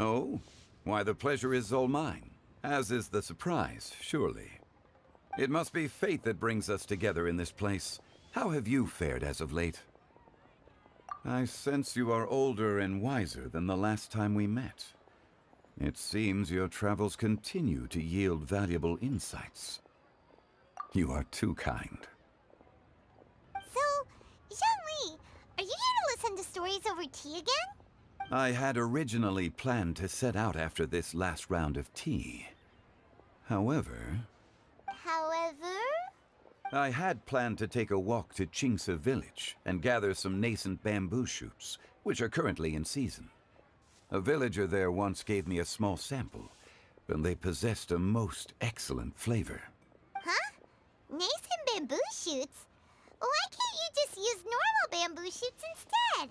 Oh? Why, the pleasure is all mine. As is the surprise, surely. It must be fate that brings us together in this place. How have you fared as of late? I sense you are older and wiser than the last time we met. It seems your travels continue to yield valuable insights. You are too kind. So, Zhongli, are you here to listen to stories over tea again? I had originally planned to set out after this last round of tea. However, I had planned to take a walk to Qingse village and gather some nascent bamboo shoots, which are currently in season. A villager there once gave me a small sample, and they possessed a most excellent flavor. Huh? Nascent bamboo shoots? Why can't you just use normal bamboo shoots instead?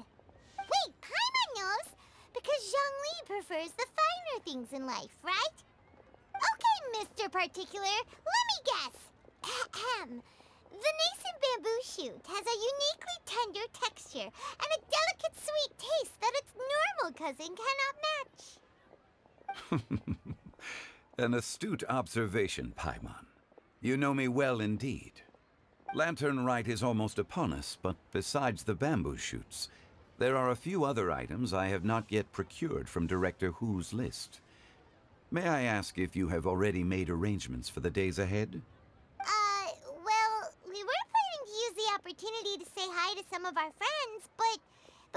Wait, Paimon knows! Because Zhongli prefers the finer things in life, right? Okay, Mr. Particular, let me guess. Ahem. The nascent bamboo shoot has a uniquely tender texture and a delicate sweet taste that its normal cousin cannot match. An astute observation, Paimon. You know me well indeed. Lantern Rite is almost upon us, but besides the bamboo shoots, there are a few other items I have not yet procured from Director Hu's list. May I ask if you have already made arrangements for the days ahead? Well, we were planning to use the opportunity to say hi to some of our friends, but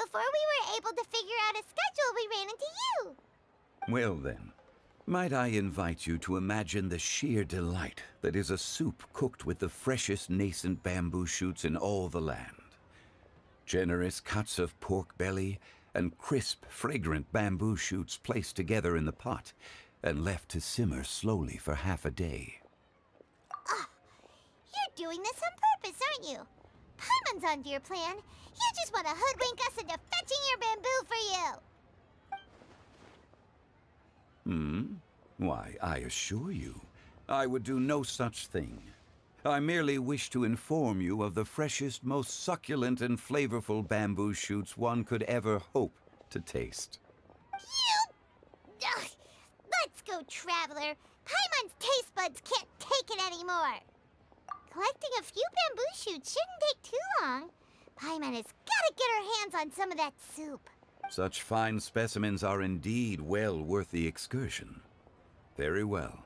before we were able to figure out a schedule, we ran into you. Well then, might I invite you to imagine the sheer delight that is a soup cooked with the freshest nascent bamboo shoots in all the land. Generous cuts of pork belly and crisp, fragrant bamboo shoots placed together in the pot and left to simmer slowly for half a day. You're doing this on purpose, aren't you? Paimon's onto your plan. You just want to hoodwink us into fetching your bamboo for you. Why, I assure you, I would do no such thing. I merely wish to inform you of the freshest, most succulent and flavorful bamboo shoots one could ever hope to taste. Ugh. Let's go, Traveler. Paimon's taste buds can't take it anymore. Collecting a few bamboo shoots shouldn't take too long. Paimon has got to get her hands on some of that soup. Such fine specimens are indeed well worth the excursion. Very well.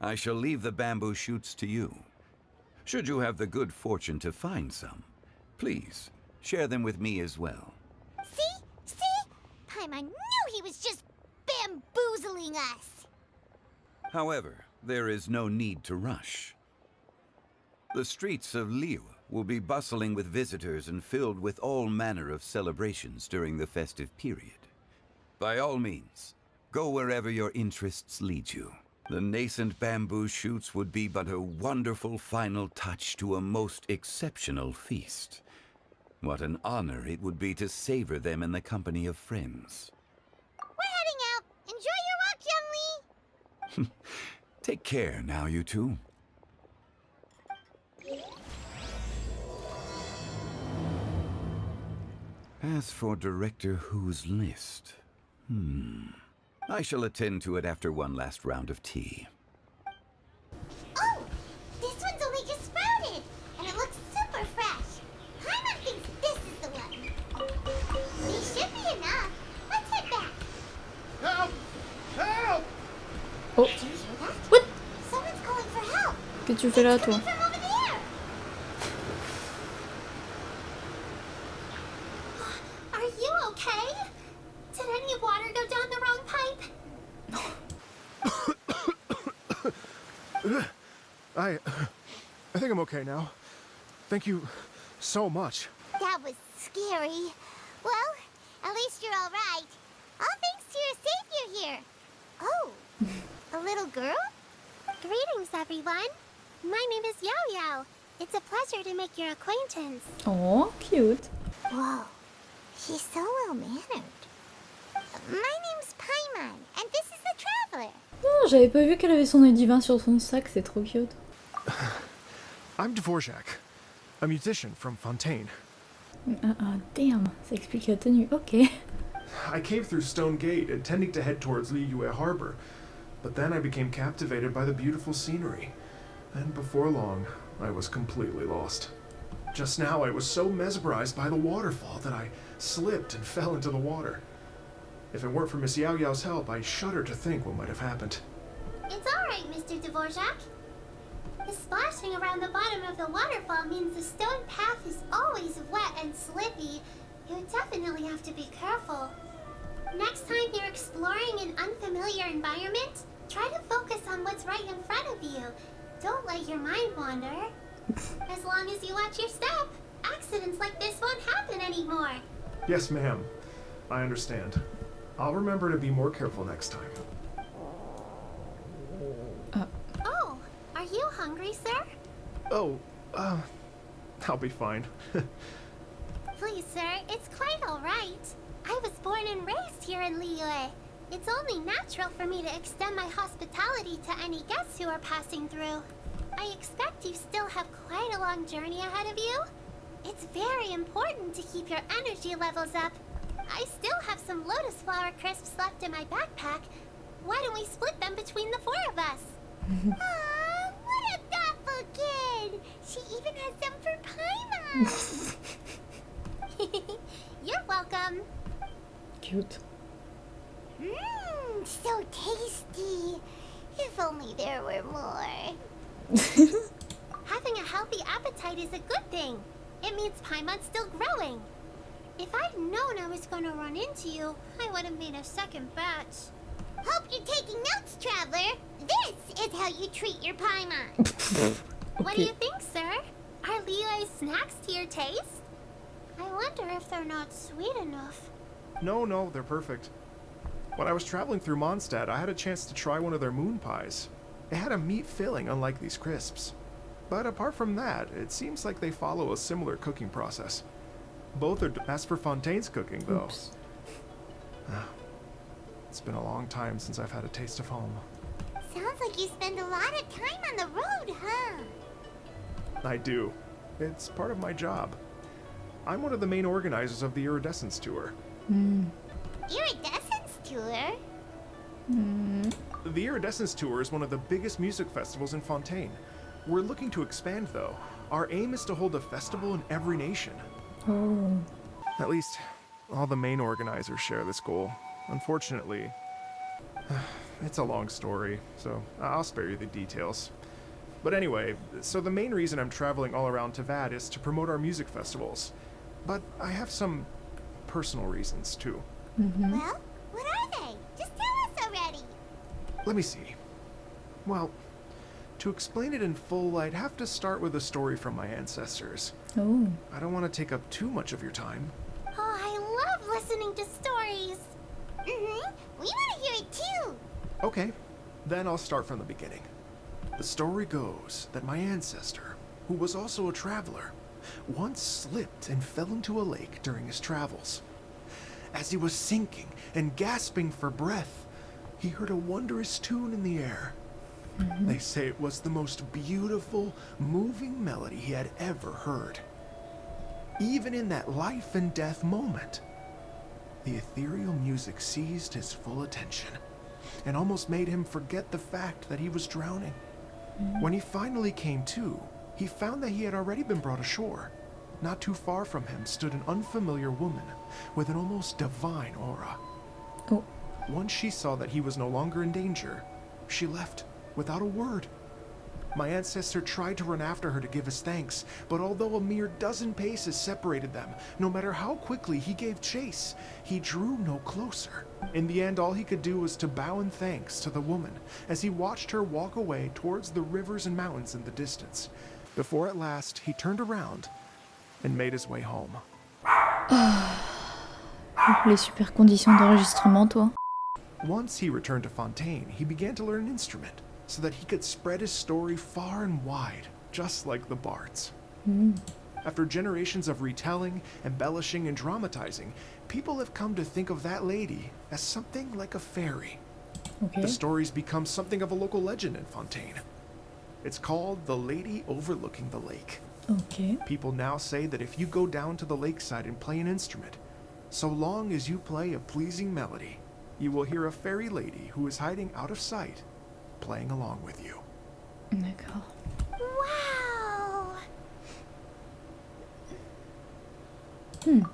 I shall leave the bamboo shoots to you. Should you have the good fortune to find some, please share them with me as well. See? Paimon knew he was just bamboozling us. However, there is no need to rush. The streets of Liu will be bustling with visitors and filled with all manner of celebrations during the festive period. By all means, go wherever your interests lead you. The nascent bamboo shoots would be but a wonderful final touch to a most exceptional feast. What an honor it would be to savor them in the company of friends. We're heading out. Enjoy your walk, Youngli. Take care now, you two. As for Director Hu's list, I shall attend to it after one last round of tea. Oh, this one's only just sprouted, and it looks super fresh. Paimon thinks this is the one. These should be enough. Let's head back. Help! Help! Oh, Did you hear that? what? Someone's calling for help. Qu'est-ce que tu fais là, toi? Coming from over there. Are you okay? Did any water go down the wrong pipe? I think I'm okay now. Thank you so much. That was scary. Well, at least you're all right. All thanks to your savior here. Oh, a little girl? Greetings, everyone. My name is Yao Yao. It's a pleasure to make your acquaintance. Oh, cute. Whoa, she's so well-mannered. My name's Paimon, and this is the Traveler. Non, j'avais pas vu qu'elle avait son œil divin sur son sac, c'est trop cute. I'm Dvorak, a musician from Fontaine. Ah, damn, ça explique la tenue, ok. I came through Stone Gate, intending to head towards Liyue Harbor, but then I became captivated by the beautiful scenery, and before long, I was completely lost. Just now, I was so mesmerized by the waterfall that I slipped and fell into the water. If it weren't for Miss Yao Yao's help, I shudder to think what might have happened. It's alright, Mr. Dvorak. The splashing around the bottom of the waterfall means the stone path is always wet and slippy. You definitely have to be careful. Next time you're exploring an unfamiliar environment, try to focus on what's right in front of you. Don't let your mind wander. As long as you watch your step, accidents like this won't happen anymore. Yes, ma'am. I understand. I'll remember to be more careful next time. Oh, are you hungry, sir? Oh, I'll be fine. Please, sir, it's quite alright. I was born and raised here in Liyue. It's only natural for me to extend my hospitality to any guests who are passing through. I expect you still have quite a long journey ahead of you. It's very important to keep your energy levels up. I still have some lotus flower crisps left in my backpack. Why don't we split them between the four of us? Aw, what a thoughtful kid! She even has some for Paimon! You're welcome. Cute. Mmm, so tasty. If only there were more. Having a healthy appetite is a good thing. It means Paimon's still growing. If I'd known I was going to run into you, I would have made a second batch. Hope you're taking notes, traveler. This is how you treat your Paimon. What do you think, sir? Are Liyue's snacks to your taste? I wonder if they're not sweet enough. No, they're perfect. When I was traveling through Mondstadt, I had a chance to try one of their moon pies. It had a meat filling, unlike these crisps. But apart from that, it seems like they follow a similar cooking process. Both are as for Fontaine's cooking, though. Oops. It's been a long time since I've had a taste of home. Sounds like you spend a lot of time on the road, huh? I do. It's part of my job. I'm one of the main organizers of the Iridescence Tour. Iridescence tour? The Iridescence Tour is one of the biggest music festivals in Fontaine. We're looking to expand, though. Our aim is to hold a festival in every nation. Oh. At least, all the main organizers share this goal. Unfortunately, it's a long story, so I'll spare you the details. But anyway, so the main reason I'm traveling all around Tavad is to promote our music festivals. But I have some personal reasons, too. Well, what are they? Just tell us already. Let me see. Well, to explain it in full, I'd have to start with a story from my ancestors. Oh. I don't want to take up too much of your time. Oh, I love listening to stories. We want to hear it too. Okay, then I'll start from the beginning. The story goes that my ancestor, who was also a traveler, once slipped and fell into a lake during his travels. As he was sinking and gasping for breath, he heard a wondrous tune in the air. They say it was the most beautiful, moving melody he had ever heard. Even in that life and death moment, the ethereal music seized his full attention and almost made him forget the fact that he was drowning. When he finally came to, he found that he had already been brought ashore. Not too far from him stood an unfamiliar woman with an almost divine aura. Oh. Once she saw that he was no longer in danger, she left without a word. My ancestor tried to run after her to give his thanks, but although a mere dozen paces separated them, no matter how quickly he gave chase, he drew no closer. In the end, all he could do was to bow in thanks to the woman as he watched her walk away towards the rivers and mountains in the distance, before at last he turned around and made his way home. Les super conditions d'enregistrement, toi. Once he returned to Fontaine, he began to learn an instrument so that he could spread his story far and wide, just like the bards. After generations of retelling, embellishing, and dramatizing, people have come to think of that lady as something like a fairy. Okay. The story's become something of a local legend in Fontaine. It's called the Lady Overlooking the Lake. Okay. People now say that if you go down to the lakeside and play an instrument, So long as you play a pleasing melody, you will hear a fairy lady who is hiding out of sight, playing along with you. D'accord. Wow!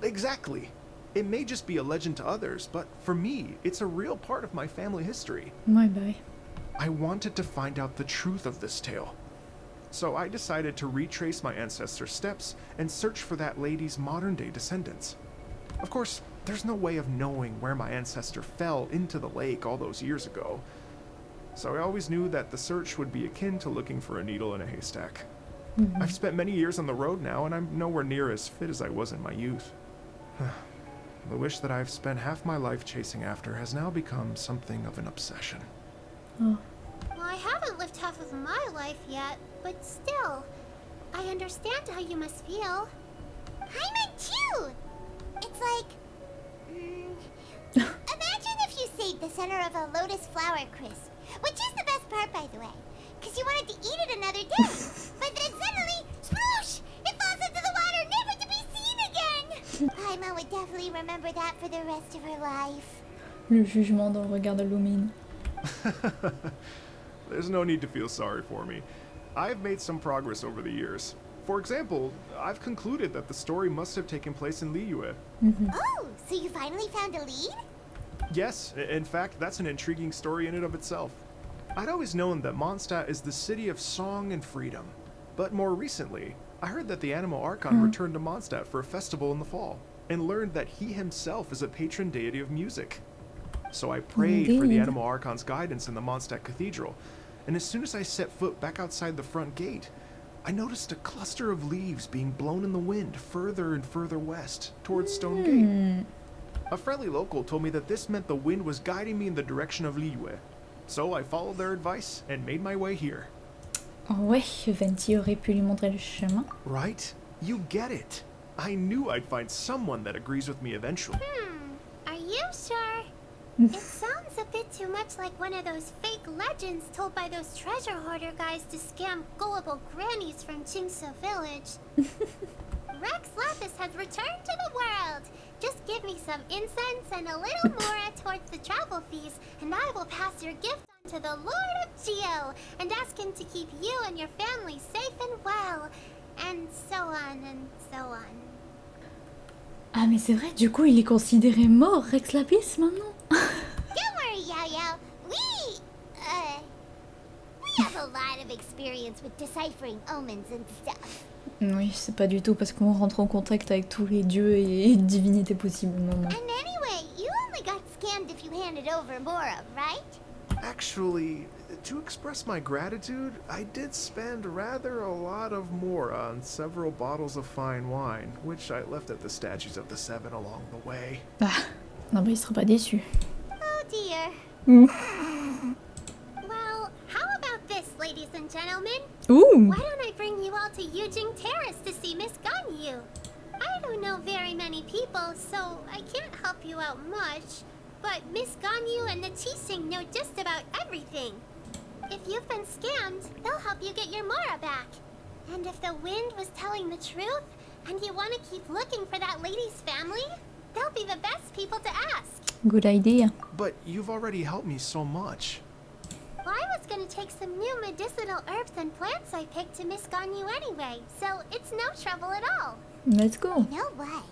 Exactly. It may just be a legend to others, but for me, it's a real part of my family history. Ouais, bah oui. I wanted to find out the truth of this tale. So I decided to retrace my ancestors' steps and search for that lady's modern-day descendants. Of course, there's no way of knowing where my ancestor fell into the lake all those years ago. So I always knew that the search would be akin to looking for a needle in a haystack. I've spent many years on the road now, and I'm nowhere near as fit as I was in my youth. The wish that I've spent half my life chasing after has now become something of an obsession. Oh. Well, I haven't lived half of my life yet, but still, I understand how you must feel. Paimon too! It's like... imagine if you saved the center of a lotus flower crisp, which is the best part, by the way, because you wanted to eat it another day, but then suddenly, sploosh! It falls into the water, never to be seen again! Paimon would definitely remember that for the rest of her life. Le jugement dans le regard de Lumine. There's no need to feel sorry for me. I've made some progress over the years. For example, I've concluded that the story must have taken place in Liyue. Oh, so you finally found a lead? Yes, in fact, that's an intriguing story in and of itself. I'd always known that Mondstadt is the city of song and freedom. But more recently, I heard that the Animal Archon returned to Mondstadt for a festival in the fall, and learned that he himself is a patron deity of music. So I prayed for the Indeed. Animal Archon's guidance in the Mondstadt Cathedral, and as soon as I set foot back outside the front gate, I noticed a cluster of leaves being blown in the wind further and further west, towards Stone Gate. A friendly local told me that this meant the wind was guiding me in the direction of Liyue. So I followed their advice and made my way here. Oh ouais, Venti aurait pu lui montrer le chemin. Right? You get it. I knew I'd find someone that agrees with me eventually. Are you sure? It sounds a bit too much like one of those fake legends told by those treasure hoarder guys to scam gullible grannies from Chingsa Village. Rex Lapis has returned to the world. Just give me some incense and a little more towards the travel fees, and I will pass your gift on to the Lord of Geo and ask him to keep you and your family safe and well. And so on and so on. Ah mais c'est vrai, du coup il est considéré mort, Rex Lapis maintenant. Don't worry, Yao Yao. We have a lot of experience with deciphering omens and stuff. Oui, c'est pas du tout parce qu'on rentre en contact avec tous les dieux et divinités possibles au moment. And anyway, you only got scammed if you handed over Mora, right? Actually, to express my gratitude, I did spend rather a lot of Mora on several bottles of fine wine, which I left at the statues of the Seven along the way. Ah, non bah il sera pas déçu. Oh dear. Well, how about this, ladies and gentlemen? Ouh. Why don't I bring you all to Yujing Terrace to see Miss Ganyu? I don't know very many people, so I can't help you out much. But Miss Ganyu and the Chising know just about everything. If you've been scammed, they'll help you get your Mora back. And if the wind was telling the truth, and you want to keep looking for that lady's family, they'll be the best people to ask. Good idea. But you've already helped me so much. Well, I was gonna take some new medicinal herbs and plants I picked to Miss Ganyu anyway, so it's no trouble at all. Let's go. You know what?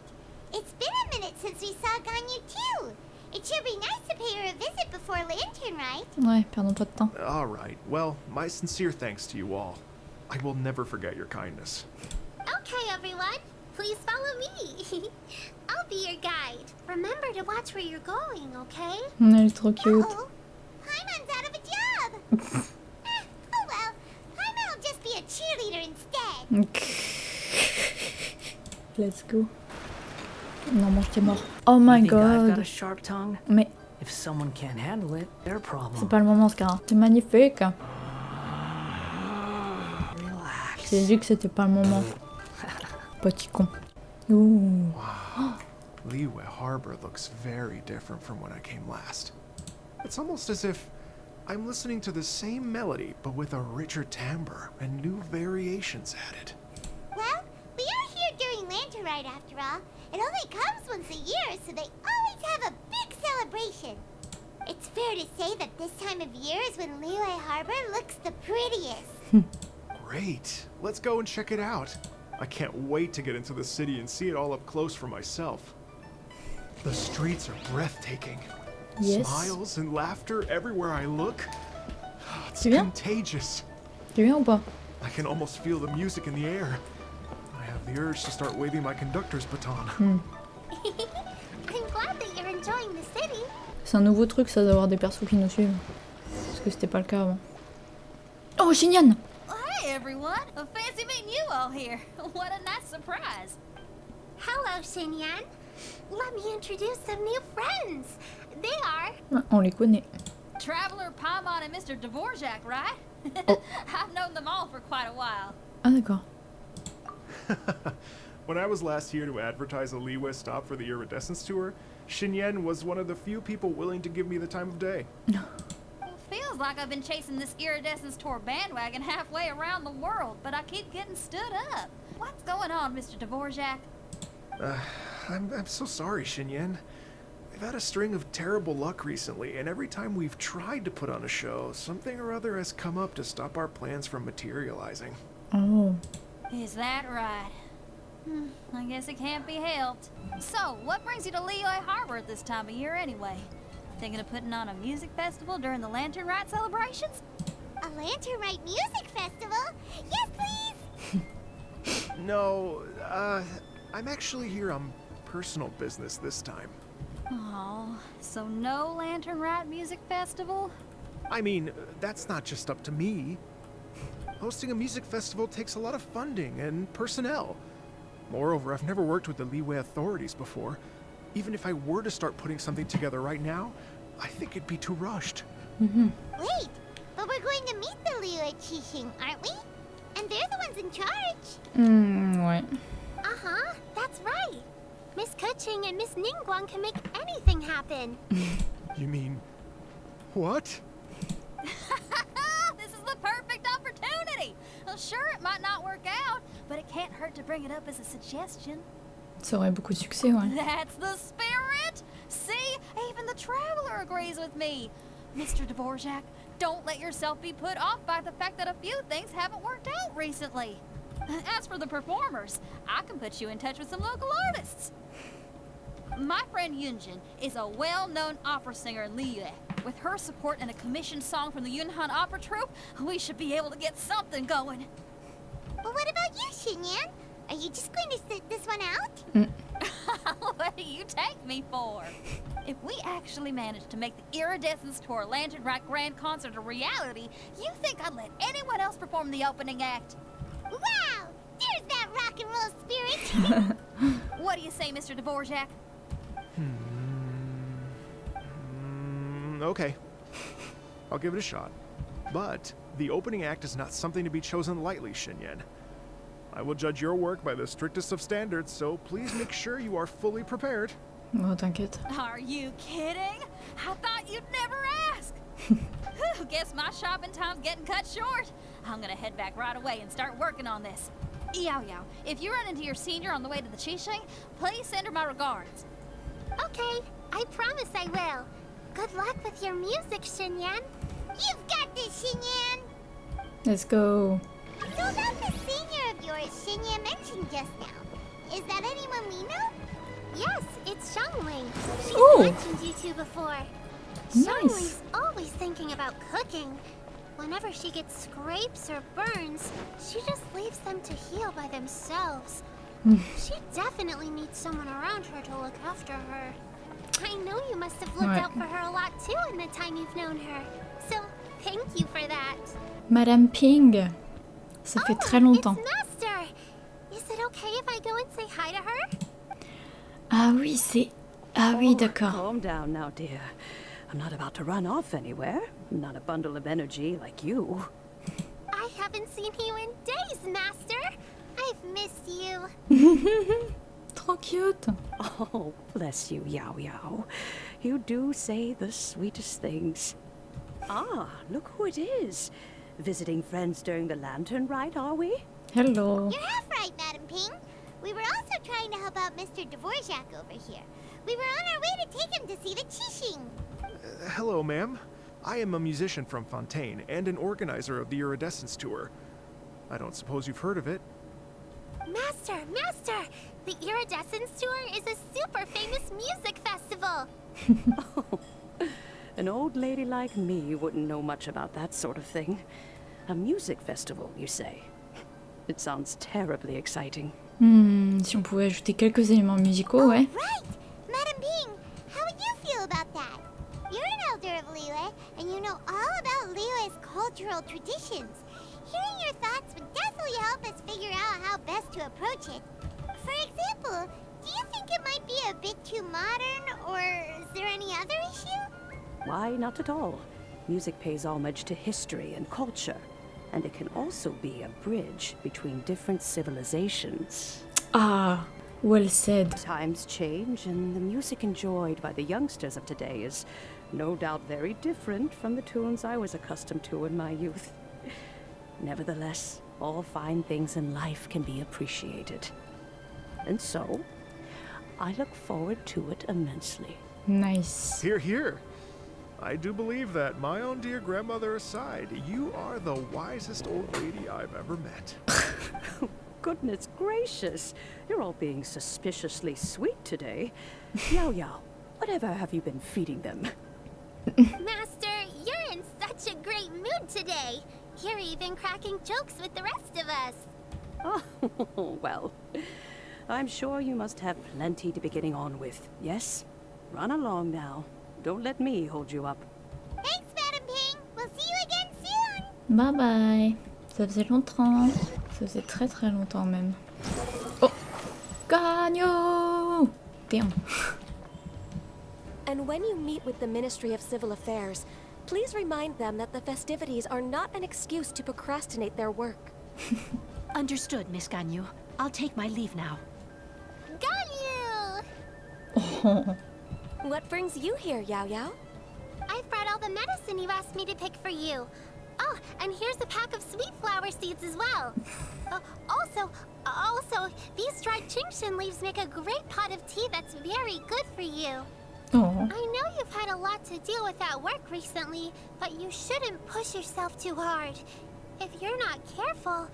It's been a minute since we saw Ganyu too. It should be nice to pay her a visit before Lantern Rite. Ouais, perdons pas de temps. All right. Well, my sincere thanks to you all. I will never forget your kindness. Okay, everyone. Please follow me. I'll be your guide. Remember to watch where you're going, okay? Elle est trop cute. Uh-oh. Paimon's out of a job. Oh well. Paimon will just be a cheerleader instead. Let's go. Non, moi j'étais mort. Oh my Think I've got a god. sharp tongue? Mais If someone can't handle it, their problem. c'est pas le moment, Scar. C'est magnifique. Relax. J'ai dit que c'était pas le moment. Petit con. Ouh. Liyue Harbor looks very different from when I came last. It's almost as if I'm listening to the same melody, but with a richer timbre and new variations added. Well, we are here during Lantern Rite after all, It only comes once a year, so they always have a big celebration. It's fair to say that this time of year is when Liyue Harbor looks the prettiest. Great. Let's go and check it out. I can't wait to get into the city and see it all up close for myself. The streets are breathtaking. Yes. Smiles and laughter everywhere I look. It's C'est bien? contagious. C'est bien ou pas? I can almost feel the music in the air. I have the urge to start waving my conductor's baton. I'm glad that you're enjoying the city. C'est un nouveau truc ça d'avoir des persos qui nous suivent. Parce que c'était pas le cas avant. Oh, Xinyan! Hey everyone! Fancy meeting you all here. What a nice surprise. Hello, Xinyan. Let me introduce some new friends. They are... Ah, on les connaît. Traveler, Paimon, and Mr. Dvorak, right? Oh. I've known them all for quite a while. Ah d'accord. When I was last here to advertise a Liyue stop for the Iridescence tour, Xinyan was one of the few people willing to give me the time of day. Feels like I've been chasing this Iridescence tour bandwagon halfway around the world, but I keep getting stood up. What's going on, Mr. Dvorak? I'm so sorry, Xinyan. We've had a string of terrible luck recently, and every time we've tried to put on a show, something or other has come up to stop our plans from materializing. Oh. Is that right? I guess it can't be helped. So, what brings you to Liyue Harbor at this time of year anyway? Thinking of putting on a music festival during the Lantern Rite celebrations? A Lantern Rite music festival? Yes, please! No, I'm actually here on personal business this time. Oh, so no Lantern Rite music festival? I mean, that's not just up to me. Hosting a music festival takes a lot of funding and personnel. Moreover, I've never worked with the Liyue authorities before. Even if I were to start putting something together right now, I think it'd be too rushed. Wait, but we're going to meet the Liyue Qixing, aren't we? And they're the ones in charge. Ouais. Uh-huh, that's right. Miss Keqing and Miss Ningguang can make anything happen. You mean... what? This is the perfect opportunity! Well, sure, it might not work out, but it can't hurt to bring it up as a suggestion. Ça aurait beaucoup de succès, ouais. That's the spirit! See, even the Traveler agrees with me. Mr. Dvorak, don't let yourself be put off by the fact that a few things haven't worked out recently. As for the performers, I can put you in touch with some local artists. My friend Yunjin is a well-known opera singer in Liyue. With her support and a commissioned song from the Yunhan Opera Troupe, we should be able to get something going. But what about you, Xinyan? Are you just going to sit this one out? What do you take me for? If we actually manage to make the Iridescence Tour Lantern Rite Grand Concert a reality, you think I'd let anyone else perform the opening act? Wow! There's that rock and roll spirit! What do you say, Mr. Dvorak? Okay. I'll give it a shot. But the opening act is not something to be chosen lightly, Xinyan. I will judge your work by the strictest of standards, so please make sure you are fully prepared. Oh, t'inquiète. Are you kidding? I thought you'd never ask. Guess my shopping time's getting cut short. I'm gonna head back right away and start working on this. Yao Yao, if you run into your senior on the way to the Qixing, please send her my regards. Okay, I promise I will. Good luck with your music, Xinyan. You've got this, Xinyan! Let's go. So about the senior of yours Xinyan mentioned just now. Is that anyone we know? Yes, it's Xiangling. She's Ooh. mentioned you two before. Nice. Xiangling's always thinking about cooking. Whenever she gets scrapes or burns, she just leaves them to heal by themselves. She definitely needs someone around her to look after her. I know you must have looked Ouais. out for her a lot too in the time you've known her. So, thank you for that. Madame Ping. Ça fait très longtemps. It's Master! Is it okay if I go and say hi to her? Ah oui, c'est... Ah oui, d'accord. Calm down now, dear. I'm not about to run off anywhere. I'm not a bundle of energy like you. I haven't seen you in days, Master. I've missed you. Trop cute. Oh, bless you, Yao Yao. You do say the sweetest things. Ah, look who it is. Visiting friends during the Lantern Rite, are we? Hello. You're half right, Madam Ping. We were also trying to help out Mr. Dvorak over here. We were on our way to take him to see the Qixing. Hello, ma'am. I am a musician from Fontaine and an organizer of the Iridescence Tour. I don't suppose you've heard of it. Master! The Iridescence Tour is a super famous music festival! Oh, an old lady like me wouldn't know much about that sort of thing. A music festival, you say? It sounds terribly exciting. Si on pouvait ajouter quelques éléments musicaux, ouais. Right! Madam Ping, how would you feel about that? You're an elder of Liyue, and you know all about Liyue's cultural traditions. Hearing your thoughts would definitely help us figure out how best to approach it. For example, do you think it might be a bit too modern, or is there any other issue? Why, not at all. Music pays homage to history and culture, and it can also be a bridge between different civilizations. Ah, well said. Times change, and the music enjoyed by the youngsters of today is no doubt very different from the tunes I was accustomed to in my youth. Nevertheless, all fine things in life can be appreciated. And so, I look forward to it immensely. Nice. Hear, hear. I do believe that, my own dear grandmother aside, you are the wisest old lady I've ever met. Goodness gracious, you're all being suspiciously sweet today. Yao Yao, whatever have you been feeding them? Master, you're in such a great mood today. You're even cracking jokes with the rest of us. Oh, well, I'm sure you must have plenty to be getting on with, yes? Run along now. Don't let me hold you up. Thanks, Madam Ping. We'll see you again soon. Bye bye. Ça faisait longtemps. Ça faisait très très longtemps même. Oh, Gagno! Damn. And when you meet with the Ministry of Civil Affairs, please remind them that the festivities are not an excuse to procrastinate their work. Understood, Miss Ganyu. I'll take my leave now. Got Oh. What brings you here, Yao Yao? I've brought all the medicine you asked me to pick for you. Oh, and here's a pack of sweet flower seeds as well. Also, these dried chingshin leaves make a great pot of tea that's very good for you. Oh. I know you've had a lot to deal with at work recently, but you shouldn't push yourself too hard. If you're not careful,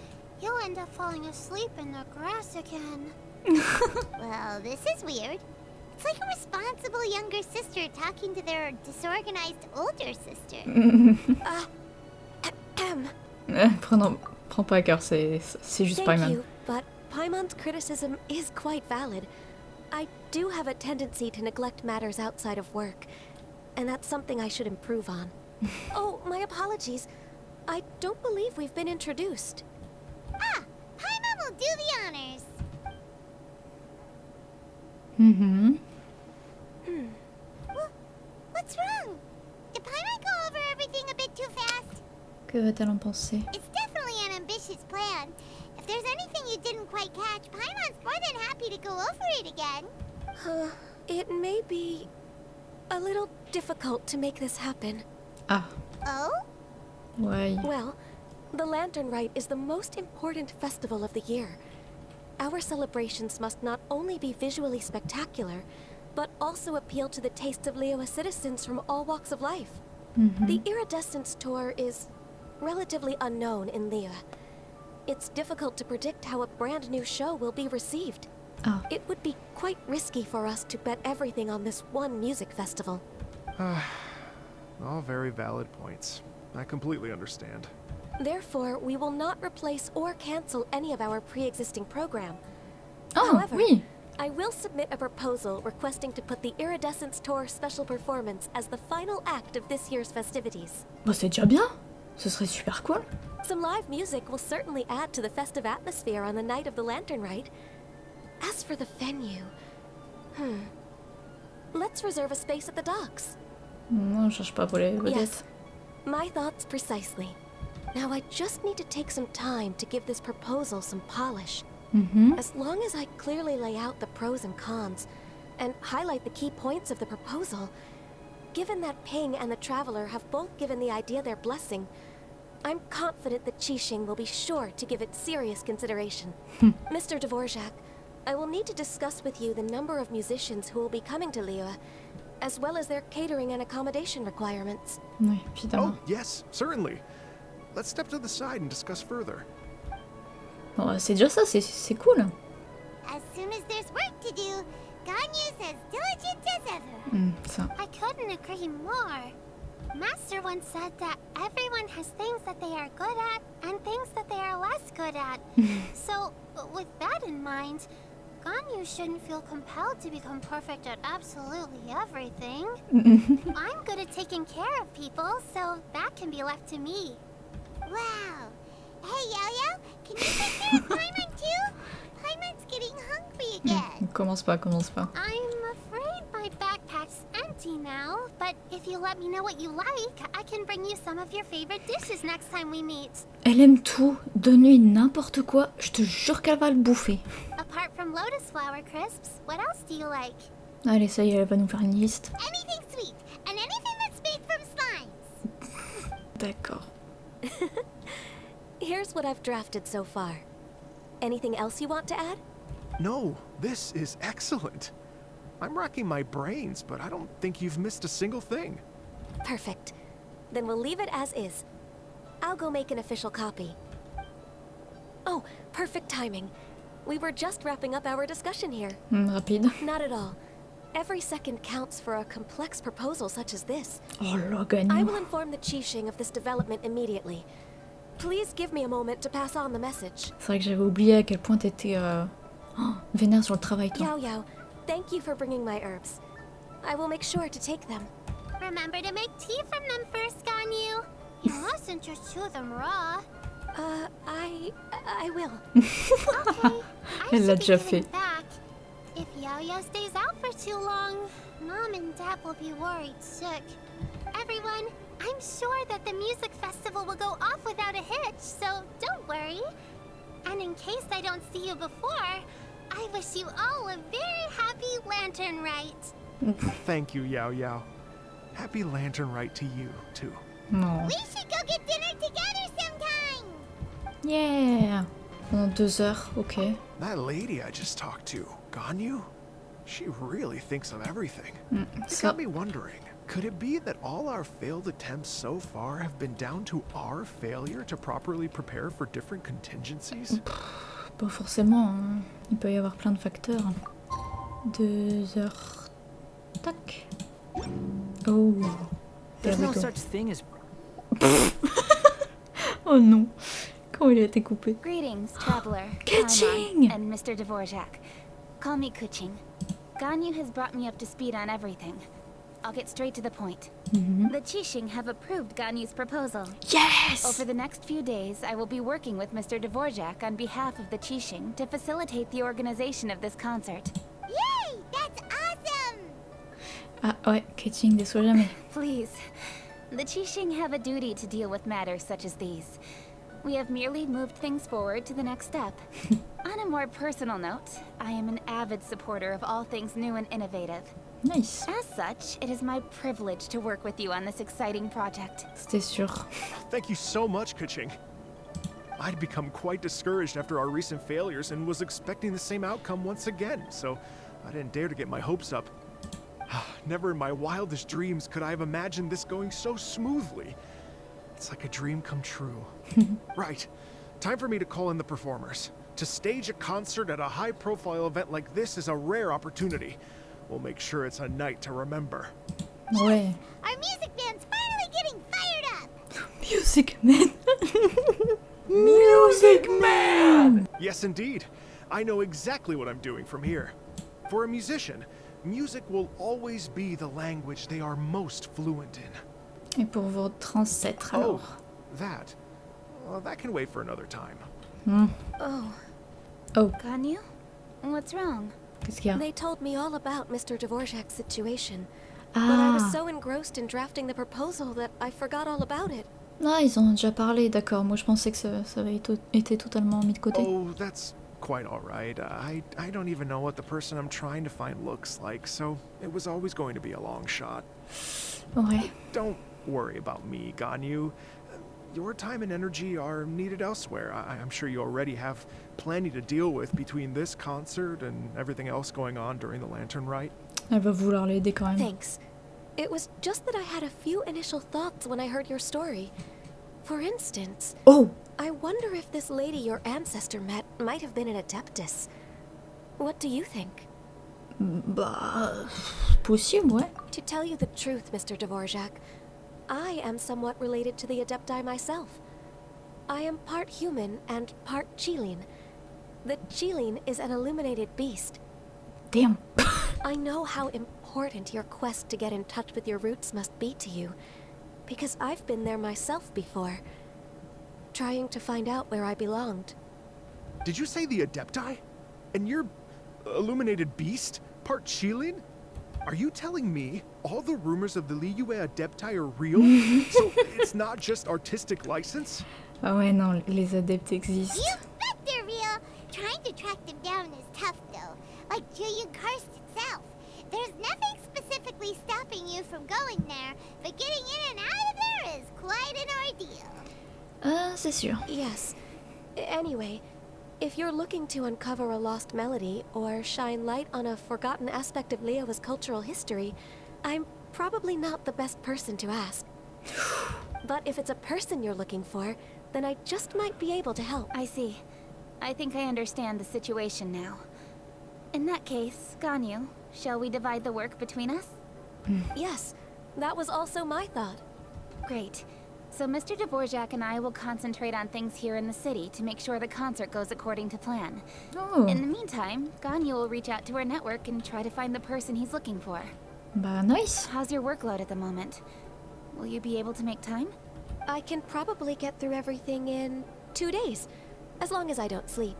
you'll end up falling asleep in the grass again. Well, this is weird. It's like a responsible younger sister talking to their disorganized older sister. Prends pas à cœur, c'est juste Thank Paimon. you, but Paimon's criticism is quite valid. I do have a tendency to neglect matters outside of work, and that's something I should improve on. Oh, my apologies. I don't believe we've been introduced. Ah, Paimon will do the honors. What's wrong? Did Paimon go over everything a bit too fast? Que va-t-elle en penser? It's definitely an ambitious plan. If there's anything you didn't quite catch, Paimon's more than happy to go over it again. It may be a little difficult to make this happen. Ah, Oh? ouais. Well, the Lantern Rite is the most important festival of the year. Our celebrations must not only be visually spectacular, but also appeal to the tastes of Liyue citizens from all walks of life. The Iridescence Tour is relatively unknown in Liyue. It's difficult to predict how a brand new show will be received. Ah. It would be quite risky for us to bet everything on this one music festival. All very valid points. I completely understand. Therefore, we will not replace or cancel any of our pre-existing program. Oh, However, oui. I will submit a proposal requesting to put the Iridescence Tour special performance as the final act of this year's festivities. Bon, c'est déjà bien. Ce serait super cool. Some live music will certainly add to the festive atmosphere on the night of the Lantern Rite. As for the venue, let's reserve a space at the docks. Non, on cherche pas pour les vedettes. Yes, my thoughts precisely. Now I just need to take some time to give this proposal some polish. As long as I clearly lay out the pros and cons, and highlight the key points of the proposal, given that Ping and the Traveler have both given the idea their blessing, I'm confident that Qixing will be sure to give it serious consideration. Mr. Dvorak, I will need to discuss with you the number of musicians who will be coming to Liyue, as well as their catering and accommodation requirements. Oui, évidemment. Oh, yes, certainly. Let's step to the side and discuss further. Bon, c'est déjà ça, c'est cool. As soon as there's work to do, Ganyu's as diligent as ever. Ça. I couldn't agree more. Master once said that everyone has things that they are good at and things that they are less good at. So, with that in mind, Ganyu shouldn't feel compelled to become perfect at absolutely everything. I'm good at taking care of people, so that can be left to me. Wow. Hey, Yo-Yo, can you take care of Paimon too? Paimon's getting hungry again. Commence pas. I'm afraid my backpack's empty now, but if you let me know what you like, I can bring you some of your favorite dishes next time we meet. Elle aime tout, donne-lui n'importe quoi, je te jure qu'elle va le bouffer. Apart from lotus flower crisps, what else do you like? Allez, ça y est, elle va nous faire une liste. Anything sweet, and anything that's made from slimes. D'accord. Here's what I've drafted so far. Anything else you want to add? No, this is excellent. I'm racking my brains, but I don't think you've missed a single thing. Perfect. Then we'll leave it as is. I'll go make an official copy. Oh, perfect timing. We were just wrapping up our discussion here. Rapide. Not at all. Every second counts for a complex proposal such as this. Oh là, I will Ganyu. inform the Qixing of this development immediately. Please give me a moment to pass on the message. C'est vrai que j'avais oublié à quel point t'étais vénère sur le travail, toi. Yao Yao, thank you for bringing my herbs. I will make sure to take them. Remember to make tea from them first, Ganyu. You mustn't just chew them raw. I will. Okay, I Elle l'a should be déjà getting fait. back. If Yo-Yo stays out for too long, Mom and Dad will be worried sick. Everyone, I'm sure that the music festival will go off without a hitch, so don't worry. And in case I don't see you before, I wish you all a very happy Lantern Rite. Thank you, Yao Yao. Happy Lantern Rite to you, too. Non. We should go get dinner together sometime. Yeah. Pendant 2 heures, ok. That lady I just talked to, Ganyu, she really thinks of everything. It Ça, got me wondering, could it be that all our failed attempts so far have been down to our failure to properly prepare for different contingencies? pas forcément. Hein. Il peut y avoir plein de facteurs. 2 heures. Tac. Oh. There There's we no go. such thing as Oh non. Comment il a été coupé? Greetings, traveler. Kuching! Paimon, and Mr. Dvorak. Call me Kuching. Ganyu has brought me up to speed on everything. I'll get straight to the point. The Qixing have approved Ganyu's proposal. Yes! Over the next few days, I will be working with Mr. Dvorak on behalf of the Qixing to facilitate the organization of this concert. Yay! That's awesome! Ah ouais, Kuching, déçois jamais. Please, the Qixing have a duty to deal with matters such as these. We have merely moved things forward to the next step. On a more personal note, I am an avid supporter of all things new and innovative. Nice. As such, it is my privilege to work with you on this exciting project. C'était sûr. Thank you so much, Kuching. I'd become quite discouraged after our recent failures and was expecting the same outcome once again, so I didn't dare to get my hopes up. Never in my wildest dreams could I have imagined this going so smoothly. It's like a dream come true. Right. Time for me to call in the performers. To stage a concert at a high-profile event like this is a rare opportunity. We'll make sure it's a night to remember. Ouais. Our music band's finally getting fired up! Music Man. Music Man! Yes, indeed. I know exactly what I'm doing from here. For a musician, music will always be the language they are most fluent in. Et pour votre ancêtre alors? That. Well, that can wait for another time. Oh. Oh, Ganyu? What's wrong? qu'est-ce qu'il y a? They told me all about Mr. Dvorak's situation. But I was Ah. so engrossed in drafting the proposal that I forgot all about it. Ah, ils en ont déjà parlé, d'accord. Moi, je pensais que ça avait été totalement mis de côté. Oh, that's quite all right. I don't even know what the person I'm trying to find looks like, so it was always going to be a long shot. Ouais. Don't worry about me, Ganyu. your time and energy are needed elsewhere. I'm sure you already have plenty to deal with between this concert and everything else going on during the Lantern Rite. Elle va vouloir l'aider quand même. Thanks. It was just that I had a few initial thoughts when I heard your story. For instance, I wonder if this lady your ancestor met might have been an Adeptus. What do you think? Bah, possible, ouais. To tell you the truth, Mr. Dvorak, I am somewhat related to the Adepti myself. I am part human and part Qilin. The Qilin is an illuminated beast. Damn. I know how important your quest to get in touch with your roots must be to you, because I've been there myself before, trying to find out where I belonged. Did you say the Adepti? And you're illuminated beast? Part Qilin? Are you telling me all the rumors of the Liyue Adepti are real? So it's not just artistic license? Ah ouais, non, les adeptes existent. You bet they're real. Trying to track them down is tough, though. Like Julian Karst itself. There's nothing specifically stopping you from going there, but getting in and out of there is quite an ordeal. C'est sûr. Yes. Anyway, if you're looking to uncover a lost melody or shine light on a forgotten aspect of Liyue's cultural history, I'm probably not the best person to ask. But if it's a person you're looking for, then I just might be able to help. I see. I think I understand the situation now. In that case, Ganyu, shall we divide the work between us? Yes, that was also my thought. Great. So Mr. Dvorak and I will concentrate on things here in the city to make sure the concert goes according to plan. Oh. In the meantime, Ganyu will reach out to her network and try to find the person he's looking for. Bah, nice. How's your workload at the moment? Will you be able to make time? I can probably get through everything in 2 days, as long as I don't sleep.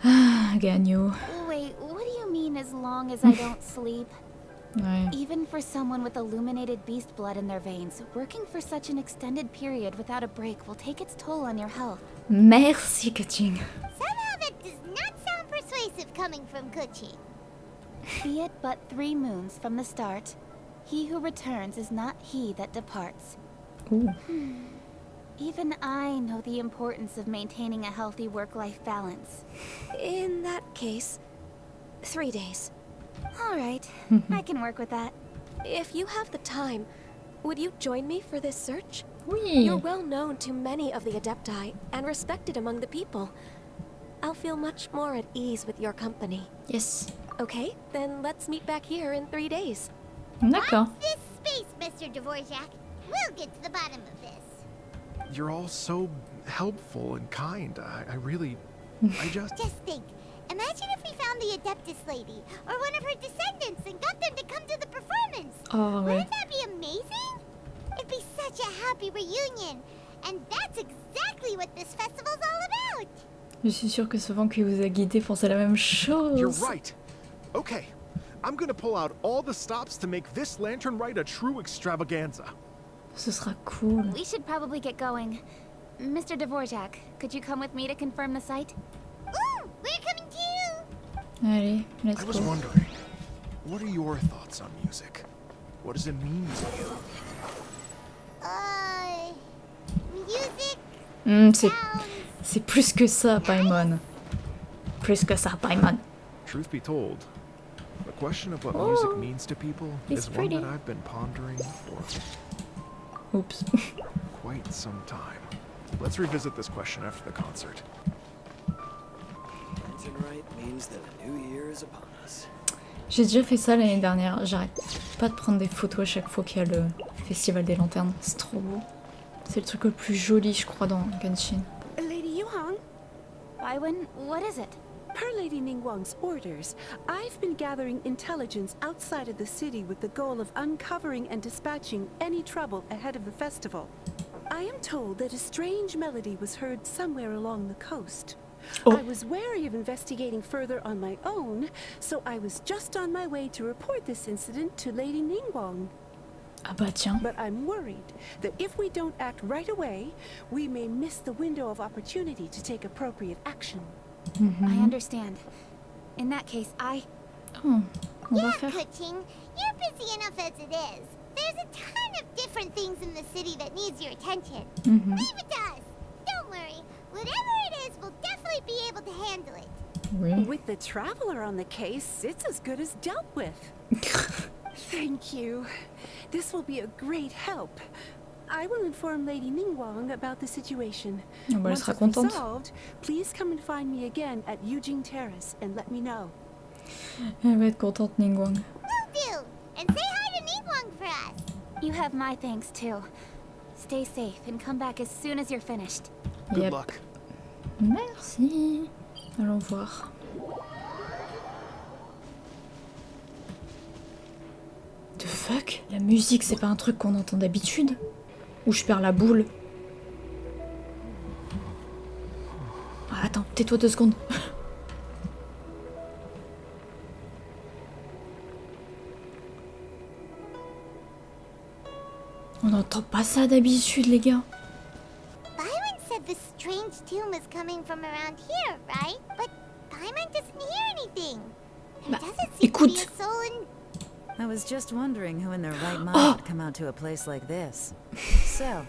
Ganyu. Wait, what do you mean as long as I don't sleep? Ouais. Even for someone with illuminated beast blood in their veins, working for such an extended period without a break will take its toll on your health. Merci, Kuching. Somehow that does not sound persuasive coming from Kuching. Be it but 3 moons from the start, he who returns is not he that departs. Ooh. Even I know the importance of maintaining a healthy work-life balance. In that case, 3 days. All right, I can work with that. If you have the time, would you join me for this search? Oui. You're well known to many of the Adepti and respected among the people. I'll feel much more at ease with your company. Yes. Okay, then let's meet back here in 3 days. D'accord. Watch this space, Mr. Dvorak. We'll get to the bottom of this. You're all so helpful and kind. I really... Just think. Imagine if we found the Adeptus lady, or one of her descendants, and got them to come to the performance. Oh, ouais. Wouldn't that be amazing? It'd be such a happy reunion. And that's exactly what this festival's all about. Je suis sûre que ce vent qui vous a guidé pensait la même chose. You're right. Okay, I'm gonna pull out all the stops to make this Lantern Rite a true extravaganza. Ce sera cool. We should probably get going. Mr. Dvorak, could you come with me to confirm the site? Ooh, we're coming too. Allez, let's I was go. wondering, what are your thoughts on music? What does it mean to you? Music, C'est plus que ça, Paimon. Plus que ça, Paimon. Truth be told, the question of what music means to people it's is pretty. one that I've been pondering for Oops. quite some time. Let's revisit this question after the concert. Lantern Rite means that a new year is upon us. J'ai déjà fait ça l'année dernière. J'arrête pas de prendre des photos à chaque fois qu'il y a le festival des lanternes. C'est trop beau. C'est le truc le plus joli, je crois, dans Genshin. Lady Yuhang, Baiwen, what is it? per Lady Ningguang's orders, I've been gathering intelligence outside of the city with the goal of uncovering and dispatching any trouble ahead of the festival. I am told that a strange melody was heard somewhere along the coast. Oh. I was wary of investigating further on my own, so I was just on my way to report this incident to Lady Ningguang. Ah bah tiens. But I'm worried that if we don't act right away, we may miss the window of opportunity to take appropriate action. I understand. In that case, Oh, on va Yeah, faire. Kuching, you're busy enough as it is. There's a ton of different different things in the city that needs your attention. Mhm. Leave it to us. Don't worry. Whatever it is, we'll definitely be able to handle it. Oui. With the traveler on the case, it's as good as dealt with. Thank you. This will be a great help. I will inform Lady Ningguang about the situation. Ah bah, elle Once sera it's contente. resolved, please come and find me again at Eugene Terrace and let me know. Elle va être contente, Ningguang. Will do. And say hi to Ningguang for us. You have my thanks too. Stay safe and come back as soon as you're finished. Good Yep. luck. Merci. Allons voir. The fuck? La musique, c'est pas un truc qu'on entend d'habitude? Ou je perds la boule? Ah, attends, tais-toi 2 secondes. On n'entend pas ça d'habitude, les gars. Byron said the strange tune was coming from around here, right? But Byron doesn't hear anything. There Bah, doesn't seem to be écoute. a soul in... I was just wondering who in their right mind Oh! would come out to a place like this. So,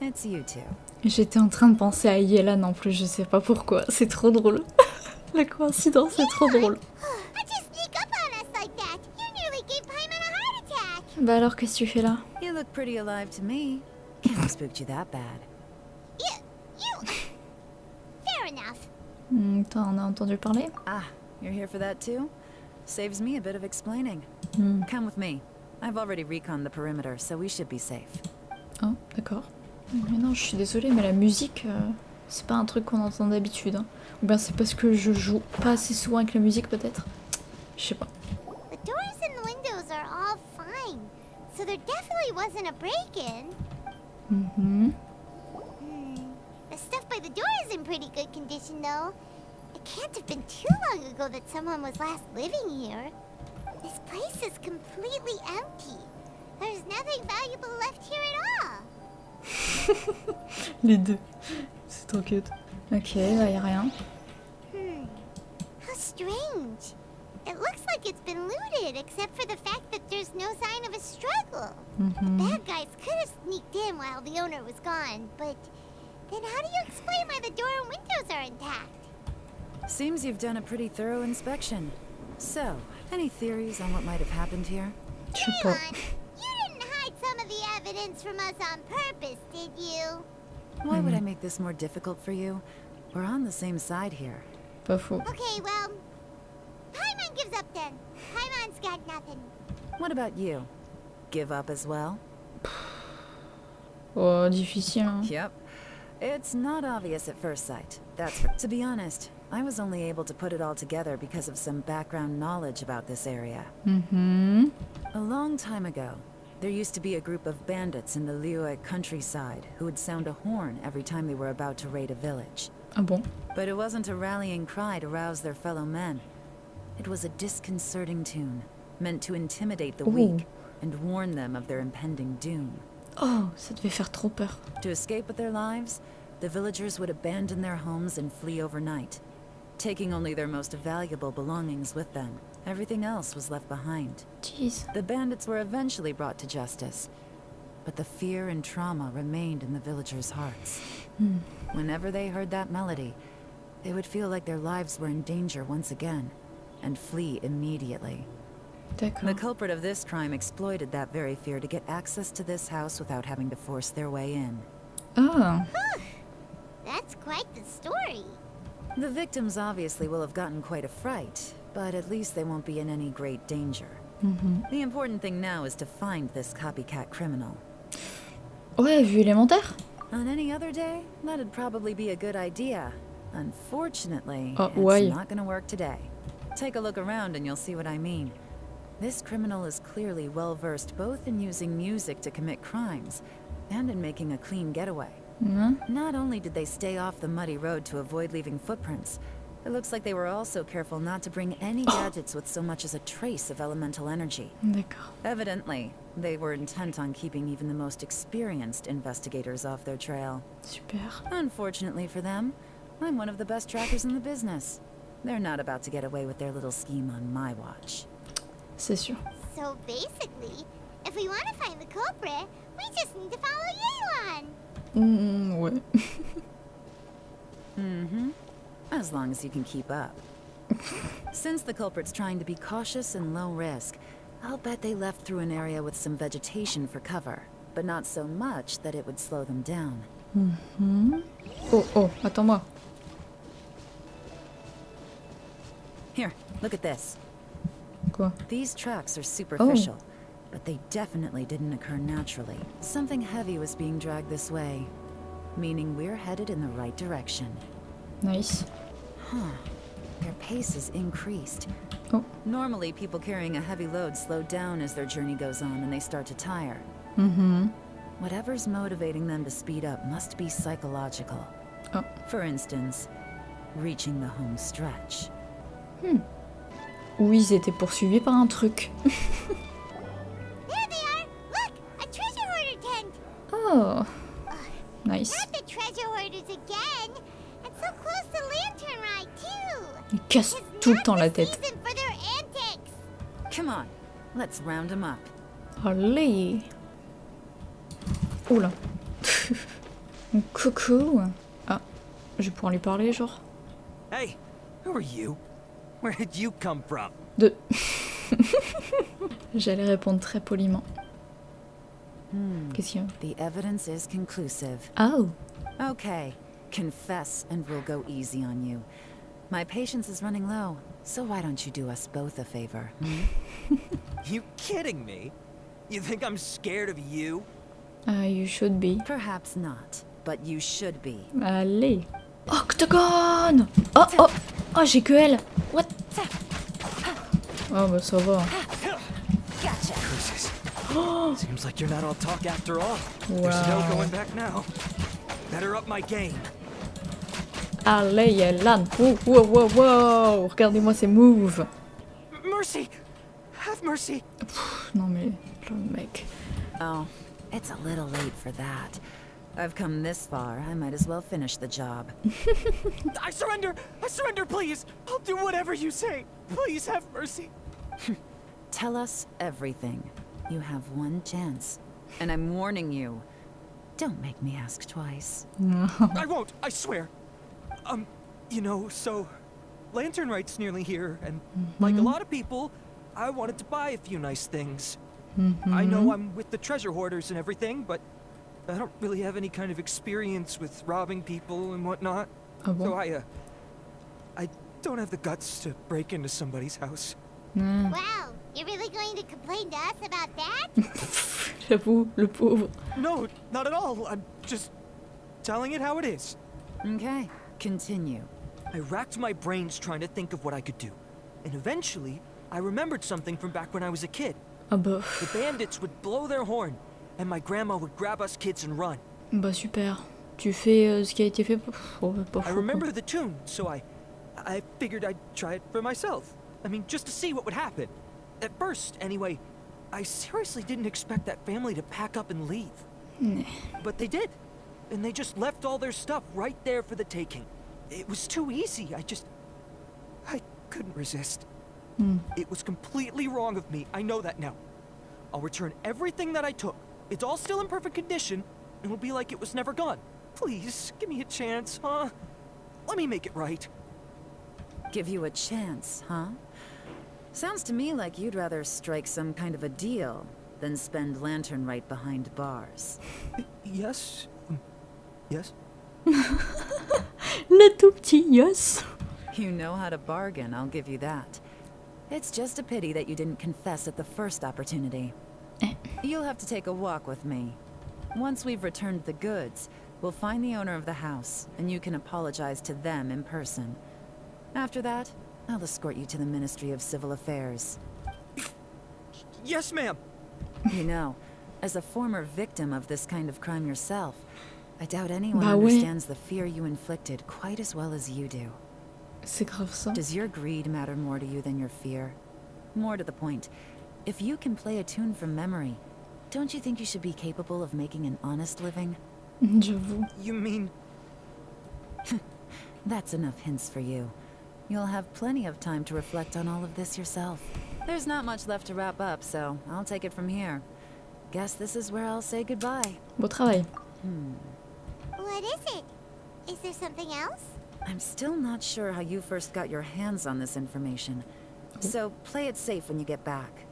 it's you two. J'étais en train de penser à Yelan en plus, je sais pas pourquoi. C'est trop drôle. La coïncidence est trop drôle. How'd you sneak up on us like that? You nearly gave Paimon a heart attack. Bah alors, qu'est-ce que tu fais là? You look pretty alive to me. Can't have spooked you that bad. You... Fair enough. T'en as entendu parler? Ah, you're here for that too? Saves me a bit of explaining. Come with me. I've already reconned the perimeter, so we should be safe. Oh, d'accord. Mais non, je suis désolée, mais la musique, c'est pas un truc qu'on entend d'habitude. Hein. Ou bien c'est parce que je joue pas assez souvent avec la musique, peut-être. Je sais pas. The doors and windows are all fine, so there definitely wasn't a break-in. The stuff by the door is in pretty good condition, though. It can't have been too long ago that someone was last living here. This place is completely empty. There's nothing valuable left here at all. Les deux. C'est trop cute. Ok, là y a rien. How strange. It looks like it's been looted, except for the fact that there's no sign of a struggle. The bad guys could have sneaked in while the owner was gone, but then how do you explain why the door and windows are intact? Seems you've done a pretty thorough inspection. So, any theories on what might have happened here? Je sais pas. You didn't hide some of the evidence from us on purpose, did you? Why would I make this more difficult for you? We're on the same side here. Pas faux. Okay, well, Paimon gives up then. Paimon's got nothing. What about you? Give up as well? Oh, difficile. Hein. Yep. It's not obvious at first sight. To be honest, I was only able to put it all together because of some background knowledge about this area. A long time ago, there used to be a group of bandits in the Liyue countryside who would sound a horn every time they were about to raid a village. Ah bon? But it wasn't a rallying cry to rouse their fellow men. It was a disconcerting tune, meant to intimidate the weak and warn them of their impending doom. Oh, ça devait faire trop peur. To escape with their lives, the villagers would abandon their homes and flee overnight, taking only their most valuable belongings with them. Everything else was left behind. Jeez. The bandits were eventually brought to justice, but the fear and trauma remained in the villagers' hearts. Whenever they heard that melody, they would feel like their lives were in danger once again, and flee immediately. The D'accord. culprit of this crime exploited that very fear to get access to this house without having to force their way in. Ah, That's quite the story. The victims obviously will have gotten quite a fright, but at least they won't be in any great danger. The important thing now is to find this copycat criminal. ouais, vue élémentaire. On any other day, that'd probably be a good idea. Unfortunately, Oh, it's why? not gonna work today. Take a look around and you'll see what I mean. This criminal is clearly well-versed both in using music to commit crimes and in making a clean getaway. Not only did they stay off the muddy road to avoid leaving footprints, it looks like they were also careful not to bring any gadgets with so much as a trace of elemental energy. D'accord. Evidently, they were intent on keeping even the most experienced investigators off their trail. Super. Unfortunately for them, I'm one of the best trackers in the business. They're not about to get away with their little scheme on my watch. C'est sûr. So basically, if we want to find the culprit, We just need to follow Yelan. Ouais. Mm-hmm. As long as you can keep up. Since the culprit's trying to be cautious and low risk, I'll bet they left through an area with some vegetation for cover, but not so much that it would slow them down. Oh, attends-moi. Here, look at this. Quoi? These tracks are superficial, but they definitely didn't occur naturally. Something heavy was being dragged this way, meaning we're headed in the right direction. Nice. Huh. Their pace is increased. Oh. Normally, people carrying a heavy load slow down as their journey goes on and they start to tire. Whatever's motivating them to speed up must be psychological. Oh. For instance, reaching the home stretch. Ou ils étaient poursuivis par un truc. There they are! Look! A treasure hoarder tent! Oh. Nice. Not the treasure hoarders again! And so close to Lantern Rite, too! Ils cassent tout le temps la tête. Season for their antics! Come on, let's round them up. Allez. Oula. Coucou. Ah, je vais pouvoir lui parler, genre. Hey, who are you? Where did you come from? J'allais répondre très poliment. Qu'est-ce qu'il y a? The evidence is conclusive. Oh. Okay, confess and we'll go easy on you. My patience is running low, so why don't you do us both a favor? You kidding me? You think I'm scared of you? You should be. Perhaps not, but you should be. Allez. Octogone! Oh, j'ai que elle. What? Oh, bah ça va. Curses. Seems like you're not all talk after all. There's no going back now. Better up my game. Allez, Yelan. Wow. Regardez-moi ces moves. Mercy! Have mercy! Non mais, le mec. Oh, it's a little late for that. I've come this far, I might as well finish the job. I surrender! I surrender, please! I'll do whatever you say! Please have mercy! Tell us everything. You have one chance. And I'm warning you. Don't make me ask twice. I won't, I swear! You know, so... Lantern Rite's nearly here, and like a lot of people, I wanted to buy a few nice things. I know I'm with the treasure hoarders and everything, but I don't really have any kind of experience with robbing people and whatnot. So I don't have the guts to break into somebody's house. Wow, you're really going to complain to us about that? J'avoue, le pauvre. No, not at all. I'm just telling it how it is. Okay, continue. I racked my brains trying to think of what I could do. And eventually, I remembered something from back when I was a kid. Ah bah. The bandits would blow their horn, and my grandma would grab us kids and run. Bah super. Tu fais ce qui a été fait. Oh, pas I fou, remember quoi. the tune, so I figured I'd try it for myself. I mean, just to see what would happen. At first, anyway, I seriously didn't expect that family to pack up and leave. But they did. And they just left all their stuff right there for the taking. It was too easy. I couldn't resist. It was completely wrong of me. I know that now. I'll return everything that I took. It's all still in perfect condition, and it'll be like it was never gone. Please, give me a chance, huh? Let me make it right. Give you a chance, huh? Sounds to me like you'd rather strike some kind of a deal than spend Lantern Rite behind bars. Yes? Yes? Le tout petit yes. You know how to bargain, I'll give you that. It's just a pity that you didn't confess at the first opportunity. You'll have to take a walk with me. Once we've returned the goods, we'll find the owner of the house, and you can apologize to them in person. After that, I'll escort you to the Ministry of Civil Affairs. Yes, ma'am! You know, as a former victim of this kind of crime yourself, I doubt anyone Bah ouais. understands the fear you inflicted quite as well as you do. C'est grave ça. Does your greed matter more to you than your fear? More to the point, if you can play a tune from memory, don't you think you should be capable of making an honest living? J'avoue. You mean... That's enough hints for you. You'll have plenty of time to reflect on all of this yourself. There's not much left to wrap up, so I'll take it from here. guess this is where I'll say goodbye. Beau travail. What is it? Is there something else? I'm still not sure how you first got your hands on this information. So play it safe when you get back.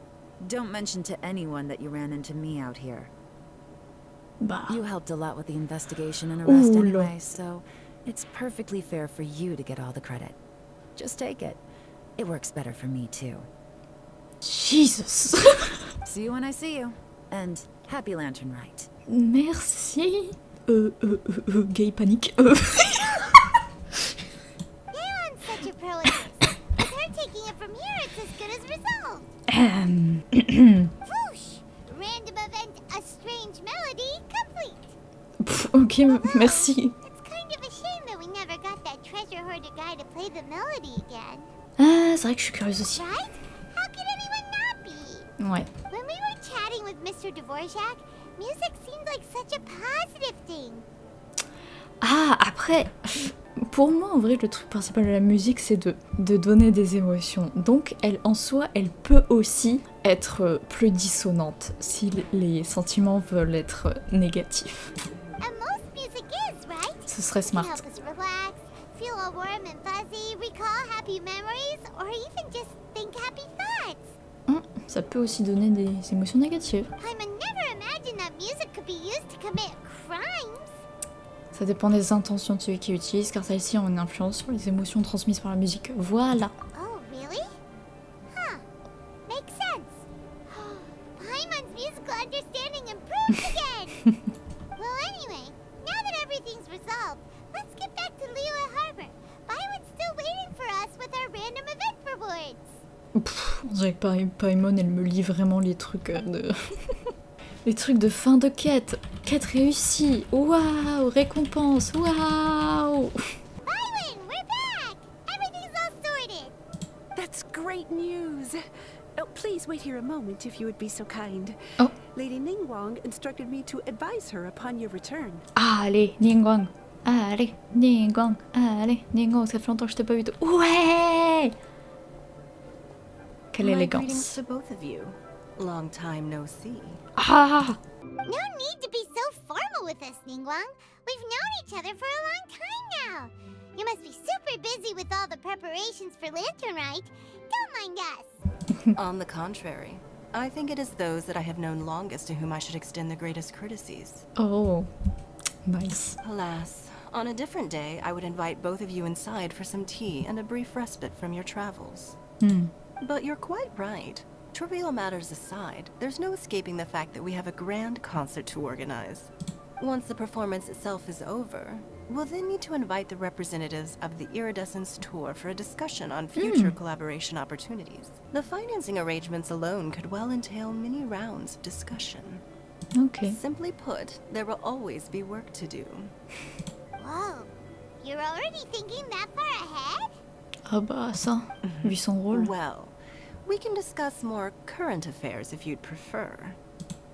Don't mention to anyone that you ran into me out here. Bah. You helped a lot with the investigation and arrest Oula. anyway, so it's perfectly fair for you to get all the credit. Just take it. It works better for me too. Jesus. See you when I see you. And happy Lantern Rite. Merci. Gay panique. Yeah, I'm such a pro at this. With her taking it from here, it's as good as resolved. Whoosh! Random event, a strange melody, complete. Ok, merci. It's kind of a shame that we never got that treasure hoarder guy to play the melody again. Ah, c'est vrai que je suis curieuse aussi. Right? How could anyone not be? Ouais. When we were chatting with Mr. Dvorak, music seemed like such a positive thing. Ah, après, pour moi, en vrai, le truc principal de la musique, c'est de donner des émotions. Donc, elle, en soi, elle peut aussi être plus dissonante si les sentiments veulent être négatifs. And most music is, right? Ce serait It smart. can help us relax, feel all warm and fuzzy, recall happy memories, or even just think happy thoughts. Ça peut aussi donner des émotions négatives. I would never imagine that music could be used to commit crimes. Ça dépend des intentions de celui qui utilise, car celles-ci ont une influence sur les émotions transmises par la musique. Voilà. Oh, really? Huh. Makes sense. Paimon's musical understanding improved again. Well, anyway, now that everything's resolved, let's get back to Liyue Harbor. Paimon's still waiting for us with our random event rewards. On dirait que Paimon, elle me lit vraiment les trucs de... les trucs de fin de quête. Quête réussie. Waouh, récompense. Waouh. Paimon, we're back! Everything's all sorted. That's great news. Oh, please wait here a moment if you would be so kind. Oh. Lady Ningguang instructed me to advise her upon your return. Allez, Ningguang. Allez, Ningguang. Allez, Ningguang. Ça fait longtemps que je t'ai pas vu. Ouais. Quelle My greetings élégance. to both of you. Long time no see. Ah. No need to be so formal with us, Ningguang. We've known each other for a long time now. You must be super busy with all the preparations for Lantern Rite. Don't mind us. On the contrary, I think it is those that I have known longest to whom I should extend the greatest courtesies. Oh. Nice. Alas, on a different day, I would invite both of you inside for some tea and a brief respite from your travels. But you're quite right. Trivial matters aside, there's no escaping the fact that we have a grand concert to organize. Once the performance itself is over, we'll then need to invite the representatives of the Iridescence Tour for a discussion on future collaboration opportunities. The financing arrangements alone could well entail many rounds of discussion. Ok. Simply put, there will always be work to do. Whoa, you're already thinking that far ahead? Ah bah ça, vu son rôle. Well, we can discuss more current affairs if you'd prefer.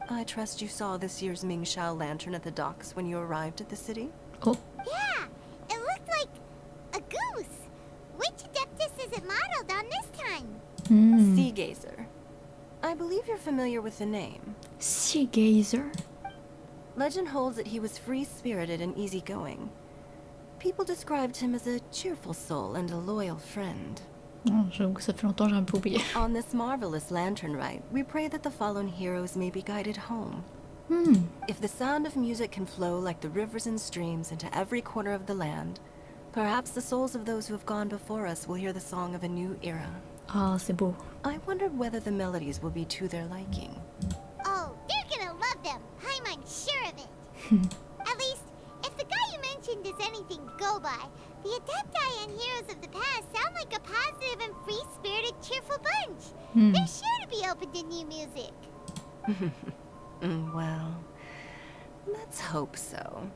I trust you saw this year's Mingxiao lantern at the docks when you arrived at the city? Oh. Yeah, it looked like a goose. Which Adeptus is it modeled on this time? Sea Gazer. I believe you're familiar with the name. Sea Gazer. Legend holds that he was free-spirited and easygoing. People described him as a cheerful soul and a loyal friend. Oh, j'avoue que ça fait longtemps que j'ai un peu oublié. On this marvelous Lantern Rite, we pray that the fallen heroes may be guided home. If the sound of music can flow like the rivers and streams into every corner of the land, perhaps the souls of those who have gone before us will hear the song of a new era. Ah, c'est beau. I wondered whether the melodies will be to their liking. Oh, they're gonna love them. I'm sure of it. At least, if the guy you mentioned is anything to go by, the Adepti and heroes of the past sound like a positive and free-spirited, cheerful bunch. They're sure to be open to new music. Well, let's hope so.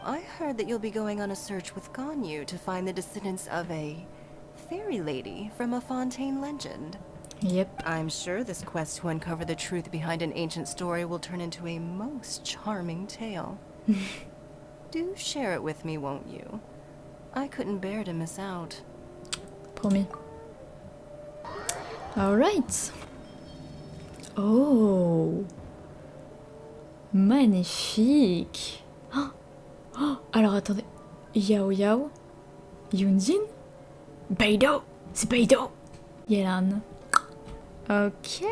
I heard that you'll be going on a search with Ganyu to find the descendants of a fairy lady from a Fontaine legend. Yep. I'm sure this quest to uncover the truth behind an ancient story will turn into a most charming tale. Do share it with me, won't you? I couldn't bear to miss out. Promis. Alright. Oh. Magnifique. Oh, alors attendez. Yao Yao, Yunjin, Beidou, c'est Beidou. Yelan. Ok.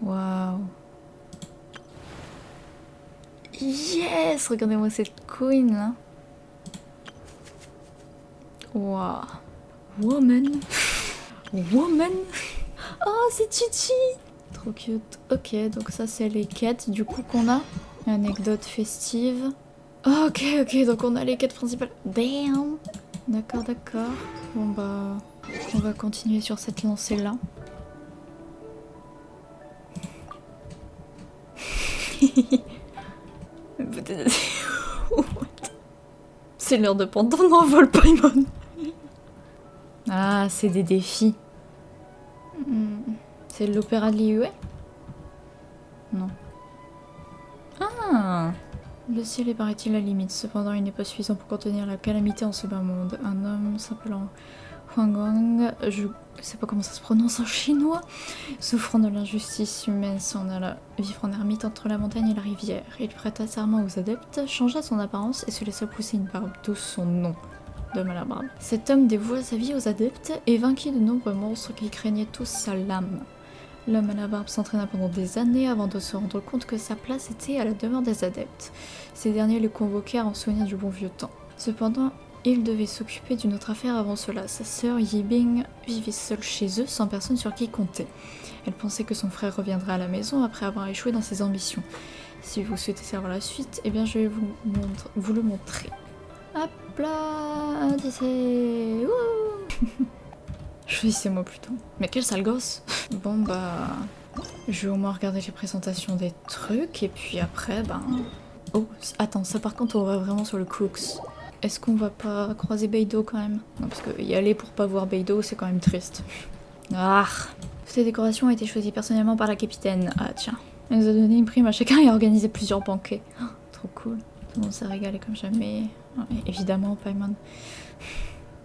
Waouh. Yes, regardez-moi cette queen là. Waouh. Woman. Woman. Oh, c'est Chichi. Trop cute. Ok, donc ça c'est les quêtes du coup qu'on a. Anecdote festive. Ok, donc on a les quêtes principales. Damn. D'accord. Bon bah, on va continuer sur cette lancée là. C'est l'heure de prendre ton envol, Paimon. Ah, c'est des défis. C'est l'opéra de Liyue? Non. Ah! Le ciel est paraît-il la limite, cependant il n'est pas suffisant pour contenir la calamité en ce bas monde. Un homme s'appelant Huangguang, je sais pas comment ça se prononce en chinois, souffrant de l'injustice humaine, s'en alla vivre en ermite entre la montagne et la rivière. Il prêta serment aux adeptes, changea son apparence et se laissa pousser une barbe, d'où son nom. D'homme à la barbe. Cet homme dévoua sa vie aux adeptes et vainquit de nombreux monstres qui craignaient tous sa lame. L'homme à la barbe s'entraîna pendant des années avant de se rendre compte que sa place était à la demeure des adeptes. Ces derniers le convoquèrent en souvenir du bon vieux temps. Cependant, il devait s'occuper d'une autre affaire avant cela. Sa sœur Yibing vivait seule chez eux sans personne sur qui compter. Elle pensait que son frère reviendrait à la maison après avoir échoué dans ses ambitions. Si vous souhaitez savoir la suite, eh bien je vais vous le montrer. Hop là, c'est... Choisissez-moi plutôt. Mais quel sale gosse. Bon bah... Je vais au moins regarder les présentations des trucs, et puis après, ben... Oh, attends, ça par contre on va vraiment sur le crux. Est-ce qu'on va pas croiser Beidou quand même? Non, parce que y aller pour pas voir Beidou, c'est quand même triste. Ah. Cette décoration a été choisie personnellement par la capitaine. Ah tiens. Elle nous a donné une prime à chacun et a organisé plusieurs banquets. Oh, trop cool. Tout le monde s'est régalé comme jamais. Oh, évidemment, Paimon.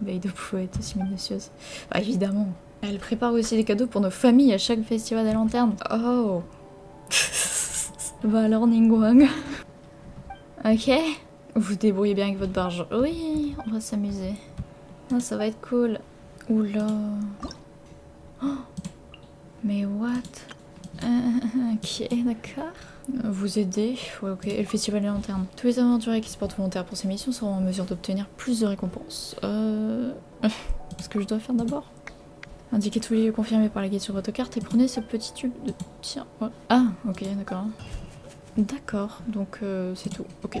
Beidou pouvait être aussi minutieuse. Bah évidemment. Elle prépare aussi des cadeaux pour nos familles à chaque festival des lanternes. Oh. Bah alors Ningguang. Ok. Vous débrouillez bien avec votre barge. Oui, on va s'amuser. Oh, ça va être cool. Oula. Oh. Mais what? Ok, d'accord. Vous aider? Ouais, ok. Et le festival des lanternes. Tous les aventuriers qui se portent volontaires pour ces missions seront en mesure d'obtenir plus de récompenses. Ce que je dois faire d'abord? Indiquez tous les lieux confirmés par la guide sur votre carte et prenez ce petit tube de... Tiens, ouais. Ah, ok, d'accord. D'accord, donc c'est tout. Ok.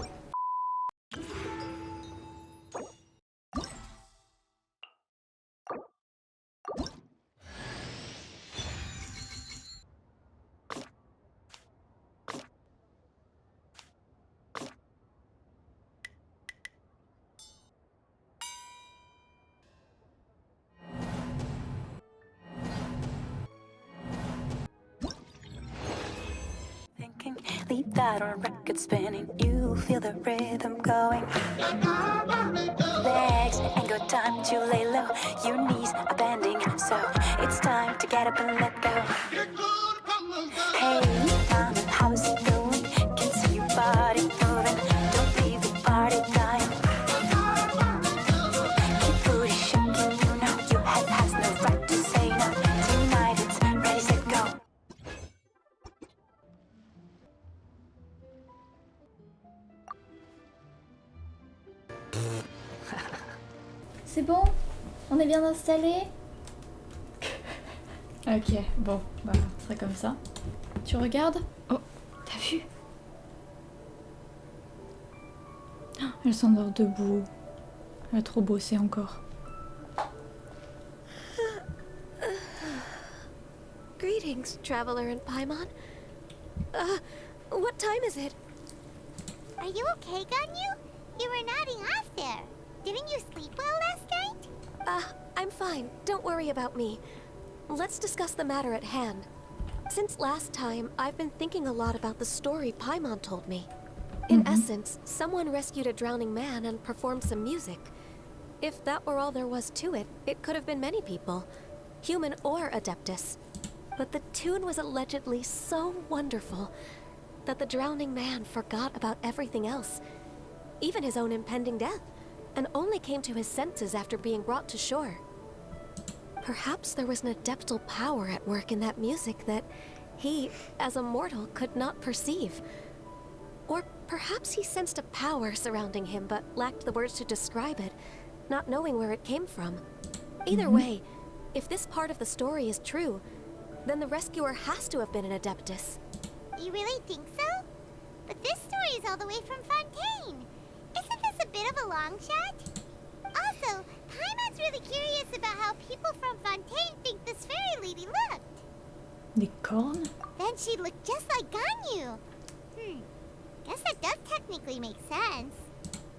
Leave that on record spinning. You feel the rhythm going. Legs ain't got time to lay low. Your knees are bending, so it's time to get up and let go. Hey, mama, how's it going? Can see your body moving. Don't leave the party dying. Keep booty shaking, you know your head has no right to say no. Tonight it's ready, set, go. C'est bon? On est bien installé? Ok, bon, bah, ce serait comme ça. Tu regardes? Oh, t'as vu? Oh, elle s'endort debout. Elle a trop bossé encore. Greetings, traveler in Paimon. What time is it? Are you okay, Ganyu? You were nodding off there. Didn't you sleep well last night? I'm fine. Don't worry about me. Let's discuss the matter at hand. Since last time, I've been thinking a lot about the story Paimon told me. In essence, someone rescued a drowning man and performed some music. If that were all there was to it, it could have been many people. Human or Adeptus. But the tune was allegedly so wonderful that the drowning man forgot about everything else, even his own impending death, and only came to his senses after being brought to shore. Perhaps there was an adeptal power at work in that music that he, as a mortal, could not perceive. Or perhaps he sensed a power surrounding him but lacked the words to describe it, not knowing where it came from. Either way, if this part of the story is true, then the rescuer has to have been an Adeptus. You really think so? But this story is all the way from Fontaine. Isn't this a bit of a long shot? Also, Paimon's really curious about how people from Fontaine think this fairy lady looked. Des cornes? Then she looked just like Ganyu. Guess that does technically make sense.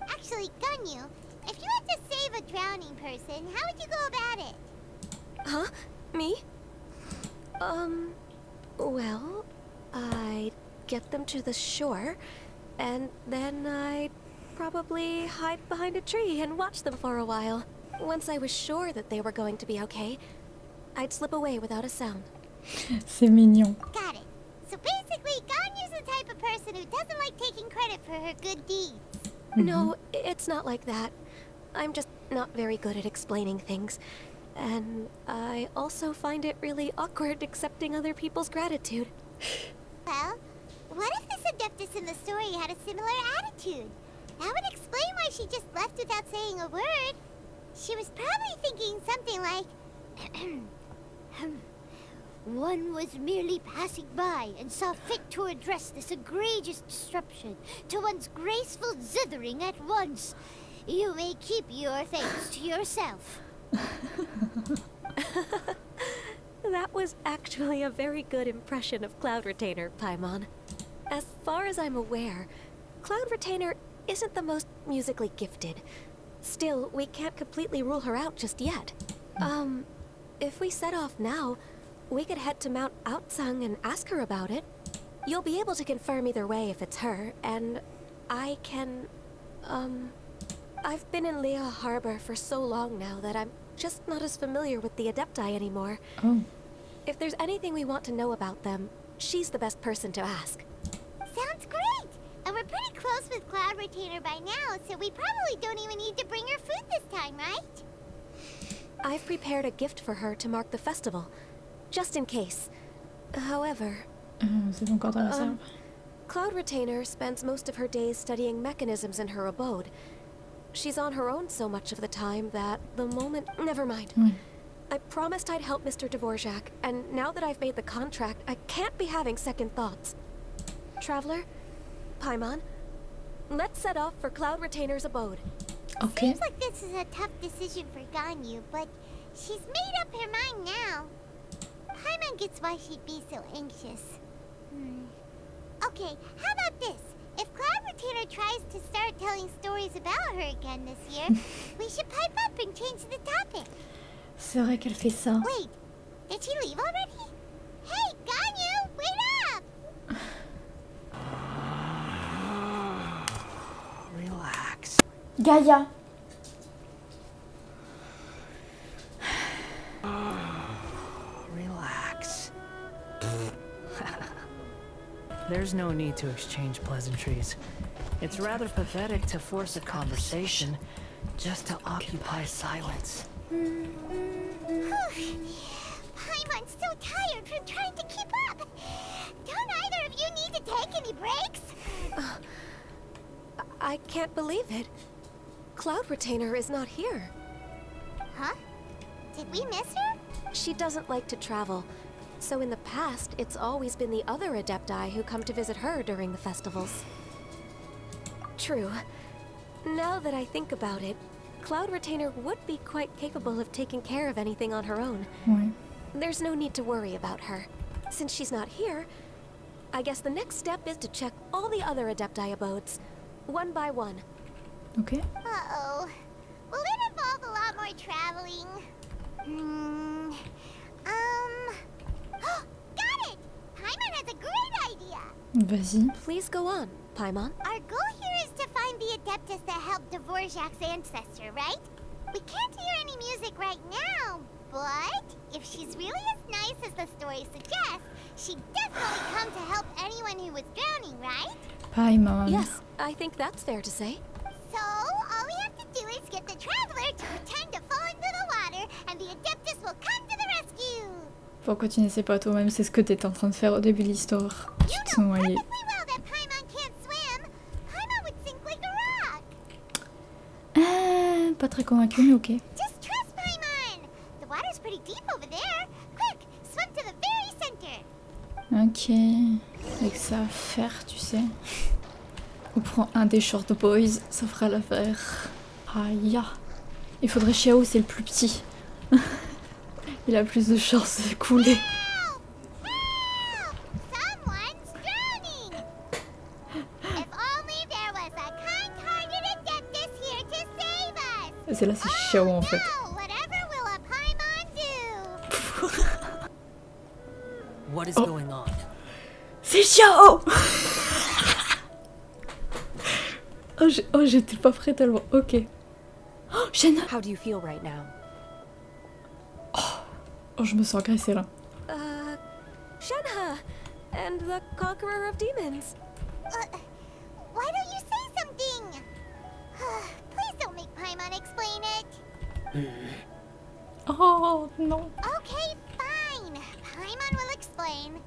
Actually, Ganyu, if you had to save a drowning person, how would you go about it? Huh? Me? Well, I'd get them to the shore, and then I'd probably hide behind a tree and watch them for a while. Once I was sure that they were going to be okay, I'd slip away without a sound. C'est mignon. Got it. So basically, Ganyu's the type of person who doesn't like taking credit for her good deeds. No, it's not like that. I'm just not very good at explaining things. And I also find it really awkward accepting other people's gratitude. Well, what if this Adeptus in the story had a similar attitude? That would explain why she just left without saying a word. She was probably thinking something like, one was merely passing by and saw fit to address this egregious disruption to one's graceful zithering at once. You may keep your thanks to yourself. That was actually a very good impression of Cloud Retainer, Paimon. As far as I'm aware, Cloud Retainer isn't the most musically gifted. Still, we can't completely rule her out just yet. If we set off now, we could head to Mount Outsung and ask her about it. You'll be able to confirm either way if it's her, and I can, I've been in Lea Harbor for so long now that I'm just not as familiar with the Adepti anymore. If there's anything we want to know about them, she's the best person to ask. Sounds great! And we're pretty close with Cloud Retainer by now, so we probably don't even need to bring her food this time, right? I've prepared a gift for her to mark the festival, just in case. However, c'est encore dans la salle. Cloud Retainer spends most of her days studying mechanisms in her abode. She's on her own so much of the time that the moment... Never mind. I promised I'd help Mr. Dvorak, and now that I've made the contract, I can't be having second thoughts. Traveler, Paimon, let's set off for Cloud Retainer's abode. Okay. Seems like this is a tough decision for Ganyu, but she's made up her mind now. Paimon gets why she'd be so anxious. Okay, how about this? If Cloud Retainer tries to start telling stories about her again this year, we should pipe up and change the topic. C'est vrai qu'elle fait ça. Wait, did she leave already? Hey, Ganyu, wait up! Relax. Gaïa. Relax. There's no need to exchange pleasantries. It's rather pathetic to force a conversation just to occupy silence. Paimon's so tired from trying to keep up. Don't either of you need to take any breaks? I can't believe it. Cloud Retainer is not here. Huh? Did we miss her? She doesn't like to travel, so in the past, it's always been the other Adepti who come to visit her during the festivals. True. Now that I think about it, Cloud Retainer would be quite capable of taking care of anything on her own. There's no need to worry about her. Since she's not here, I guess the next step is to check all the other Adepti abodes, one by one. Okay. Uh-oh. Will it involve a lot more traveling? Got it! Paimon has a great idea! Vas-y. Please go on, Paimon. Our goal here is to find the Adeptus that helped Dvorak's ancestor, right? We can't hear any music right now, But if she's really as nice as the story suggests, she'd definitely come to help anyone who was drowning, right? Paimon. Yes, I think that's fair to say. So, all we have to do is get the traveler to pretend to fall into the water, and the Adeptes will come to the rescue! Pourquoi tu n'essaies pas toi-même? C'est ce que t'étais en train de faire au début de l'histoire. Tu te noyais. Well that Paimon can't swim. Paimon would sink like a rock. Pas très convaincu, mais ok. Just trust Paimon. The water's pretty deep over there. Quick, swim to the very center. Ok. Avec ça à faire, tu sais. On prend un des short boys, ça fera l'affaire. Aïe. Il faudrait Xiao, c'est le plus petit. Il a plus de chances de couler. Someone's drowning. If only there was a kind-hearted Adeptus here to save us. C'est là, c'est Xiao en fait. No, whatever will a Paimon do? What is going on? C'est Xiao. Oh, j'étais pas prête tellement. Ok. Oh, Shen. How do you feel right now? Oh, je me sens agressée là. Shenhe! And the conqueror of demons. Why don't you say something? Please don't make Paimon explain it. Oh, non. Okay, fine. Paimon will explain.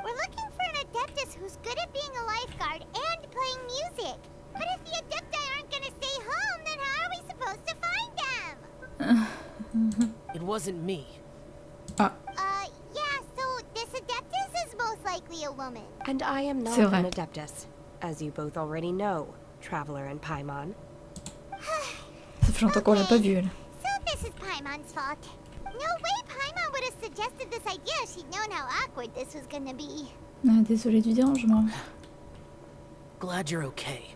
We're looking for an Adeptus who's good at being a lifeguard and playing music. But if the Adepti aren't gonna stay home, then how are we supposed to find them? It wasn't me. Yeah, so this Adeptus is most likely a woman. And I am not C'est vrai. an Adeptus, as you both already know, Traveler and Paimon. Ça fait longtemps qu'on l'a pas vue elle. So this is Paimon's fault. No way Paimon would have suggested this idea if she'd known how awkward this was gonna be. Ah, désolée du dérangement. Glad you're okay.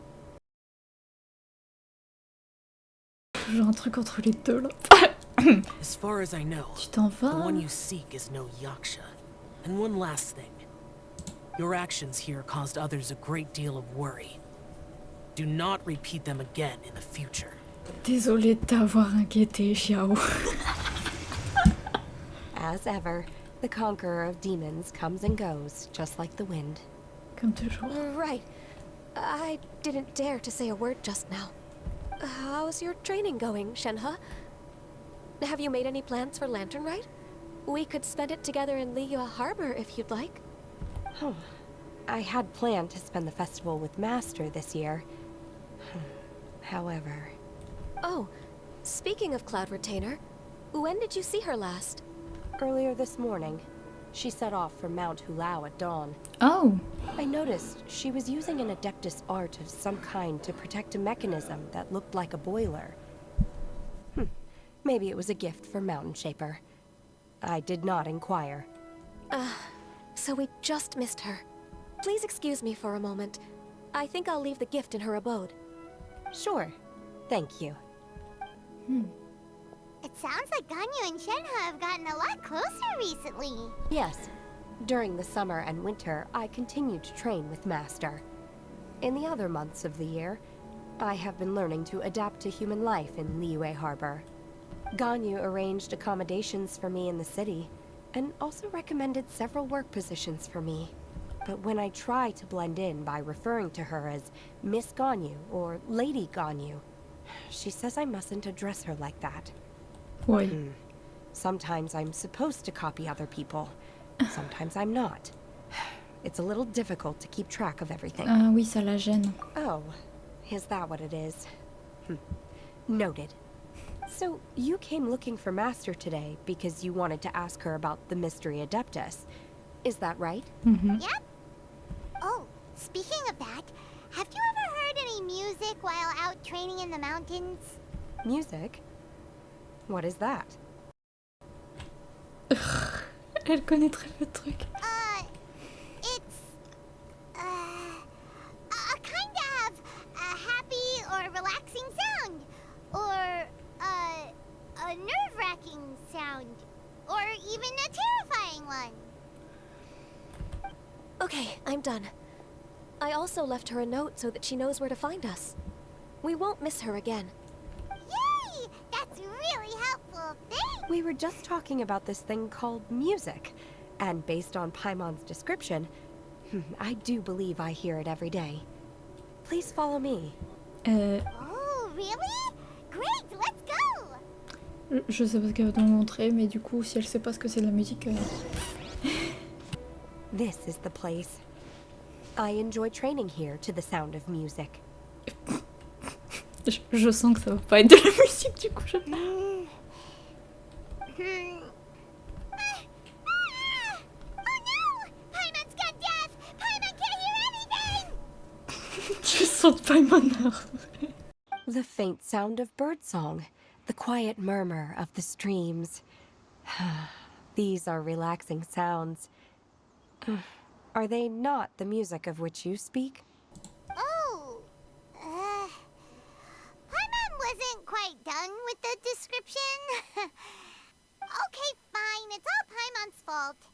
Toujours un truc entre les deux là. As far as I know, Tu t'en the one vas? you seek is no Yaksha. And one last thing. Your actions here caused others a great deal of worry. Do not repeat them again in the future. Désolée de t'avoir inquiété, Xiao. As ever, the conqueror of demons comes and goes, just like the wind. Comme toujours. Right. I didn't dare to say a word just now. How's your training going, Shenhe? Have you made any plans for Lantern Rite? We could spend it together in Liyue Harbor if you'd like. Oh, I had planned to spend the festival with Master this year. However... Oh, speaking of Cloud Retainer, when did you see her last? Earlier this morning, she set off for Mount Hulao at dawn. Oh. I noticed she was using an Adeptus art of some kind to protect a mechanism that looked like a boiler. Maybe it was a gift for Mountain Shaper. I did not inquire. So we just missed her. Please excuse me for a moment. I think I'll leave the gift in her abode. Sure. Thank you. It sounds like Ganyu and Shenhe have gotten a lot closer recently. Yes. During the summer and winter, I continued to train with Master. In the other months of the year, I have been learning to adapt to human life in Liyue Harbor. Ganyu arranged accommodations for me in the city, and also recommended several work positions for me. But when I try to blend in by referring to her as Miss Ganyu or Lady Ganyu, she says I mustn't address her like that. Oui. Sometimes I'm supposed to copy other people, sometimes I'm not. It's a little difficult to keep track of everything. Ah oui, ça la gêne. Oh, is that what it is? Noted. So, you came looking for Master today because you wanted to ask her about the Mystery Adeptus. Is that right? Yep. Oh, speaking of that, have you ever heard any music while out training in the mountains? Music? What is that? Elle connaît très peu de trucs. It's a kind of a happy or relaxing sound, or a nerve-wracking sound, or even a terrifying one. Okay, I'm done. I also left her a note so that she knows where to find us. We won't miss her again. Yay! That's really helpful. Thanks. We were just talking about this thing called music, and based on Paimon's description, I do believe I hear it every day. Please follow me. Oh, really? Great, let's go! Je sais pas ce qu'elle va nous montrer, mais du coup, si elle sait pas ce que c'est de la musique... This is the place. I enjoy training here to the sound of music. Je sens que ça va pas être de la musique, du coup. Oh no! Paimon's gone deaf! Paimon can't hear anything! Je sens Paimon. The faint sound of birdsong, the quiet murmur of the streams. These are relaxing sounds. Are they not the music of which you speak? Oh, Paimon wasn't quite done with the description. Okay, fine, it's all Paimon's fault.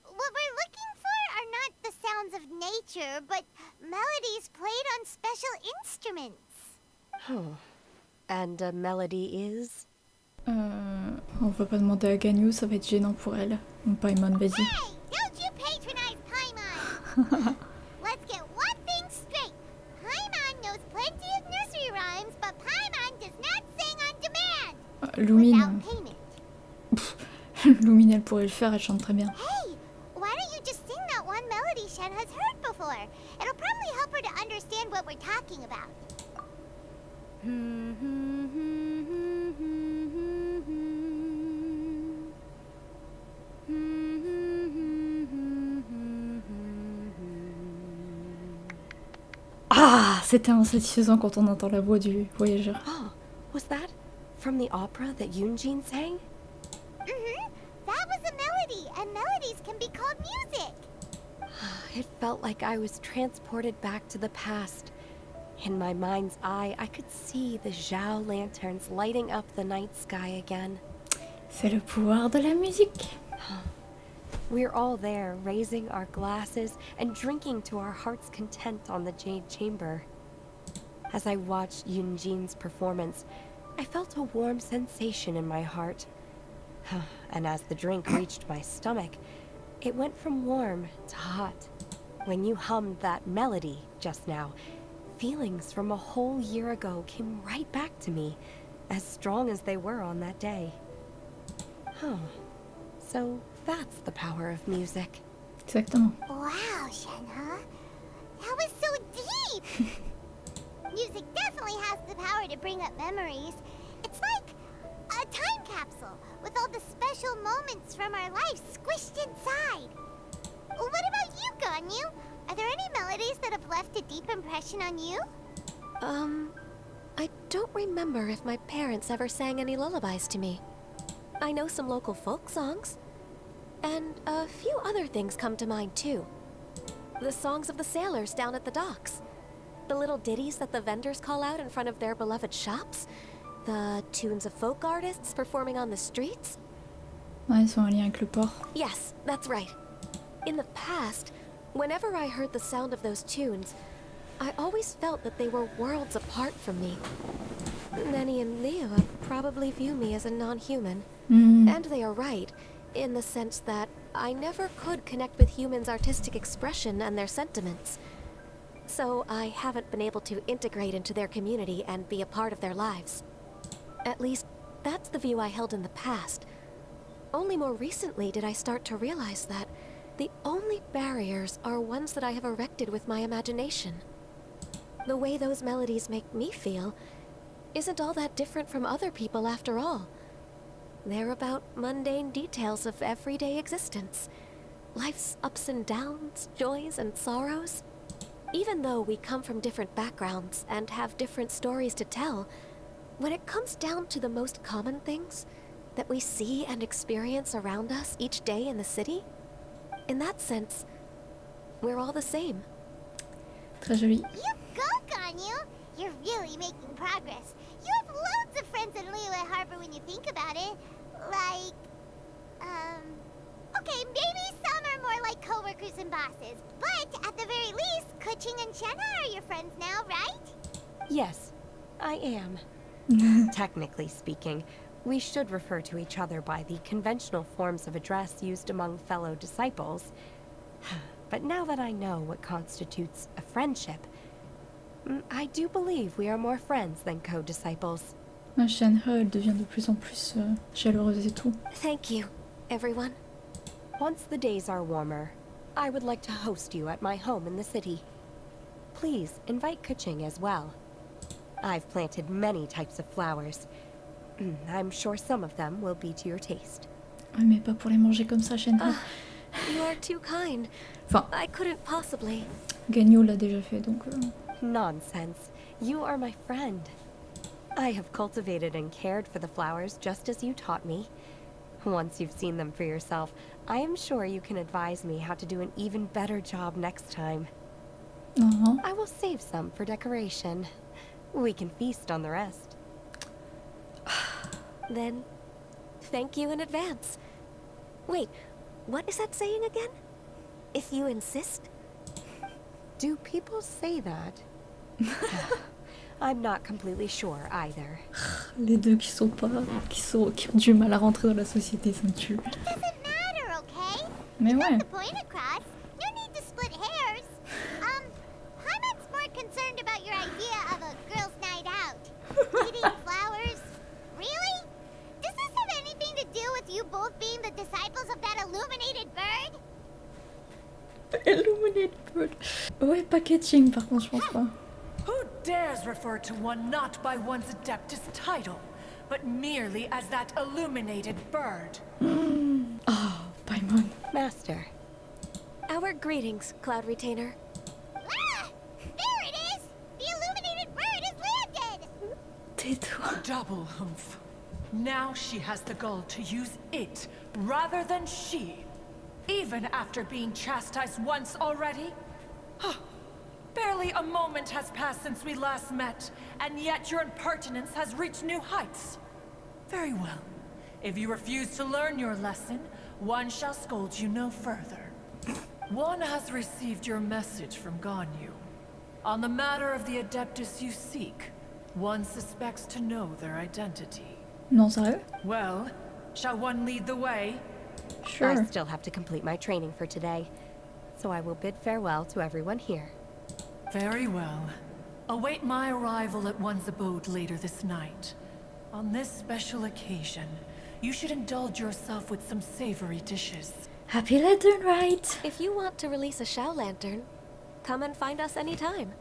What we're looking for are not the sounds of nature, but melodies played on special instruments. Oh, and a melody is? On va pas demander à Ganyu, ça va être gênant pour elle. Donc Paimon, vas-y. Hey, don't you patronize Paimon! Let's get one thing straight. Paimon knows plenty of nursery rhymes, but Paimon does not sing on demand. Lumine. Without payment. Lumine, elle pourrait le faire, elle chante très bien. Hey, why don't you just sing that one melody Shen has heard before? It'll probably help her to understand what we're talking about. Ah, c'est tellement satisfaisant quand on entend la voix du voyageur. Oh, was that from the opera that Yoonjin sang? That was a melody, and melodies can be called music. It felt like I was transported back to the past. In my mind's eye, I could see the Zhao lanterns lighting up the night sky again. C'est le pouvoir de la musique. We're all there, raising our glasses and drinking to our heart's content on the Jade Chamber. As I watched Yoonjin's performance, I felt a warm sensation in my heart. And as the drink reached my stomach, it went from warm to hot. When you hummed that melody just now, feelings from a whole year ago came right back to me, as strong as they were on that day. So that's the power of music. Exactement. Wow, Shenhe. That was so deep! Music definitely has the power to bring up memories. It's like a time capsule with all the special moments from our lives squished inside. What about you, Ganyu? Are there any melodies that have left a deep impression on you? I don't remember if my parents ever sang any lullabies to me. I know some local folk songs. And a few other things come to mind, too. The songs of the sailors down at the docks. The little ditties that the vendors call out in front of their beloved shops. The tunes of folk artists performing on the streets. Ouais, ils sont en lien avec le port. Yes, that's right. In the past, whenever I heard the sound of those tunes, I always felt that they were worlds apart from me. Nenny and Leo probably view me as a non-human. And they are right, in the sense that I never could connect with humans' artistic expression and their sentiments. So I haven't been able to integrate into their community and be a part of their lives. At least, that's the view I held in the past. Only more recently did I start to realize that the only barriers are ones that I have erected with my imagination. The way those melodies make me feel isn't all that different from other people after all. They're about mundane details of everyday existence. Life's ups and downs, joys and sorrows. Even though we come from different backgrounds and have different stories to tell, when it comes down to the most common things that we see and experience around us each day in the city, in that sense, we're all the same. Très joli. You go, Ganyu! You're really making progress. You have loads of friends in Liyue Harbor when you think about it. Like, okay, maybe some are more like coworkers and bosses, but at the very least, Kuching and Shenhe are your friends now, right? Yes, I am. Technically speaking, We should refer to each other by the conventional forms of address used among fellow disciples. But now that I know what constitutes a friendship, I do believe we are more friends than co-disciples. Shenhe, elle devient de plus en plus chaleureuse et tout. Thank you, everyone. Once the days are warmer, I would like to host you at my home in the city. Please invite Kuching as well. I've planted many types of flowers. I'm sure some of them will be to your taste. Ouais, mais pas pour les manger comme ça, Shenhe. You are too kind. Enfin, I couldn't possibly. Ganyu l'a déjà fait, donc... Nonsense. You are my friend. I have cultivated and cared for the flowers just as you taught me. Once you've seen them for yourself, I am sure you can advise me how to do an even better job next time. I will save some for decoration. We can feast on the rest. Then, thank you in advance. Wait, what is that saying again? If you insist? Do people say that? I'm not completely sure either. Les deux qui ont du mal à rentrer dans la société, ça me tue. Doesn't matter, okay? Mais ouais. The point across. No need to split hairs. Paimon's more concerned about your idea of a girls' night out. Eating flowers. Really? Does this have anything to do with you both being the disciples of that illuminated bird? Illuminated bird. Ouais, packaging par contre, je pense pas. Who dares refer to one not by one's Adeptus title, but merely as that illuminated bird? Oh, Paimon. Master. Our greetings, Cloud Retainer. Ah! There it is! The illuminated bird has landed! Tais-toi. Double humph. Now she has the gall to use it rather than she. Even after being chastised once already? Barely a moment has passed since we last met, and yet your impertinence has reached new heights. Very well. If you refuse to learn your lesson, one shall scold you no further. One has received your message from Ganyu. On the matter of the Adeptus you seek, one suspects to know their identity. Non, sérieux? Well, shall one lead the way? Sure. I still have to complete my training for today, so I will bid farewell to everyone here. Very well. Await my arrival at one's abode later this night. On this special occasion, you should indulge yourself with some savory dishes. Happy Lantern Rite! If you want to release a Shao Lantern, come and find us anytime.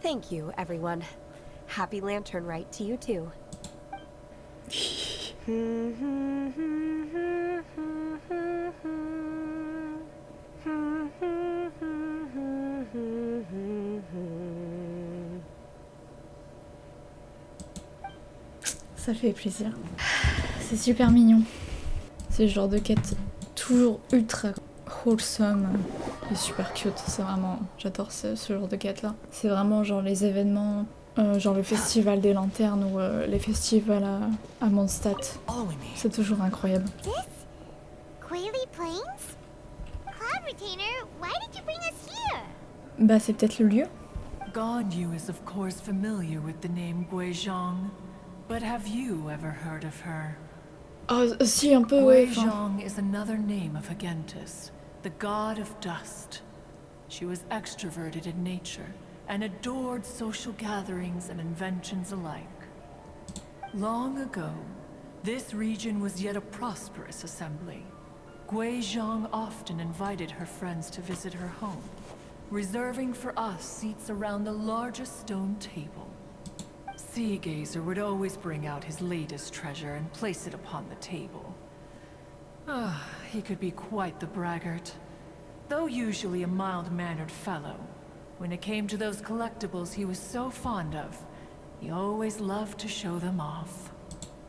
Thank you, everyone. Happy Lantern Rite to you too. Ça fait plaisir. C'est super mignon. C'est le genre de quête toujours ultra wholesome et super cute. C'est vraiment... J'adore ce genre de quête là. C'est vraiment genre les événements, genre le festival des lanternes ou les festivals à Mondstadt. C'est toujours incroyable. Quaily Plains? Cloud Retainer, why did you bring us here? Bah c'est peut-être le lieu. Ganyu is of course familiar with the name Guizhong, but have you ever heard of her? Oh si, un peu, ouais. Guizhong is another name of Agentis, the god of dust. She was extroverted in nature and adored social gatherings and inventions alike. Long ago, this region was yet a prosperous assembly. Guizhong often invited her friends to visit her home, reserving for us seats around the largest stone table. Seagazer would always bring out his latest treasure and place it upon the table. He could be quite the braggart. Though usually a mild-mannered fellow, when it came to those collectibles he was so fond of, he always loved to show them off.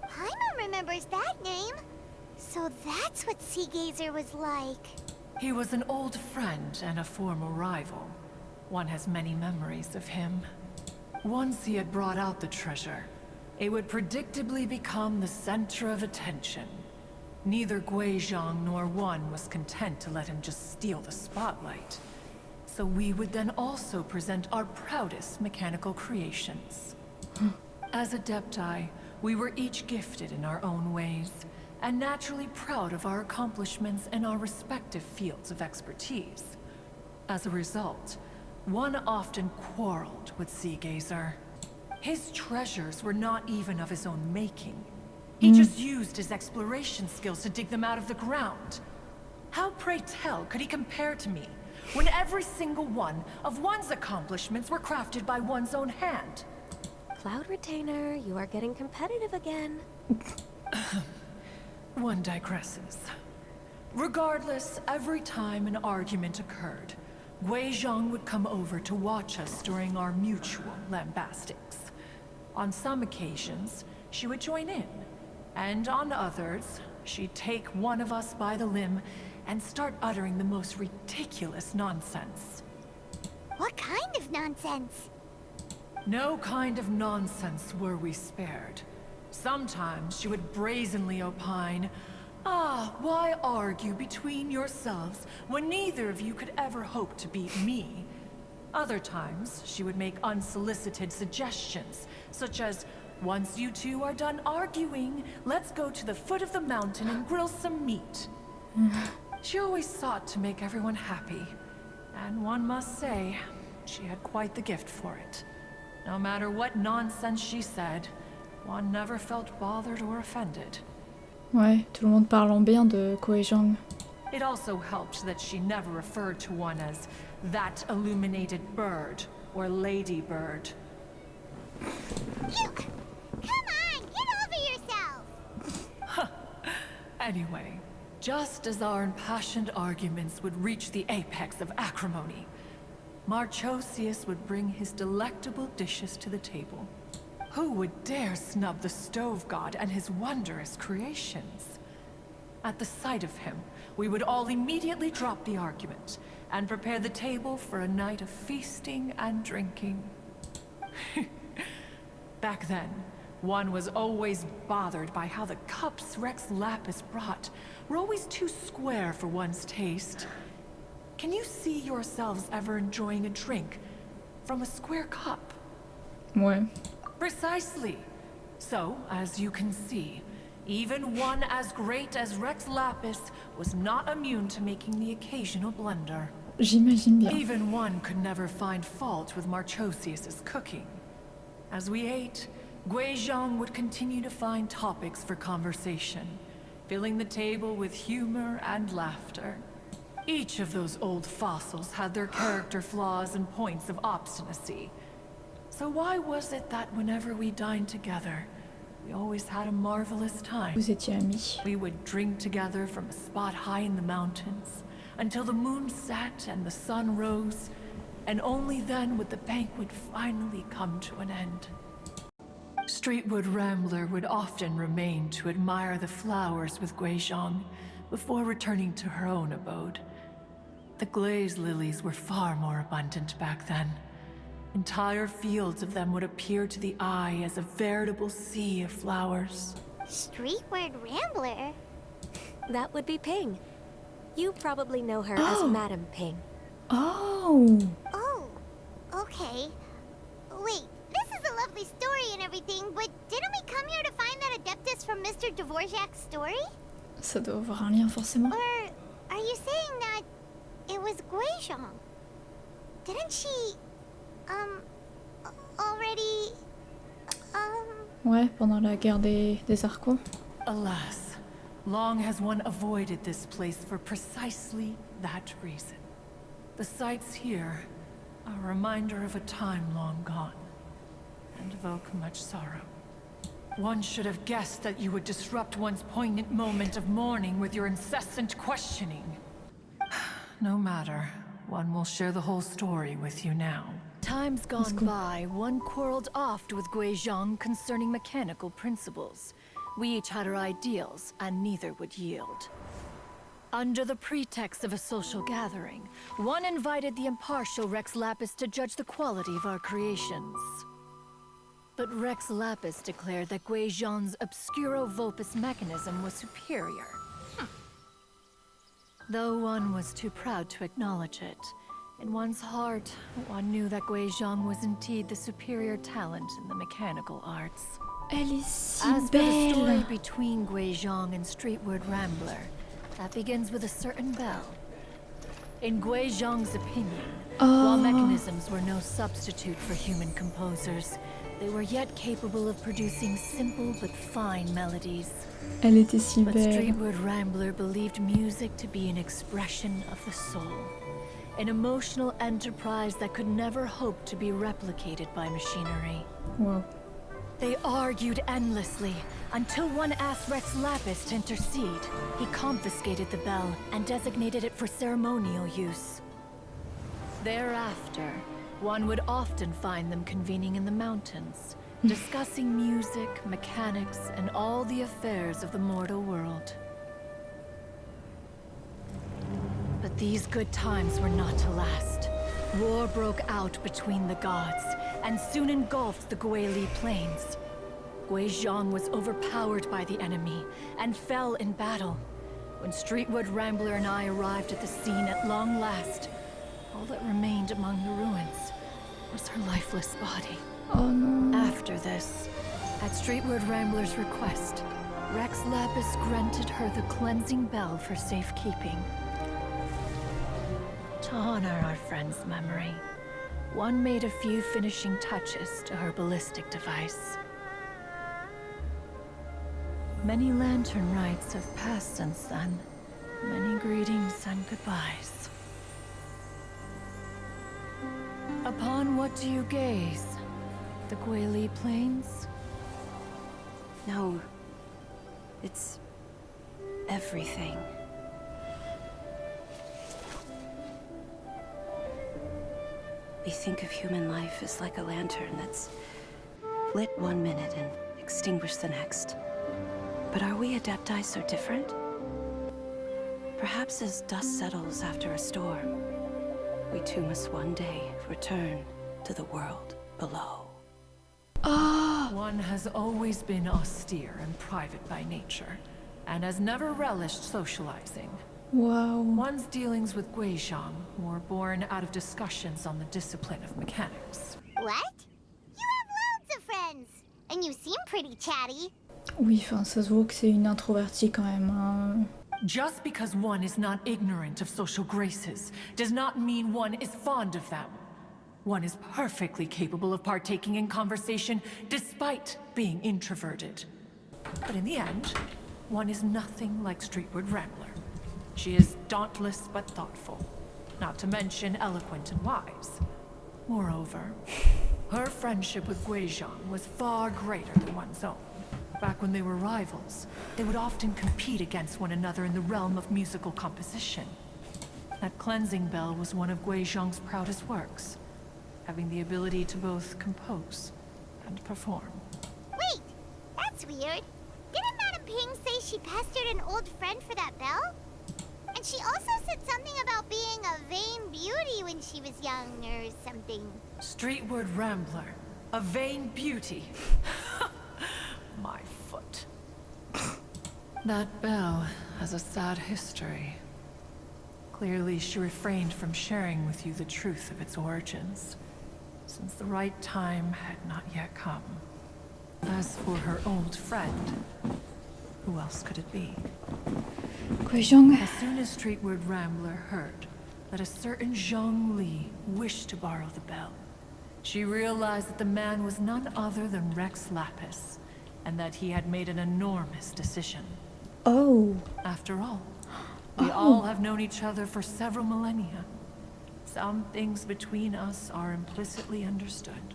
Paimon remembers that name. So that's what Seagazer was like. He was an old friend and a former rival. One has many memories of him. Once he had brought out the treasure, it would predictably become the center of attention. Neither Guizhong nor one was content to let him just steal the spotlight. So we would then also present our proudest mechanical creations. As Adepti, we were each gifted in our own ways, and naturally proud of our accomplishments in our respective fields of expertise. As a result, one often quarreled with Seagazer. His treasures were not even of his own making. He just used his exploration skills to dig them out of the ground. How, pray tell, could he compare to me, when every single one of one's accomplishments were crafted by one's own hand? Cloud Retainer, you are getting competitive again. One digresses. Regardless, every time an argument occurred, Guizhong would come over to watch us during our mutual lambastics. On some occasions, she would join in, and on others, she'd take one of us by the limb and start uttering the most ridiculous nonsense. What kind of nonsense? No kind of nonsense were we spared. Sometimes she would brazenly opine, why argue between yourselves when neither of you could ever hope to beat me? Other times, she would make unsolicited suggestions, such as, once you two are done arguing, let's go to the foot of the mountain and grill some meat. She always sought to make everyone happy, and one must say, she had quite the gift for it. No matter what nonsense she said, one never felt bothered or offended. Ouais, tout le monde parle en bien de Guizhong. It also helped that she never referred to one as that illuminated bird or ladybird. Come on, get over yourself! Anyway, just as our impassioned arguments would reach the apex of acrimony, Marchosius would bring his delectable dishes to the table. Who would dare snub the stove god and his wondrous creations? At the sight of him, we would all immediately drop the argument and prepare the table for a night of feasting and drinking. Back then, one was always bothered by how the cups Rex Lapis brought were always too square for one's taste. Can you see yourselves ever enjoying a drink from a square cup? Ouais. Precisely. So, as you can see, even one as great as Rex Lapis was not immune to making the occasional blunder. J'imagine bien. Even one could never find fault with Marchosius's cooking. As we ate, Guizhong would continue to find topics for conversation, filling the table with humor and laughter. Each of those old fossils had their character flaws and points of obstinacy. So why was it that whenever we dined together, we always had a marvelous time? Vous étiez amis. We would drink together from a spot high in the mountains, until the moon set and the sun rose, and only then would the banquet finally come to an end. Streetwood Rambler would often remain to admire the flowers with Guizhong before returning to her own abode. The glaze lilies were far more abundant back then. Entire fields of them would appear to the eye as a veritable sea of flowers. Streetward Rambler? That would be Ping. You probably know her as Madam Ping. Oh! Oh, okay. Wait, this is a lovely story and everything, but didn't we come here to find that Adeptus from Mr. Dvorak's story? Ça doit avoir un lien forcément. Or are you saying that it was Guizhong? Didn't she, already, Ouais, pendant la guerre des Archons. Alas, long has one avoided this place for precisely that reason. The sights here are a reminder of a time long gone, and evoke much sorrow. One should have guessed that you would disrupt one's poignant moment of mourning with your incessant questioning. No matter, one will share the whole story with you now. Times gone by, one quarreled oft with Guizhong concerning mechanical principles. We each had our ideals, and neither would yield. Under the pretext of a social gathering, one invited the impartial Rex Lapis to judge the quality of our creations. But Rex Lapis declared that Guizhong's obscuro vulpus mechanism was superior. Though one was too proud to acknowledge it, in one's heart, one knew that Guizhong was indeed the superior talent in the mechanical arts. Elle est si As for the story belle. between Guizhong and Streetward Rambler, that begins with a certain bell. In Guizhong's opinion, while mechanisms were no substitute for human composers, they were yet capable of producing simple but fine melodies. Elle était si But belle. Streetward Rambler believed music to be an expression of the soul, an emotional enterprise that could never hope to be replicated by machinery. Wow. They argued endlessly, until one asked Rex Lapis to intercede. He confiscated the bell and designated it for ceremonial use. Thereafter, one would often find them convening in the mountains, discussing music, mechanics, and all the affairs of the mortal world. But these good times were not to last. War broke out between the gods, and soon engulfed the Guili plains. Guizhong was overpowered by the enemy, and fell in battle. When Streetwood Rambler and I arrived at the scene at long last, all that remained among the ruins was her lifeless body. Oh no. After this, at Streetwood Rambler's request, Rex Lapis granted her the cleansing bell for safekeeping. To honor our friend's memory, one made a few finishing touches to her ballistic device. Many Lantern Rites have passed since then. Many greetings and goodbyes. Upon what do you gaze? The Guili Plains? No. It's everything. We think of human life as like a lantern that's lit one minute and extinguished the next. But are we Adepti so different? Perhaps as dust settles after a storm, we too must one day return to the world below. One has always been austere and private by nature, and has never relished socializing. Wow. One's dealings with Guizhong were born out of discussions on the discipline of mechanics. What? You have loads of friends, and you seem pretty chatty. Oui, enfin, ça se voit que c'est une introvertie quand même. Hein. Just because one is not ignorant of social graces does not mean one is fond of them. One is perfectly capable of partaking in conversation despite being introverted. But in the end, one is nothing like Streetward Rambler. She is dauntless but thoughtful, not to mention eloquent and wise. Moreover, her friendship with Guizhong was far greater than one's own. Back when they were rivals, they would often compete against one another in the realm of musical composition. That cleansing bell was one of Guizhong's proudest works, having the ability to both compose and perform. Wait, that's weird. Didn't Madame Ping say she pestered an old friend for that bell? And she also said something about being a vain beauty when she was young or something. Streetward Rambler, a vain beauty. My foot. That bell has a sad history. Clearly, she refrained from sharing with you the truth of its origins, since the right time had not yet come. As for her old friend, who else could it be? Guizhong. As soon as Streetward Rambler heard that a certain Zhang Li wished to borrow the bell, she realized that the man was none other than Rex Lapis, and that he had made an enormous decision. Oh. After all, we all have known each other for several millennia. Some things between us are implicitly understood.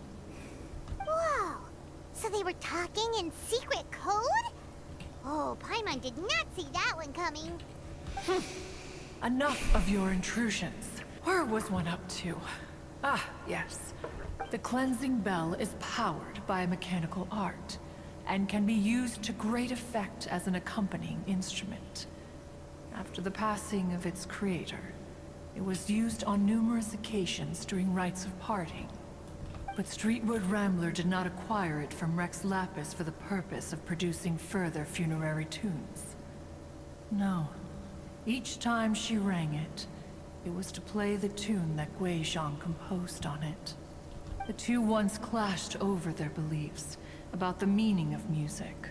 Whoa! So they were talking in secret code? Oh, Paimon did not see that one coming. Enough of your intrusions. Where was one up to? Ah, yes. The cleansing bell is powered by a mechanical art, and can be used to great effect as an accompanying instrument. After the passing of its creator, it was used on numerous occasions during rites of parting. But Streetwood Rambler did not acquire it from Rex Lapis for the purpose of producing further funerary tunes. No. Each time she rang it, it was to play the tune that Guizhong composed on it. The two once clashed over their beliefs, about the meaning of music.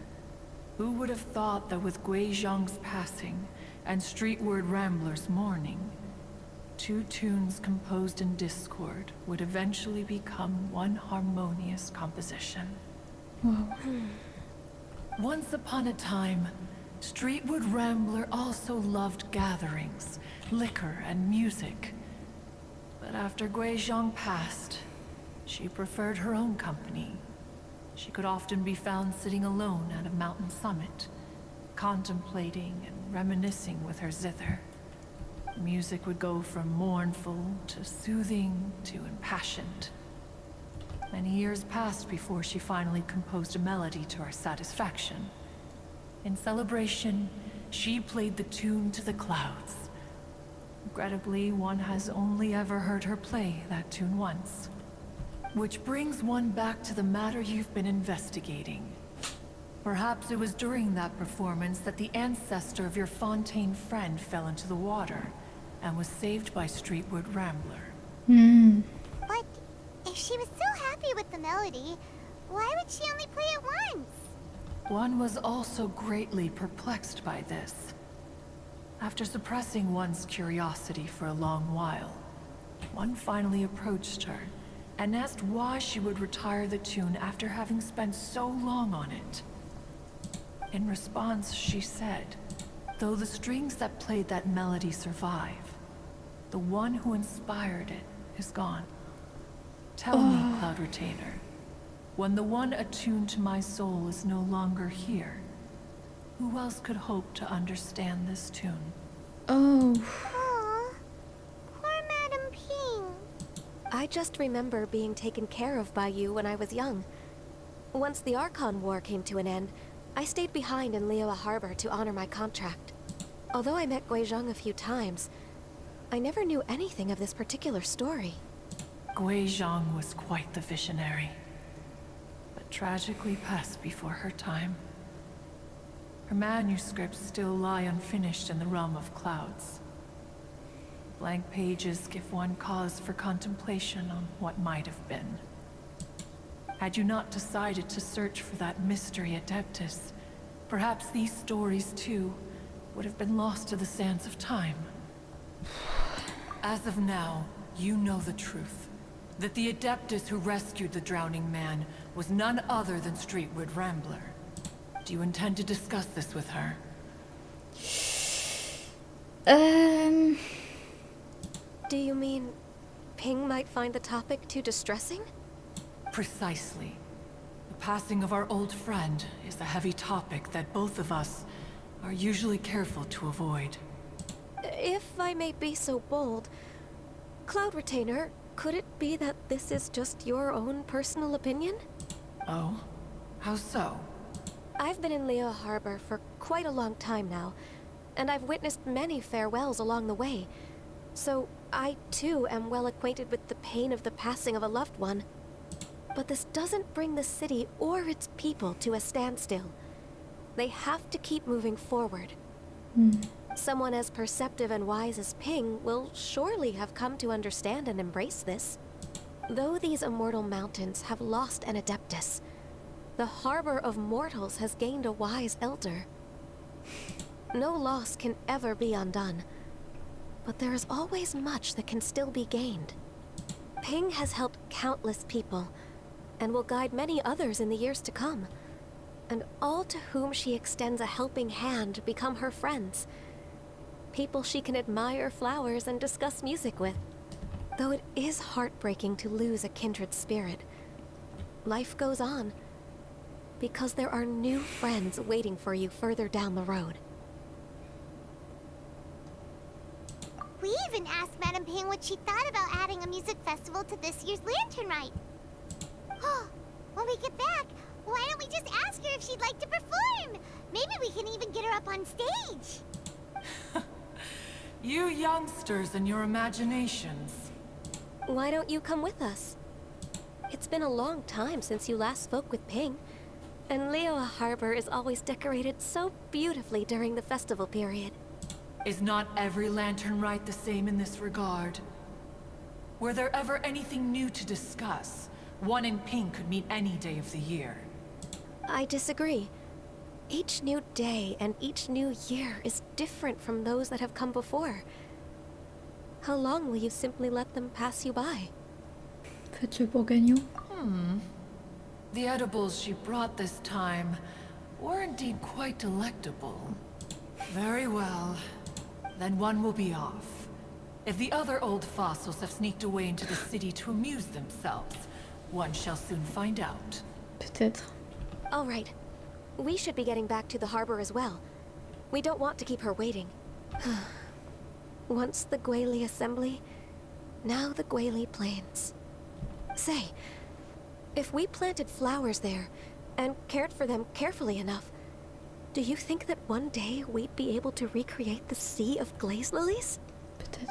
Who would have thought that with Guizhong's passing and Streetward Rambler's mourning, two tunes composed in discord would eventually become one harmonious composition? Wow. Once upon a time, Streetward Rambler also loved gatherings, liquor, and music. But after Guizhong passed, she preferred her own company. She could often be found sitting alone at a mountain summit, contemplating and reminiscing with her zither. Music would go from mournful to soothing to impassioned. Many years passed before she finally composed a melody to her satisfaction. In celebration, she played the tune to the clouds. Regrettably, one has only ever heard her play that tune once. Which brings one back to the matter you've been investigating. Perhaps it was during that performance that the ancestor of your Fontaine friend fell into the water and was saved by Streetward Rambler. But if she was so happy with the melody, why would she only play it once? One was also greatly perplexed by this. After suppressing one's curiosity for a long while, one finally approached her and asked why she would retire the tune after having spent so long on it. In response, she said, though the strings that played that melody survive, the one who inspired it is gone. Tell me, Cloud Retainer, when the one attuned to my soul is no longer here, who else could hope to understand this tune? Aw, poor Madam Ping. I just remember being taken care of by you when I was young. Once the Archon War came to an end, I stayed behind in Liyue Harbor to honor my contract. Although I met Guizhong a few times, I never knew anything of this particular story. Guizhong was quite the visionary, but tragically passed before her time. Her manuscripts still lie unfinished in the realm of clouds. Blank pages give one cause for contemplation on what might have been. Had you not decided to search for that mystery Adeptus, perhaps these stories too would have been lost to the sands of time. As of now, you know the truth. That the Adeptus who rescued the drowning man was none other than Streetward Rambler. Do you intend to discuss this with her? Do you mean Ping might find the topic too distressing? Precisely. The passing of our old friend is a heavy topic that both of us are usually careful to avoid. If I may be so bold, Cloud Retainer, could it be that this is just your own personal opinion? Oh? How so? I've been in Liyue Harbor for quite a long time now, and I've witnessed many farewells along the way. So I too am well acquainted with the pain of the passing of a loved one. But this doesn't bring the city or its people to a standstill. They have to keep moving forward. Someone as perceptive and wise as Ping will surely have come to understand and embrace this. Though these immortal mountains have lost an Adeptus, the harbor of mortals has gained a wise elder. No loss can ever be undone, but there is always much that can still be gained. Ping has helped countless people, and will guide many others in the years to come. And all to whom she extends a helping hand become her friends. People she can admire flowers and discuss music with. Though it is heartbreaking to lose a kindred spirit, life goes on, because there are new friends waiting for you further down the road. We even asked Madam Ping what she thought about adding a music festival to this year's Lantern Rite. Oh, when we get back, why don't we just ask her if she'd like to perform? Maybe we can even get her up on stage. You youngsters and your imaginations. Why don't you come with us? It's been a long time since you last spoke with Ping, and Liyue Harbor is always decorated so beautifully during the festival period. Is not every Lantern Rite the same in this regard? Were there ever anything new to discuss? One and Ping could meet any day of the year. I disagree. Each new day and each new year is different from those that have come before. How long will you simply let them pass you by? Faites-le pour Gagnon. The edibles she brought this time were indeed quite delectable. Very well. Then one will be off. If the other old fossils have sneaked away into the city to amuse themselves, one shall soon find out. Peut-être. All right. We should be getting back to the harbor as well. We don't want to keep her waiting. Once the Guili Assembly, now the Guili Plains. Say, if we planted flowers there and cared for them carefully enough, do you think that one day we'd be able to recreate the sea of glaze lilies?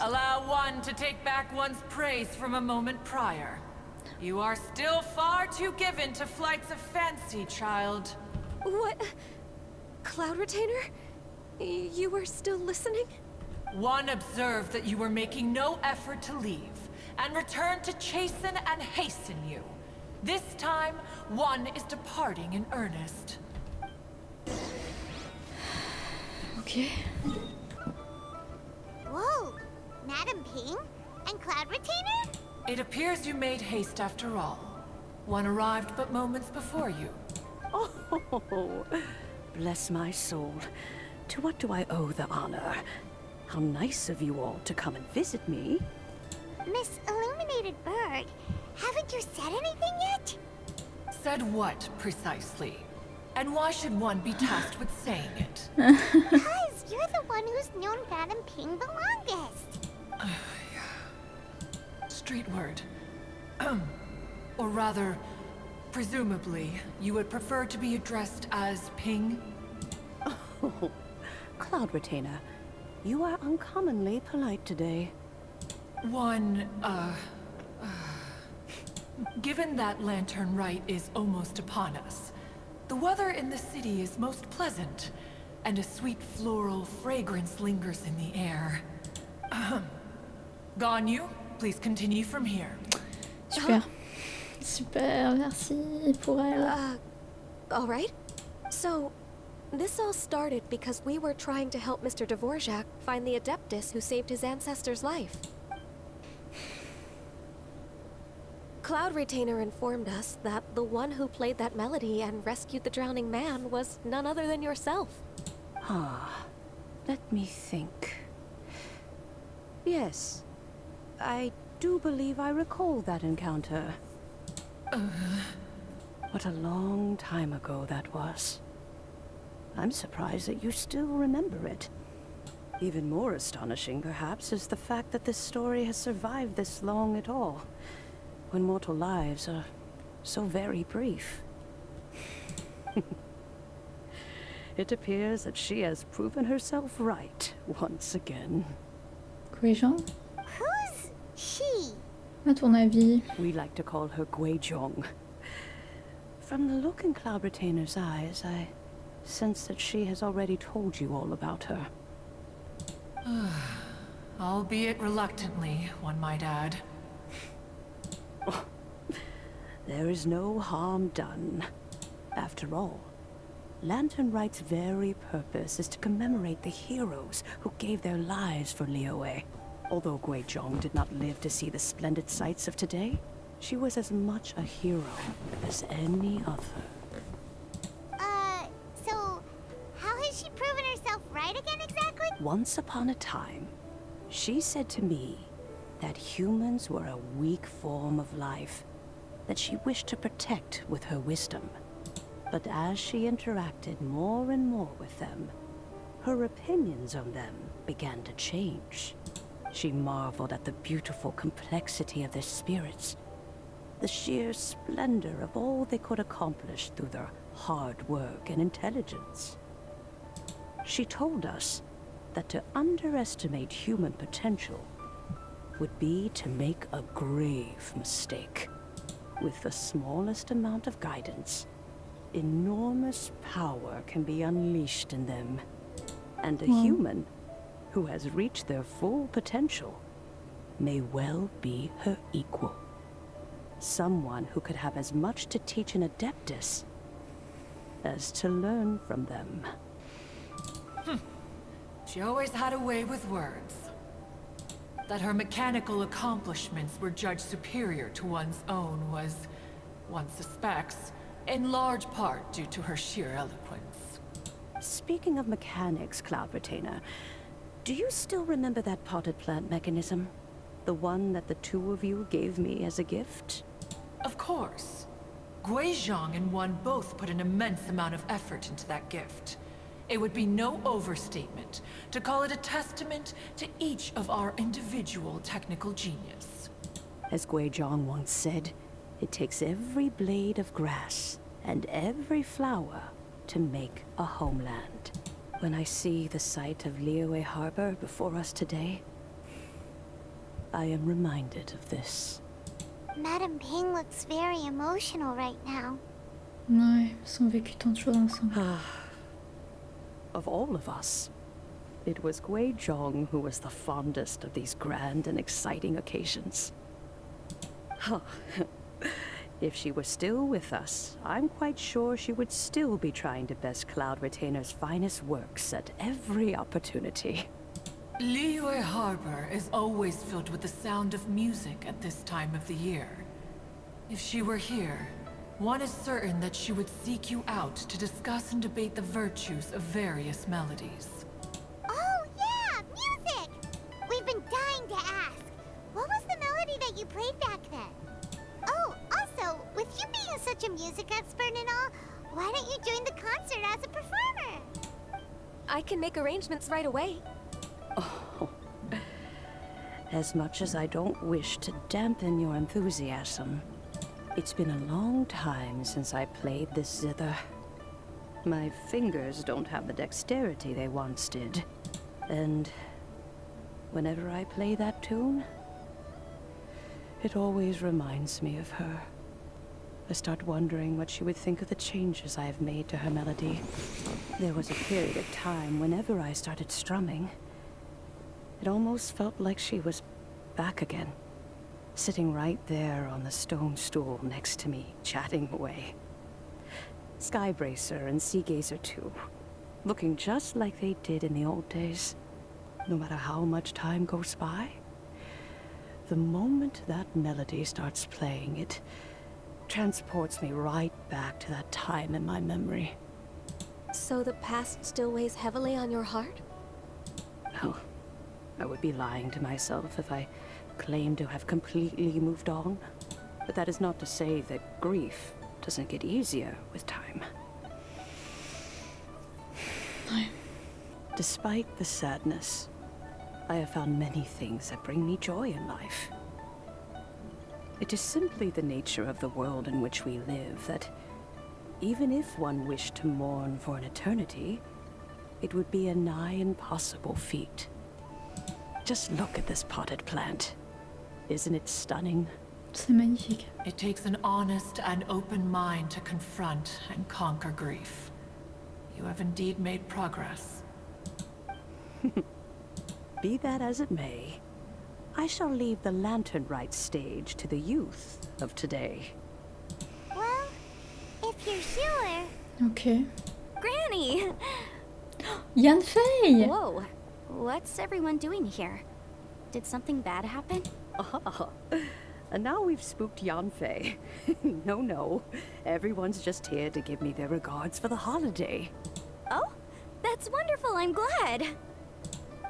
Allow one to take back one's praise from a moment prior. You are still far too given to flights of fancy, child. What? Cloud Retainer? You were still listening? One observed that you were making no effort to leave, and returned to chasten and hasten you. This time, one is departing in earnest. Okay. Whoa! Madam Ping? And Cloud Retainer? It appears you made haste after all. One arrived but moments before you. Oh, bless my soul. To what do I owe the honor? How nice of you all to come and visit me. Miss Illuminated Bird, haven't you said anything yet? Said what, precisely? And why should one be tasked with saying it? Because you're the one who's known Madam Ping the longest. Street word. Or rather, presumably, you would prefer to be addressed as Ping? Oh, Cloud Retainer, you are uncommonly polite today. Given that Lantern Rite is almost upon us, the weather in the city is most pleasant, and a sweet floral fragrance lingers in the air. Ganyu, please continue from here. Super. Super, merci pour elle. All right. So, this all started because we were trying to help Mr. Dvorak find the Adeptes who saved his ancestor's life. Cloud Retainer informed us that the one who played that melody and rescued the drowning man was none other than yourself. Let me think. Yes, I do believe I recall that encounter. What a long time ago that was. I'm surprised that you still remember it. Even more astonishing, perhaps, is the fact that this story has survived this long at all, when mortal lives are so very brief. It appears that she has proven herself right once again. Guizhong? Who's she? À ton avis? We like to call her Guizhong. From the look in Cloud Retainer's eyes, I sense that she has already told you all about her. Albeit reluctantly, one might add. There is no harm done. After all, Lantern Rite's very purpose is to commemorate the heroes who gave their lives for Liyue. Although Guizhong did not live to see the splendid sights of today, she was as much a hero as any other. So how has she proven herself right again exactly? Once upon a time, she said to me that humans were a weak form of life that she wished to protect with her wisdom. But as she interacted more and more with them, her opinions on them began to change. She marveled at the beautiful complexity of their spirits, the sheer splendor of all they could accomplish through their hard work and intelligence. She told us that to underestimate human potential would be to make a grave mistake. With the smallest amount of guidance, enormous power can be unleashed in them. And a human who has reached their full potential may well be her equal. Someone who could have as much to teach an Adeptus as to learn from them. She always had a way with words. That her mechanical accomplishments were judged superior to one's own was, one suspects, in large part due to her sheer eloquence. Speaking of mechanics, Cloud Retainer, do you still remember that potted plant mechanism? The one that the two of you gave me as a gift? Of course. Guizhong and one both put an immense amount of effort into that gift. It would be no overstatement to call it a testament to each of our individual technical genius. As Guizhong once said, it takes every blade of grass and every flower to make a homeland. When I see the sight of Liyue Harbor before us today, I am reminded of this. Madame Ping looks very emotional right now. Ouais, ils ont vécu tant de choses ensemble. Of all of us, it was Guizhong who was the fondest of these grand and exciting occasions. If she were still with us, I'm quite sure she would still be trying to best Cloud Retainer's finest works at every opportunity. Liyue Harbor is always filled with the sound of music at this time of the year. If she were here, one is certain that she would seek you out to discuss and debate the virtues of various melodies. Oh yeah, music! We've been dying to ask. What was the melody that you played back then? Oh, also, with you being such a music expert and all, why don't you join the concert as a performer? I can make arrangements right away. Oh. As much as I don't wish to dampen your enthusiasm, it's been a long time since I played this zither. My fingers don't have the dexterity they once did. And whenever I play that tune, it always reminds me of her. I start wondering what she would think of the changes I have made to her melody. There was a period of time whenever I started strumming, it almost felt like she was back again, sitting right there on the stone stool next to me, chatting away. Skybracer and Seagazer too, looking just like they did in the old days. No matter how much time goes by, the moment that melody starts playing, it transports me right back to that time in my memory. So the past still weighs heavily on your heart? No. I would be lying to myself if I claimed to have completely moved on. But that is not to say that grief doesn't get easier with time. Despite the sadness, I have found many things that bring me joy in life. It is simply the nature of the world in which we live that even if one wished to mourn for an eternity, it would be a nigh impossible feat. Just look at this potted plant. Isn't it stunning? C'est magnifique. It takes an honest and open mind to confront and conquer grief. You have indeed made progress. Be that as it may, I shall leave the Lantern Rite stage to the youth of today. Well, if you're sure. Ok. Granny! Yanfei! Whoa. What's everyone doing here? Did something bad happen? And now we've spooked Yanfei. No. Everyone's just here to give me their regards for the holiday. Oh, that's wonderful. I'm glad.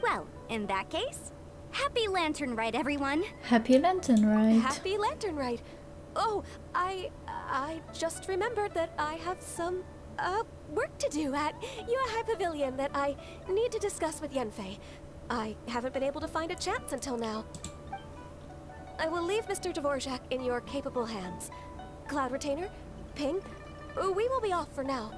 Well, in that case, happy Lantern Rite, everyone. Happy Lantern Rite. Happy Lantern Rite. Oh, I just remembered that I have some work to do at Yuehai Pavilion that I need to discuss with Yanfei. I haven't been able to find a chance until now. I will leave Mr. Dvorak in your capable hands. Cloud Retainer, Ping, we will be off for now.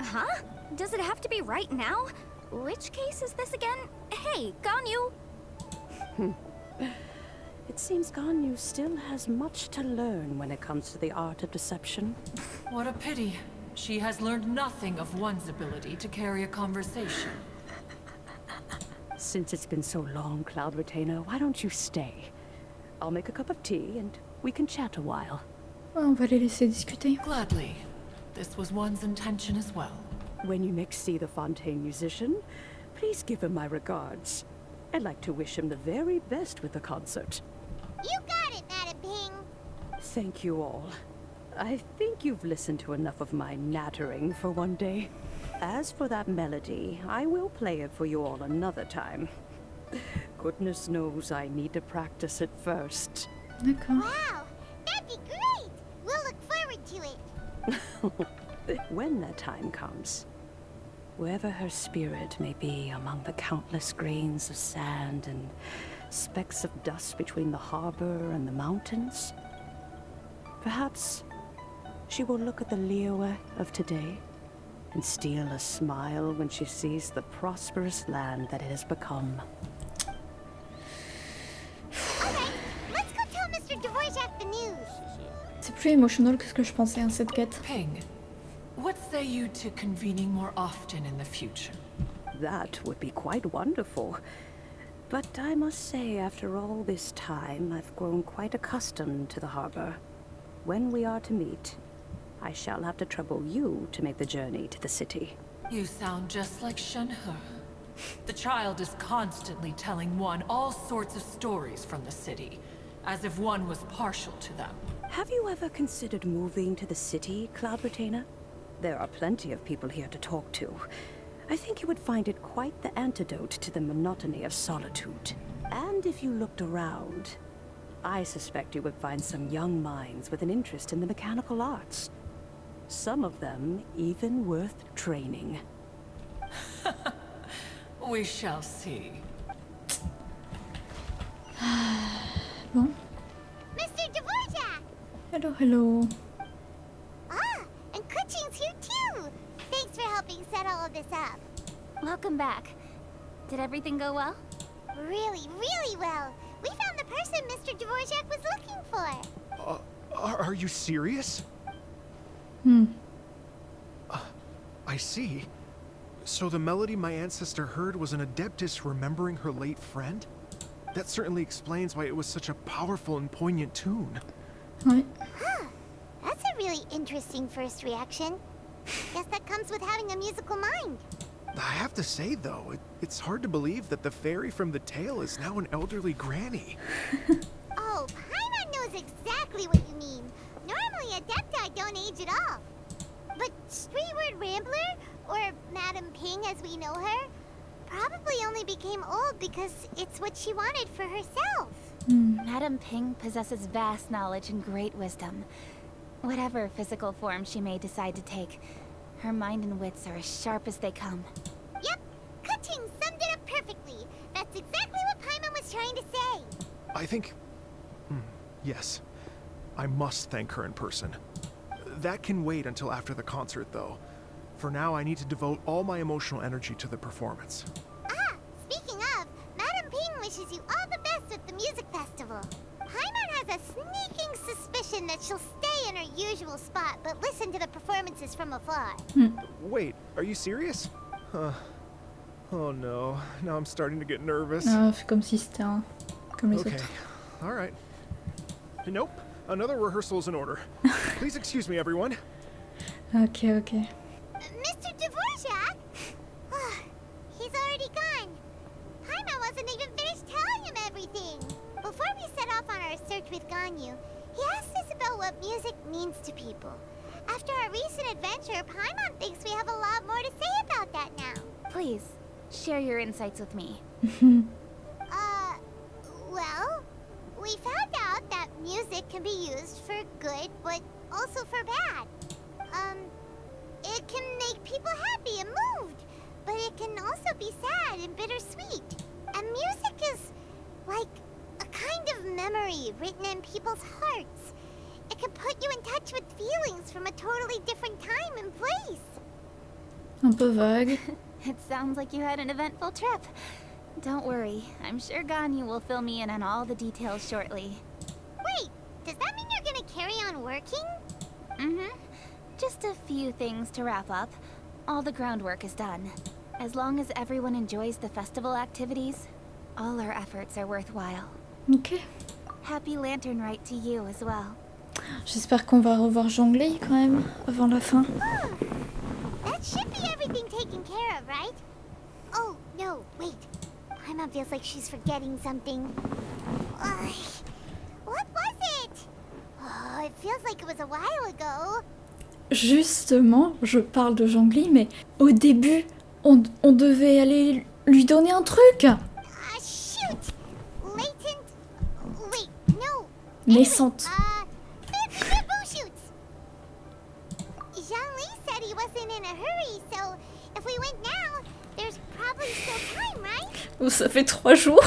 Huh? Does it have to be right now? Which case is this again? Hey, Ganyu! It seems Ganyu still has much to learn when it comes to the art of deception. What a pity. She has learned nothing of one's ability to carry a conversation. Since it's been so long, Cloud Retainer, why don't you stay? I'll make a cup of tea and we can chat a while. On va les laisser discuter. Gladly. This was one's intention as well. When you next see the Fontaine musician, please give him my regards. I'd like to wish him the very best with the concert. You got it, Madam Ping. Thank you all. I think you've listened to enough of my nattering for one day. As for that melody, I will play it for you all another time. Goodness knows I need to practice it first. D'accord. Wow, that'd be great. We'll look forward to it. When that time comes, wherever her spirit may be among the countless grains of sand and specks of dust between the harbor and the mountains, perhaps she will look at the Liyue of today and steal a smile when she sees the prosperous land that it has become. Okay, let's go tell Mr. Dvorak the news. C'est plus émotionnel que ce que je pensais, hein, cette quête. Ping, what say you to convening more often in the future? That would be quite wonderful. But I must say, after all this time, I've grown quite accustomed to the harbor. When we are to meet, I shall have to trouble you to make the journey to the city. You sound just like Shenhe. The child is constantly telling one all sorts of stories from the city, as if one was partial to them. Have you ever considered moving to the city, Cloud Retainer? There are plenty of people here to talk to. I think you would find it quite the antidote to the monotony of solitude. And if you looked around, I suspect you would find some young minds with an interest in the mechanical arts. Some of them even worth training. We shall see. Bon. Mr. Dvorak! Hello, hello. Ah, and Kuching's here too. Thanks for helping set all of this up. Welcome back. Did everything go well? Really, really well. We found the person Mr. Dvorak was looking for. Are you serious? I see. So the melody my ancestor heard was an Adeptis remembering her late friend? That certainly explains why it was such a powerful and poignant tune. Ouais. Huh. That's a really interesting first reaction. Guess that comes with having a musical mind. I have to say, though, it's hard to believe that the fairy from the tale is now an elderly granny. Oh, Paimon knows exactly what you mean. Normally, Adepti don't age at all. But Streetward Rambler, or Madam Ping as we know her, probably only became old because it's what she wanted for herself. Madam Ping possesses vast knowledge and great wisdom. Whatever physical form she may decide to take, her mind and wits are as sharp as they come. Yep, Kuching summed it up perfectly. That's exactly what Paimon was trying to say. I think... yes. I must thank her in person. That can wait until after the concert, though. For now, I need to devote all my emotional energy to the performance. Ah, speaking of, Madam Ping wishes you all the best at the music festival. Paimon has a sneaking suspicion that she'll stay in her usual spot, but listen to the performances from afar. Wait, are you serious? Oh no, now I'm starting to get nervous. Ah, fais comme si c'était un... comme les Okay, autres. alright. Nope, another rehearsal is in order. Please excuse me, everyone. Ok, ok. Mr. Dvorak? He's already gone. Paimon wasn't even finished telling him everything. Before we set off on our search with Ganyu, he asked us about what music means to people. After our recent adventure, Paimon thinks we have a lot more to say about that now. Please, share your insights with me. Well, we found out that music can be used for good, but also for bad. It can make people happy and moved, but it can also be sad and bittersweet. And music is like a kind of memory written in people's hearts. It can put you in touch with feelings from a totally different time and place. Un peu vague. It sounds like you had an eventful trip. Don't worry, I'm sure Ganyu will fill me in on all the details shortly. Wait, does that mean you're gonna carry on working? Mm-hmm. Just a few things to wrap up. All the groundwork is done. As long as everyone enjoys the festival activities, all our efforts are worthwhile. Ok. Happy Lantern Rite to you as well. J'espère qu'on va revoir Zhongli quand même avant la fin. That should be everything taken care of, right? Oh, no, wait. Paimon feels like she's forgetting something. What was it? Oh, it feels like it was a while ago. Justement, je parle de Zhongli, mais au début, on devait aller lui donner un truc. Shoot! Latent... Wait, no. Naissante. Bamboo shoots! Zhongli said he wasn't in a hurry, so if we went now, there's probably still time, right? Oh, ça fait 3 jours.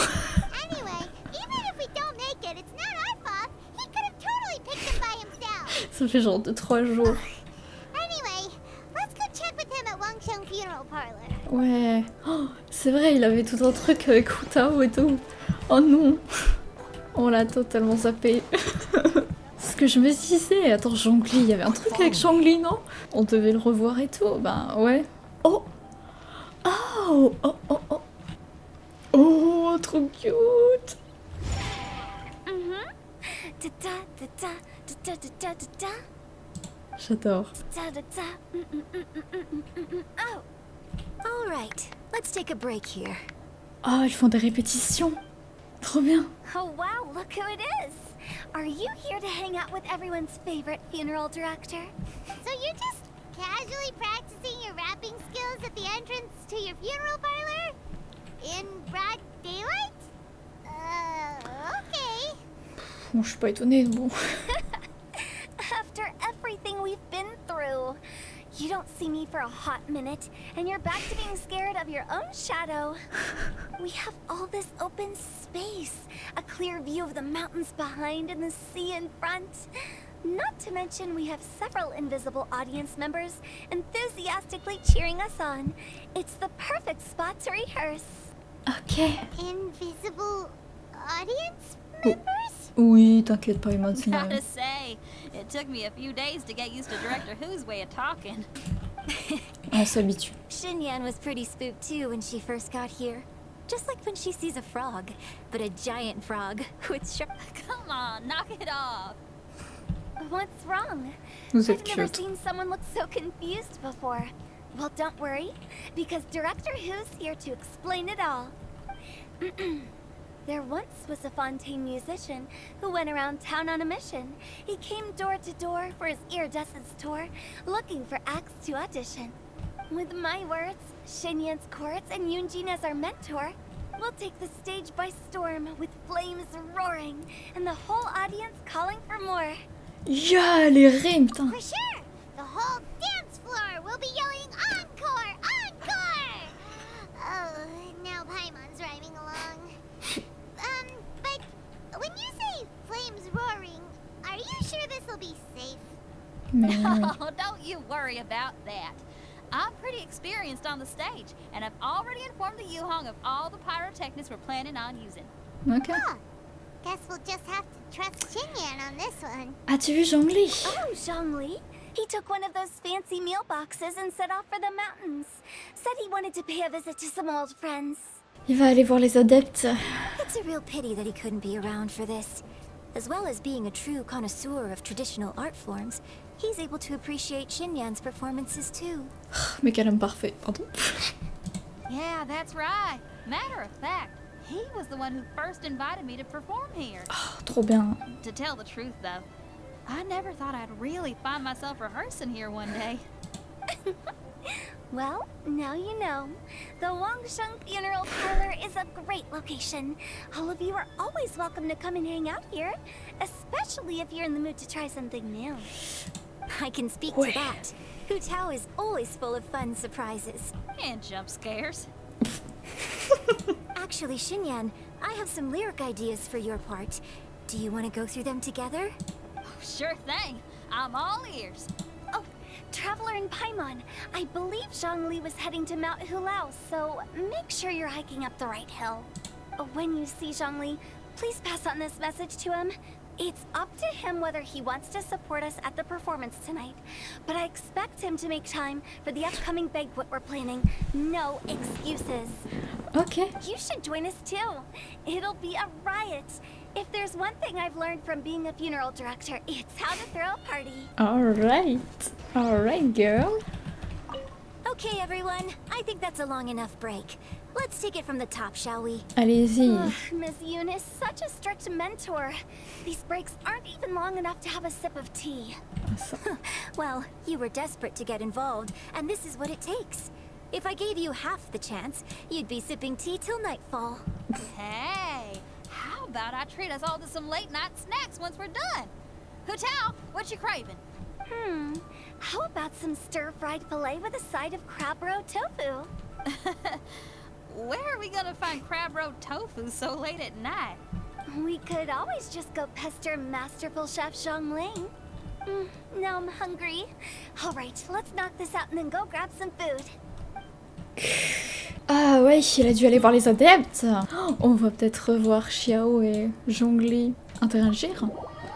Anyway, even if we don't make it, it's not our fault. He could have totally picked them by himself. Ça fait genre de 3 jours. Anyway, let's go check with him at Wangsheng Funeral Parlor. Ouais. Oh, c'est vrai, il avait tout un truc avec Hutao et tout. Oh non. On l'a totalement zappé. Ce que je me disais, attends, Zhongli, il y avait un truc avec Zhongli, non? On devait le revoir et tout, ben ouais. Oh. Oh, oh, oh, oh. Oh, trop cute. J'adore. Oh. All right, let's take a break here. Oh, ils font des répétitions. Trop bien. Oh wow, look who it is. Are you here to hang out with everyone's favorite funeral director? So you're just casually practicing your rapping skills at the entrance to your funeral parlor? In broad daylight? Okay. Bon, je suis pas étonnée, bon. After everything we've been through, you don't see me for a hot minute, and you're back to being scared of your own shadow. We have all this open space, a clear view of the mountains behind and the sea in front. Not to mention we have several invisible audience members enthusiastically cheering us on. It's the perfect spot to rehearse. Ok. Invisible audience members? Oui, t'inquiète pas, Emma, c'est Gotta say, it took me a few days to get used to Director Who's way of talking. On s'habitue. Xinyan was pretty spooked too when she first got here. Just like when she sees a frog, but a giant frog with sharp... Come on, knock it off. What's wrong? Vous êtes I've never cute. seen someone look so confused before. Well, don't worry, because Director Who's here to explain it all. There once was a Fontaine musician who went around town on a mission. He came door to door for his iridescence tour, looking for acts to audition. With my words, Xinyan's chords, and Yunjin as our mentor, we'll take the stage by storm with flames roaring and the whole audience calling for more. Yeah, les rimes, putain. For sure! The whole dance floor will be yelling encore! Encore! Oh, now Paimon's rhyming along. But when you say flames roaring, are you sure this will be safe? Oh, don't you worry about that. I'm pretty experienced on the stage, and I've already informed the Yuhong of all the pyrotechnics we're planning on using. Ok. Huh. Guess we'll just have to trust Xinyan on this one. As-tu vu Zhongli? Oh, Zhongli. He took one of those fancy meal boxes and set off for the mountains. Said he wanted to pay a visit to some old friends. Il va aller voir les adeptes. It's a real pity that he couldn't be around for this. As well as being a true connoisseur of traditional art forms, he's able to appreciate Xinyan's performances too. Mais quel homme parfait, pardon. Yeah, that's right. Matter of fact, he was the one who first invited me to perform here. Oh, trop bien. To tell the truth, though, I never thought I'd really find myself rehearsing here one day. Well, now you know. The Wangsheng Funeral Parlor is a great location. All of you are always welcome to come and hang out here, especially if you're in the mood to try something new. I can speak to that. Hutao is always full of fun surprises. And jump scares. Actually, Xinyan, I have some lyric ideas for your part. Do you want to go through them together? Oh, sure thing. I'm all ears. Oh, Traveler and Paimon, I believe Zhongli was heading to Mount Hulao, so make sure you're hiking up the right hill. When you see Zhongli, please pass on this message to him. It's up to him whether he wants to support us at the performance tonight, but I expect him to make time for the upcoming banquet we're planning. No excuses. Ok. You should join us too. It'll be a riot. If there's one thing I've learned from being a funeral director, it's how to throw a party. Alright, girl. Okay, everyone. I think that's a long enough break. Let's take it from the top, shall we? Allez-y. Miss Eunice, such a strict mentor. These breaks aren't even long enough to have a sip of tea. Well, you were desperate to get involved, and this is what it takes. If I gave you half the chance, you'd be sipping tea till nightfall. Hey, how about I treat us all to some late night snacks once we're done? Hutao, what you craving? How about some stir-fried filet with a side of crab roe tofu? Where are we gonna find crab roe tofu so late at night? We could always just go pester masterful chef Zhongling. Now I'm hungry. All right, let's knock this out and then go grab some food. Ah ouais, il a dû aller voir les adeptes. On va peut-être revoir Xiao et Zhongli interagir.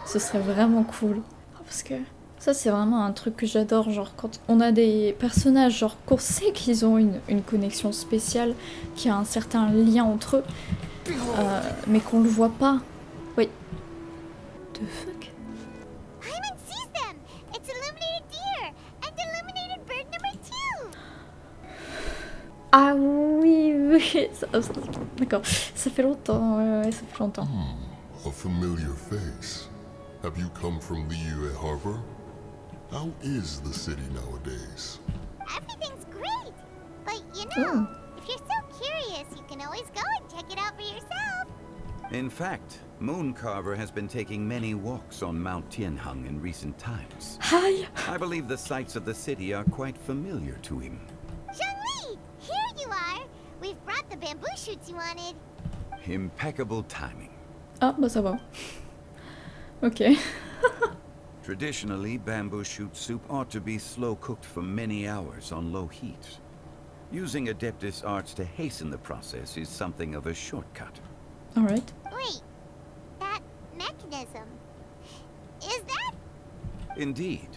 Ce serait vraiment cool. Parce que ça c'est vraiment un truc que j'adore, genre quand on a des personnages genre qu'on sait qu'ils ont une connexion spéciale, qu'il y a un certain lien entre eux, mais qu'on le voit pas. Oui. The fuck? Paimon sees them! It's illuminated deer! And illuminated bird number 2! Ah oui, d'accord, ça fait longtemps, ouais, ça fait longtemps. A familiar face. Have you come from Liyue Harbor? How is the city nowadays? Everything's great! But you know, if you're so curious, you can always go and check it out for yourself! In fact, Mooncarver has been taking many walks on Mount Tianheng in recent times. Hi. I believe the sights of the city are quite familiar to him. Zhongli! Here you are! We've brought the bamboo shoots you wanted. Impeccable timing. Ah, bah ça va. Ok. Traditionally, bamboo shoot soup ought to be slow cooked for many hours on low heat. Using Adeptis arts to hasten the process is something of a shortcut. Alright. Wait, that mechanism, is that? Indeed.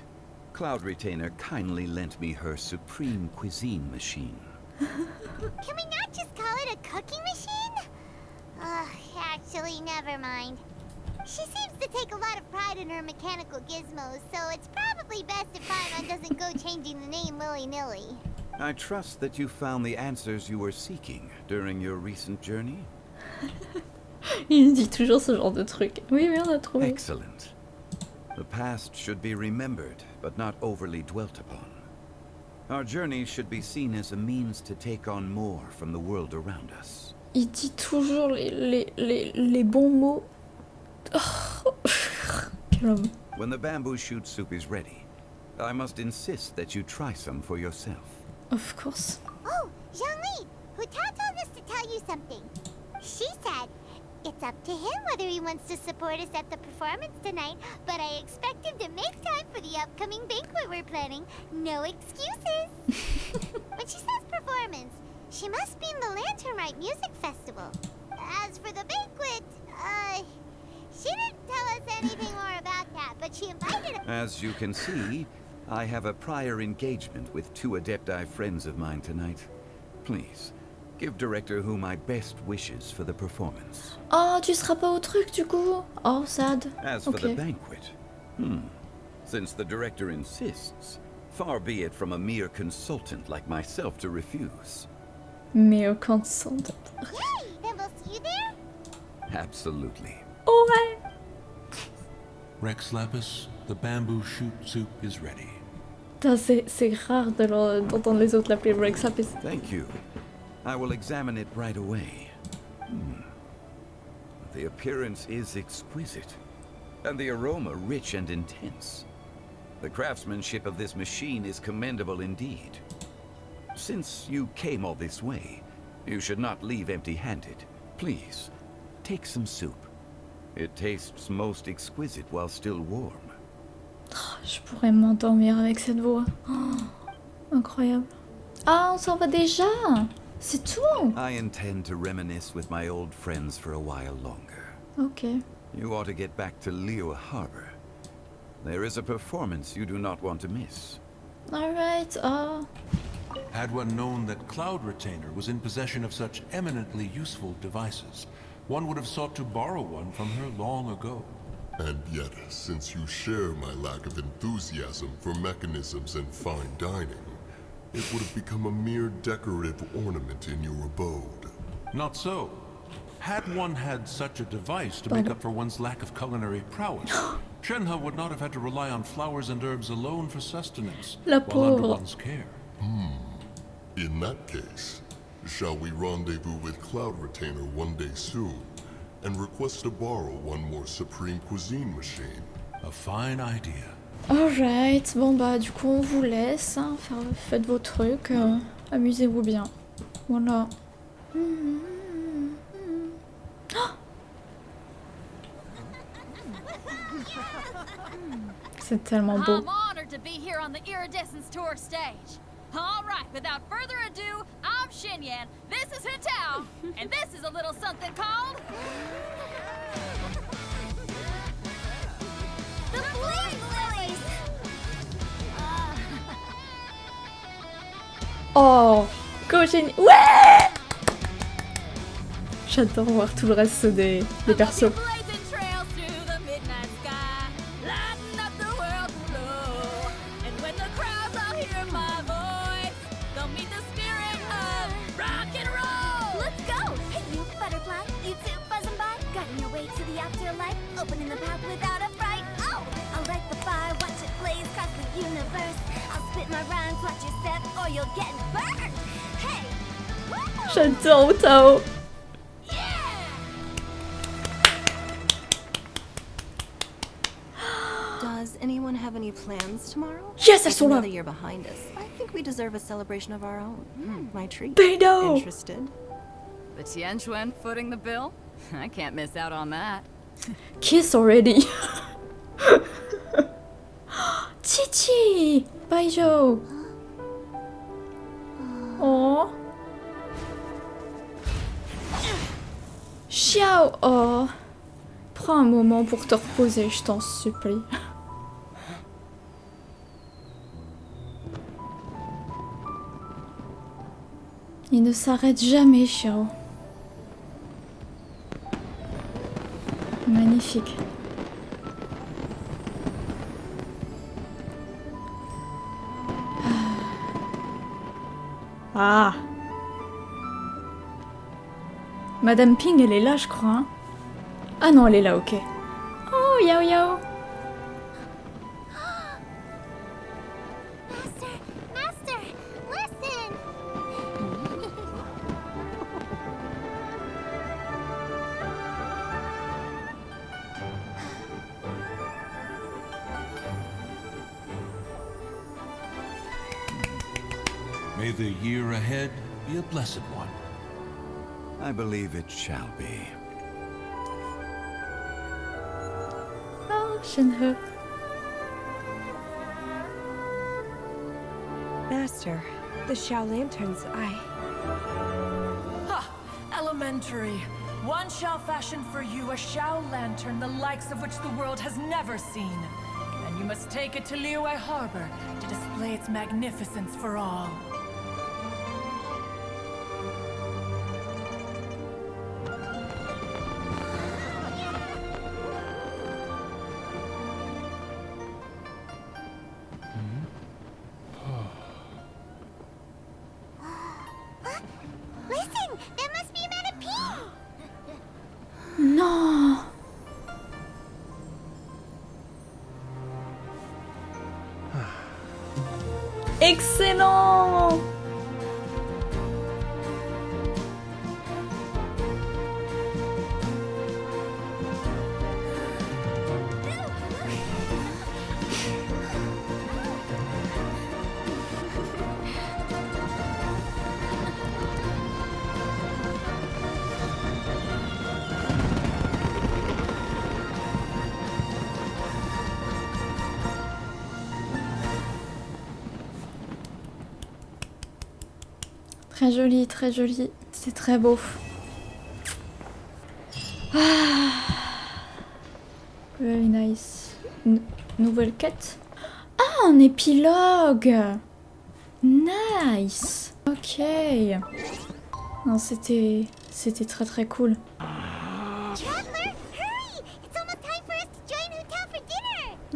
Cloud Retainer kindly lent me her supreme cuisine machine. Can we not just call it a cooking machine? Actually, never mind. She seems to take a lot of pride in her mechanical gizmos, so it's probably best if Paimon doesn't go changing the name willy-nilly. I trust that you found the answers you were seeking during your recent journey. Il dit toujours ce genre de truc. Oui, on a trouvé. Excellent. The past should be remembered, but not overly dwelt upon. Our journey should be seen as a means to take on more from the world around us. Il dit toujours les bons mots. Oh. Quel homme. When the bamboo shoot soup is ready, I must insist that you try some for yourself. Of course. Oh, Zhongli! Hutao told us to tell you something. She said, it's up to him whether he wants to support us at the performance tonight, but I expect him to make time for the upcoming banquet we're planning. No excuses! When she says performance, she must mean the Lantern Rite Music Festival. As for the banquet, she didn't tell us anything more about that, but she invited us. As you can see, I have a prior engagement with 2 Adepti friends of mine tonight. Please, give Director Who my best wishes for the performance. Oh, tu seras pas au truc du coup? Oh, sad. As for the banquet, since the director insists, far be it from a mere consultant like myself to refuse. Mere consultant. Yay! Then we'll see you there? Absolutely. Oh, ouais. Rex Lapis, the bamboo shoot soup is ready. C'est rare d'entendre les autres l'appeler Rex Lapis. Thank you. I will examine it right away. The appearance is exquisite, and the aroma rich and intense. The craftsmanship of this machine is commendable indeed. Since you came all this way, you should not leave empty-handed. Please, take some soup. It tastes most exquisite while still warm. Oh, je pourrais m'endormir avec cette voix. Oh, incroyable. Ah, on s'en va déjà. C'est tout. I intend to reminisce with my old friends for a while longer. Okay. You ought to get back to Liyue Harbor. There is a performance you do not want to miss. Alright, Had one known that Cloud Retainer was in possession of such eminently useful devices, one would have sought to borrow one from her long ago. And yet, since you share my lack of enthusiasm for mechanisms and fine dining, it would have become a mere decorative ornament in your abode. Not so. Had one had such a device to make up for one's lack of culinary prowess, Shenhe would not have had to rely on flowers and herbs alone for sustenance while under one's care. In that case, shall we rendezvous with Cloud Retainer one day soon and request to borrow one more supreme cuisine machine? A fine idea. Alright, bon bah du coup on vous laisse, hein, faites vos trucs, amusez-vous bien. Voilà. C'est tellement beau. I'm honored to be here on the Iridescence tour stage. All right, without further ado, I'm Xinyan, this is Hitao, and this is a little something called... The Flame Lilies! Oh, Genshin, ouais! J'adore voir tout le reste des persos. Opening the path without a fright. Oh, I'll light the fire, watch it blaze across the universe. I'll spit my rhymes, watch your step, or you'll get burned. Hey! J'adore Tao. Does anyone have any plans tomorrow? Yes, elles sont là. Another year behind us. I think we deserve a celebration of our own. My treat. They know. Interested? The Tianquan footing the bill? I can't miss out on that. Kiss already. Chichi. Bye Joe. Oh. Xiao. Oh. Prends un moment pour te reposer, je t'en supplie. Il ne s'arrête jamais, Xiao. Magnifique. Ah. Madame Ping, elle est là, je crois. Hein. Ah non, elle est là, ok. Oh, Yao Yao. Master, listen! May the year ahead be a blessed one. I believe it shall be. Oh, Shenhe. Master, the Xiao Lanterns, Ha! Elementary. One shall fashion for you a Xiao Lantern the likes of which the world has never seen. And you must take it to Liyue Harbor to display its magnificence for all. Listen, that must be Madame Ping! Non. Excellent. Très joli, c'est très beau. Ah. Very nice. Nouvelle quête. Ah, un épilogue. Nice. Ok. Non, c'était très cool.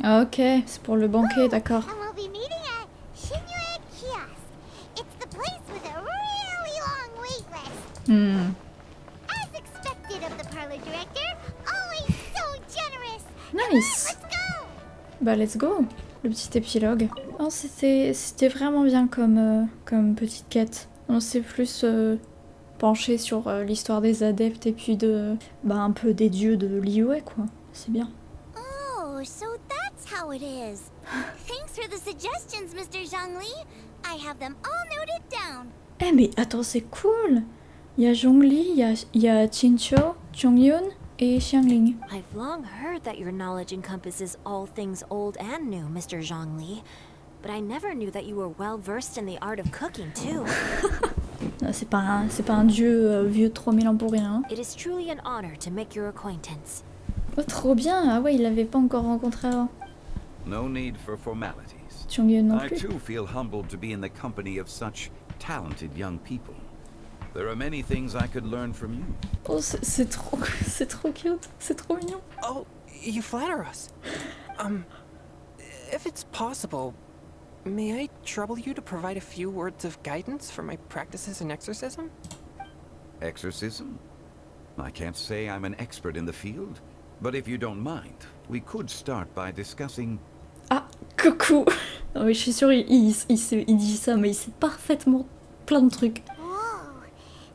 Ah, ok, c'est pour le banquet, d'accord. And we'll be meeting at Shinjuku Kiosk. It's the place with a really long wait list. As expected of the parlor director, always so generous. Nice. Let's go. Bah let's go. Le petit épilogue. Oh, c'était vraiment bien comme petite quête. On s'est plus penché sur l'histoire des adeptes et puis un peu des dieux de Liyue, quoi. C'est bien. Oh, so that's how it is. Thanks for the suggestions, Mr. Zhongli. I have them all noted down. Eh mais attends, c'est cool. Il y a Zhongli, il y a Chincho, Chongyun et Xiangling. I've long heard that your knowledge encompasses all things old and new, Mr. Zhongli. But I never knew that you were well versed in the art of cooking too. C'est pas un dieu vieux de 3000 ans pour rien. It is truly an honor to make your acquaintance. Oh, trop bien. Ah ouais, il l'avait pas encore rencontré avant. No need for formalities. Chongyun non I plus. too feel humbled to be in the company of such talented young people. There are many things I could learn from you. Oh, c'est trop cute. C'est trop mignon. Oh, you flatter us. If it's possible, may I trouble you to provide a few words of guidance for my practices in exorcism? Exorcism? I can't say I'm an expert in the field, but if you don't mind, we could start by discussing... Ah, coucou. Non mais je suis sûre, il dit ça, mais il sait parfaitement plein de trucs.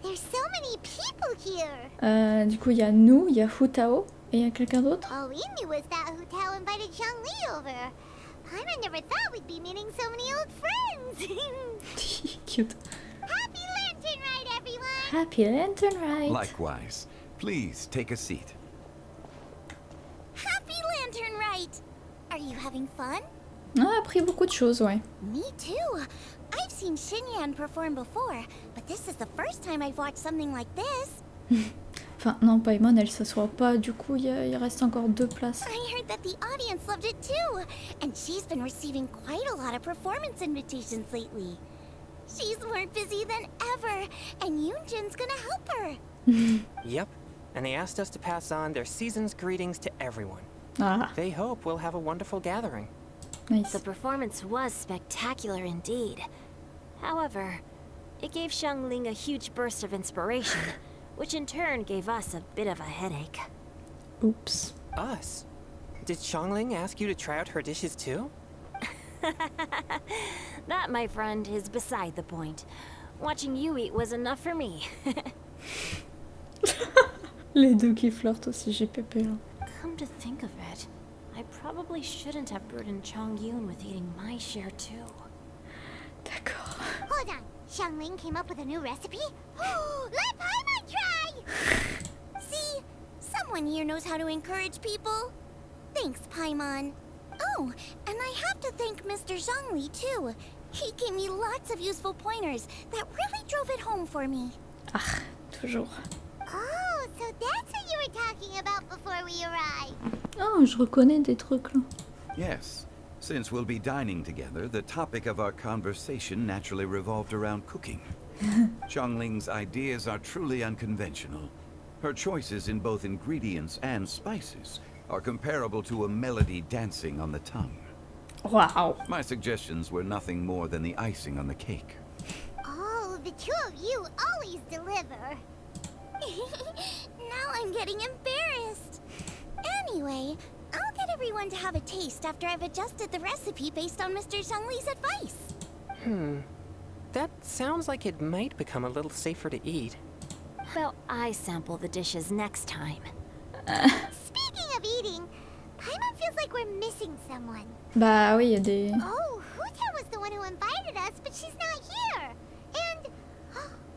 There's so many people here. Du coup, il y a nous, il y a Hu Tao, et il y a quelqu'un d'autre. All we knew was that Hu Tao invited Zhongli over. I never thought we'd be meeting so many old friends. Cute. Happy Lantern Rite, everyone. Happy Lantern Rite. Likewise. Please take a seat. Happy Lantern Rite. Are you having fun? On a appris beaucoup de choses, ouais. Me too. I've seen Xinyan perform before, but this is the first time I've watched something like this. Enfin, non, Paimon, elle s'assoit pas, du coup, il reste encore 2 places. I heard that the audience loved it too, and she's been receiving quite a lot of performance invitations lately. She's more busy than ever, and Yoonjin's gonna help her. Yep, and they asked us to pass on their season's greetings to everyone. Ah. They hope we'll have a wonderful gathering. Nice. The performance was spectacular indeed. However, it gave Xiangling a huge burst of inspiration, which in turn gave us a bit of a headache. Oops. Us? Did Xiangling ask you to try out her dishes too? That, my friend, is beside the point. Watching you eat was enough for me. Les deux qui flirtent aussi, j'ai pépé là. Come to think of it, I probably shouldn't have burdened Chongyun with eating my share too. D'accord. Hold on. Xiangling came up with a new recipe? Let Paimon try! See? Someone here knows how to encourage people. Thanks, Paimon. Oh, and I have to thank Mr. Zhongli too. He gave me lots of useful pointers that really drove it home for me. Ah, toujours. Oh, so that's what you were talking about before we arrived. Oh, je reconnais des trucs là. Yes. Since we'll be dining together, the topic of our conversation naturally revolved around cooking. Xiangling's ideas are truly unconventional. Her choices in both ingredients and spices are comparable to a melody dancing on the tongue. Wow. My suggestions were nothing more than the icing on the cake. Oh, the two of you always deliver. Now I'm getting embarrassed. Anyway, I'll get everyone to have a taste after I've adjusted the recipe based on Mr. Zhongli's advice. That sounds like it might become a little safer to eat. Well, I sample the dishes next time. Speaking of eating, Paimon feels like we're missing someone. Bah oui, il y a des... Oh, Huta was the one who invited us, but she's not here. And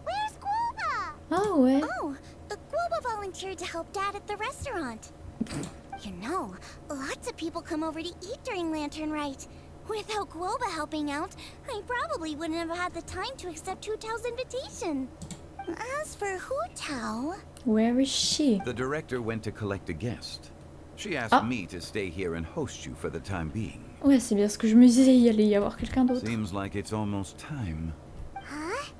where's Guoba? Oh, ouais. Oh, Guoba volunteered to help Dad at the restaurant. You know, lots of people come over to eat during Lantern Rite. Without Guoba helping out, I probably wouldn't have had the time to accept Hu Tao's invitation. As for Hu Tao... Where is she? The director went to collect a guest. She asked me to stay here and host you for the time being. Ouais, c'est bien ce que je me disais, il allait y avoir quelqu'un d'autre. Seems like it's almost time. Huh?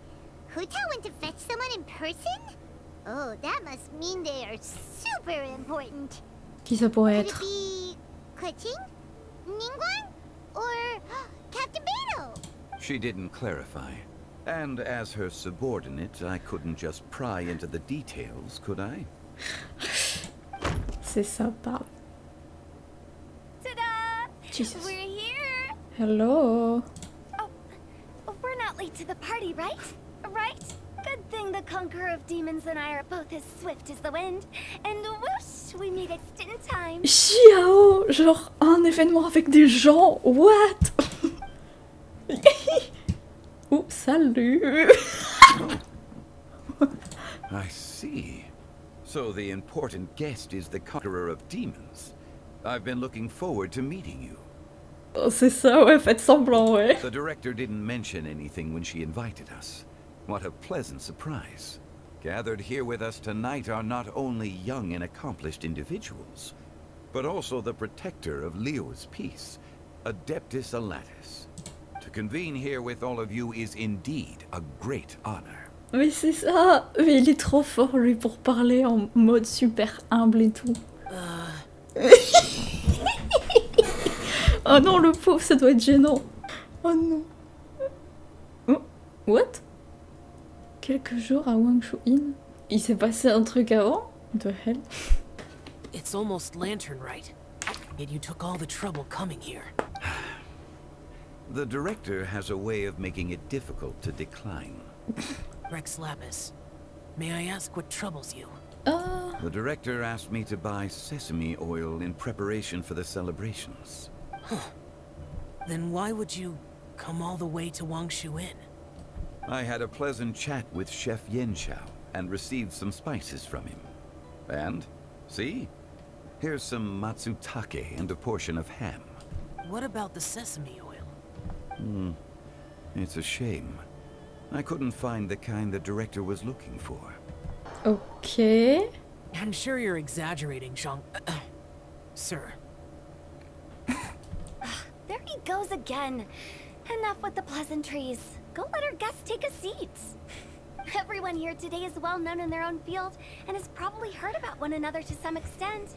Hu Tao went to fetch someone in person? Oh, that must mean they are super important. Qui ça pourrait être? Could it be cooking? Ningguang? Or Captain Beto? She didn't clarify. And as her subordinate, I couldn't just pry into the details, could I? C'est sympa. Ta-da! Jesus. We're here! Hello. Oh, we're not late to the party, right? Right? Good thing the Conqueror of Demons and I are both as swift as the wind. And whoosh, we made it in time. Xiao, genre un événement avec des gens. What? Oh, salut. I see. So the important guest is the Conqueror of Demons. I've been looking forward to meeting you. Oh, c'est ça, ouais, faites semblant, ouais. The director didn't mention anything when she invited us. What a pleasant surprise. Gathered here with us tonight are not only young and accomplished individuals, but also the protector of Leo's peace, Adeptis Alatis. To convene here with all of you is indeed a great honor. Mais c'est ça. Mais il est trop fort, lui, pour parler en mode super humble et tout. Oh non, le pauvre, ça doit être gênant. Oh non. Oh, what? Quelques jours à Wangshu-in? Il s'est passé un truc avant? The hell? It's almost Lantern Rite. Yet you took all the trouble coming here. The director has a way of making it difficult to decline. Rex Lapis, may I ask what troubles you? The director asked me to buy sesame oil in preparation for the celebrations. Then why would you come all the way to Wangshu-in? I had a pleasant chat with Chef Yenshao and received some spices from him. And, see? Here's some matsutake and a portion of ham. What about the sesame oil? It's a shame. I couldn't find the kind the director was looking for. Okay. I'm sure you're exaggerating, Sir. There he goes again. Enough with the pleasantries. Go let our guests take a seat. Everyone here today is well known in their own field and has probably heard about one another to some extent.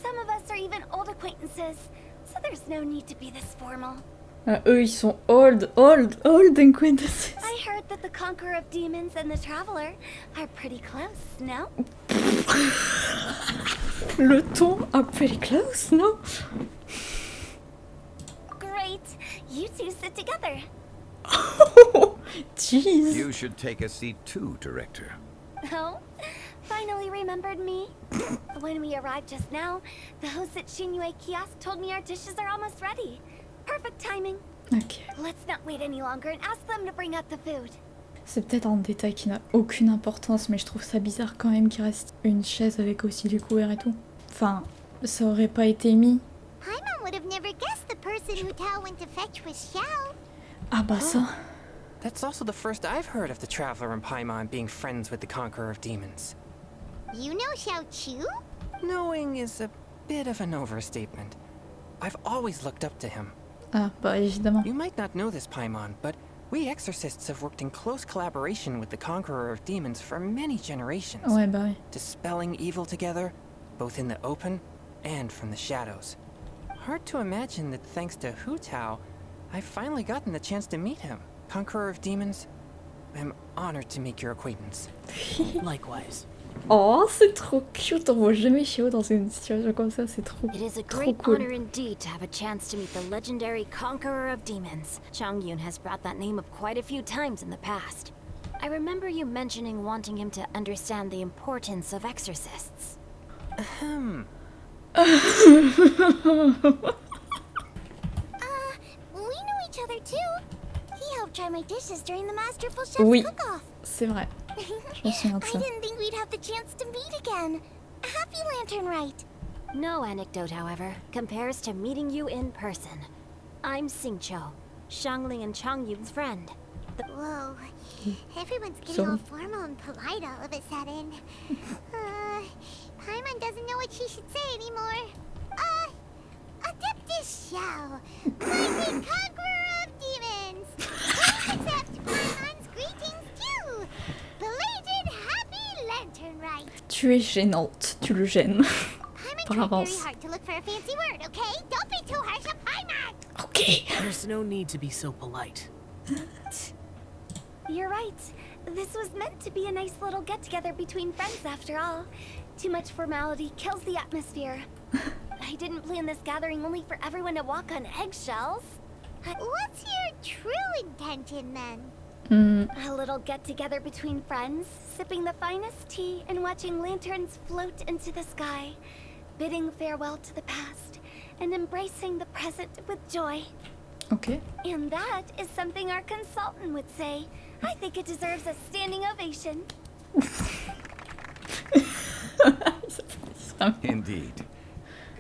Some of us are even old acquaintances, so there's no need to be this formal. Eux, ils sont old acquaintances. I heard that the Conqueror of Demons and the Traveler are pretty close, no? Le ton are pretty close, no? Great. You two sit together. Jeez. You should take a seat too, Director. Oh? Finally remembered me? When we arrived just now, the host at Shinyue Kiosk told me our dishes are almost ready. Perfect timing. Ok. Let's not wait any longer and ask them to bring out the food. C'est peut-être un détail qui n'a aucune importance, mais je trouve ça bizarre quand même qu'il reste une chaise avec aussi les couverts et tout. Enfin, ça aurait pas été mis. Paimon would have never guessed the person who Tao went to fetch was Xiao. Ah bah ça. That's also the first I've heard of the Traveler and Paimon being friends with the Conqueror of Demons. You know Xiao Chu? Knowing is a bit of an overstatement. I've always looked up to him. Ah bah évidemment. You might not know this, Paimon, but we exorcists have worked in close collaboration with the Conqueror of Demons for many generations. Ouais bah oui. Dispelling evil together, both in the open and from the shadows. Hard to imagine that thanks to Hu Tao, I've finally gotten the chance to meet him. Conqueror of Demons, I'm honored to make your acquaintance. Likewise. Oh, c'est trop cute. On voit jamais Xiao dans une situation comme ça. C'est trop, It is a trop great cool. honor indeed to have a chance to meet the legendary Conqueror of Demons. Chongyun has brought that name up quite a few times in the past. I remember you mentioning wanting him to understand the importance of exorcists. Ahem. We know each other too. He helped try my dishes during the Masterful Chef's Oui, cook-off. c'est vrai. Je me souviens de I ça. didn't think we'd have the chance to meet again. Happy Lantern Rite. No anecdote, however, compares to meeting you in person. I'm Xingqiu, Xiangling and Chongyun's friend. Whoa. Everyone's getting So- all formal and polite all of a sudden. Paimon doesn't know what she should say anymore. Adeptus Xiao, mighty Conqueror of Demons. Please accept Paimon's greetings too. Belated Happy Lantern Rite. Tu es gênante. Tu le gênes. Paimon Par tried very avance. hard to look for a fancy word, okay? Don't be too harsh on Paimon. Ok. There's no need to be so polite. You're right. This was meant to be a nice little get-together between friends after all. Too much formality kills the atmosphere. I didn't plan this gathering only for everyone to walk on eggshells. What's your true intention then? A little get-together between friends, sipping the finest tea and watching lanterns float into the sky, bidding farewell to the past and embracing the present with joy. Ok. And that is something our consultant would say. I think it deserves a standing ovation. Indeed.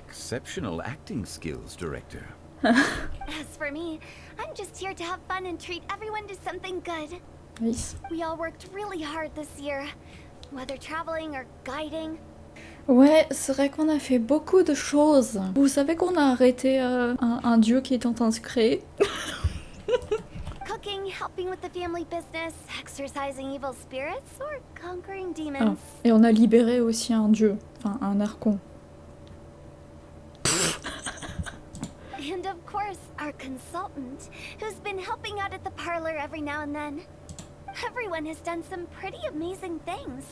Exceptional acting skills, Director. As for me, I'm just here to have fun and treat everyone to something good. Nice. We all worked really hard this year, whether traveling or guiding. Ouais, c'est vrai qu'on a fait beaucoup de choses. Vous savez qu'on a arrêté un dieu qui était en train de se créer. Cooking, helping with the family business, exorcising evil spirits, or conquering demons. Et on a libéré aussi un dieu, enfin un archon. And of course, our consultant, who's been helping out at the parlor every now and then. Everyone has done some pretty amazing things.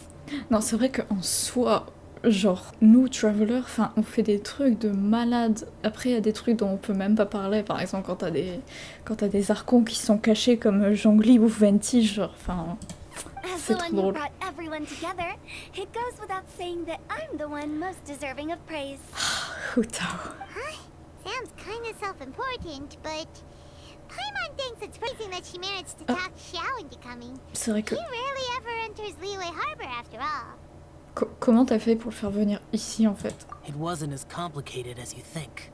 Non, c'est vrai qu'en soi, genre, nous, travelers, enfin, on fait des trucs de malade. Après, il y a des trucs dont on peut même pas parler. Par exemple, quand t'as des archons qui sont cachés comme Zhongli ou Venti, genre, enfin... C'est trop drôle. It goes without saying that I'm the one most deserving of praise. Hu Tao. Sounds kind of self-important, but Paimon thinks it's pleasing that she managed to talk Xiao into coming. C'est vrai que... He rarely ever enters Liyue Harbor after all. Comment t'as fait pour le faire venir ici, en fait? It wasn't as complicated as you think.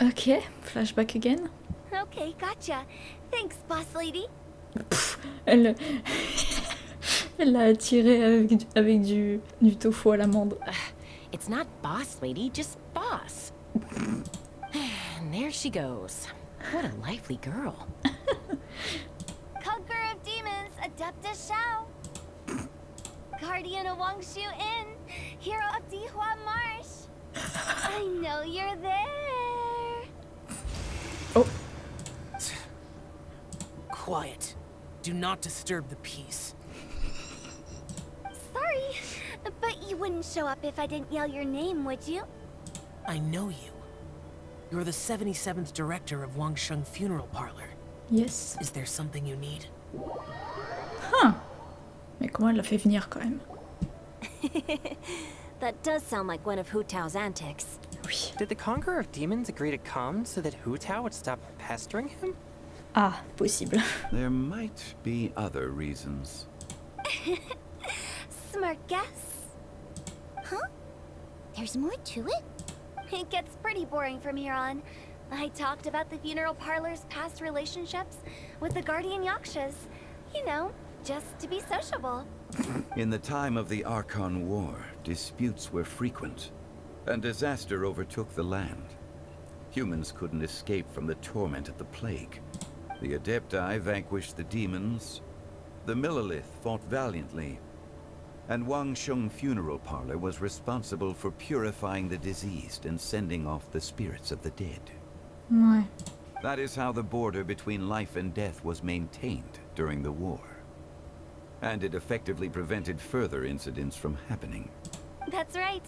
Ok, flashback again. Okay, gotcha. Thanks, boss lady. Elle l'a attiré avec du tofu à l'amande. It's not boss lady, just boss. And there she goes. What a lively girl. Conqueror of demons, Adepti Xiao. Guardian of Wangshu Inn, hero of Dihua Marsh. I know you're there. Oh. Quiet. Do not disturb the peace. Sorry, but you wouldn't show up if I didn't yell your name, would you? I know you. You're the 77th director of Wangsheng Funeral Parlor. Yes. Is there something you need? Huh. Mais comment elle l'a fait venir quand même? That does sound like one of Hu Tao's antics. Oui. Did the Conqueror of Demons agree to come so that Hu Tao would stop pestering him? Ah, possible. There might be other reasons. Smart guess. Huh? There's more to it? It gets pretty boring from here on. I talked about the funeral parlor's past relationships with the guardian yakshas. You know, just to be sociable. In the time of the Archon War, disputes were frequent, and disaster overtook the land. Humans couldn't escape from the torment of the plague. The Adepti vanquished the demons, the Millelith fought valiantly, and Wangsheng Funeral Parlor was responsible for purifying the diseased and sending off the spirits of the dead. Ouais. That is how the border between life and death was maintained during the war. And it effectively prevented further incidents from happening. That's right.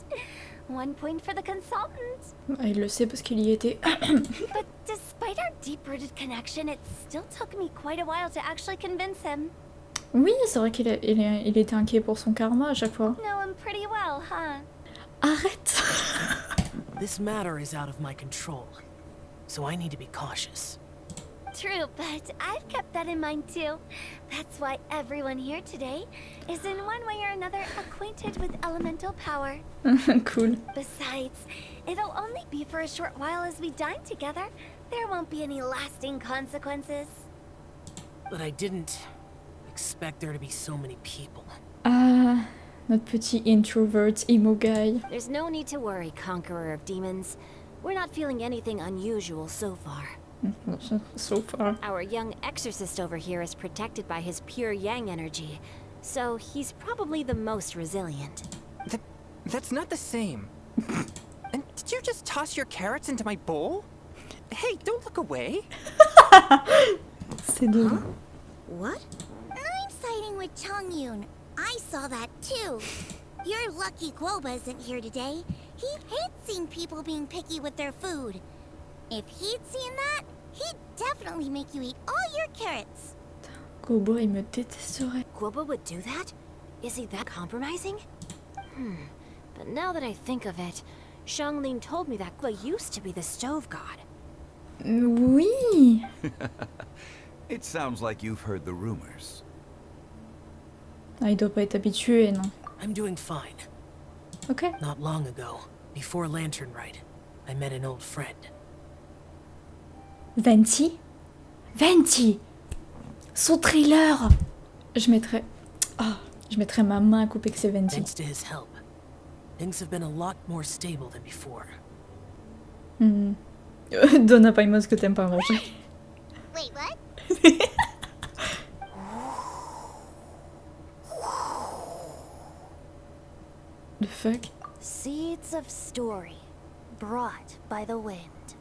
1 point for the consultant. Ah, il le sait parce qu'il y était. But despite our deep-rooted connection, it still took me quite a while to actually convince him. Oui, c'est vrai qu'il il était inquiet pour son karma à chaque fois. Know him pretty well, huh? Arrête. This matter is out of my control, so I need to be cautious. True, but I've kept that in mind too. That's why everyone here today is in one way or another acquainted with elemental power. Cool. Besides, it'll only be for a short while as we dine together. There won't be any lasting consequences. But I didn't expect there to be so many people. Ah, notre petit introvert emo guy. There's no need to worry, Conqueror of Demons. We're not feeling anything unusual so far. So far. Our young exorcist over here is protected by his pure yang energy, so he's probably the most resilient. That's not the same. And did you just toss your carrots into my bowl? Hey, don't look away. C'est drôle. Huh? What? I'm siding with Chongyun. I saw that too. You're lucky Guoba isn't here today. He hates seeing people being picky with their food. If he'd seen that, he'd definitely make you eat all your carrots. Guoba, il me détesterait. Guoba would do that? Is he that compromising? But now that I think of it, Xianglin told me that Guoba used to be the stove god. Oui. It sounds like you've heard the rumors. Ah, il doit pas être habitué, non? I'm doing fine. Okay. Not long ago, before Lantern Rite, I met an old friend. Venti? Venti! Son trailer! Je mettrais ma main à couper que c'est Venti. Thanks to his help, things have been a lot more stable than before. Donna Paimos que t'aimes pas manger. Wait, what? The fuck? Seeds of story, brought by the wind.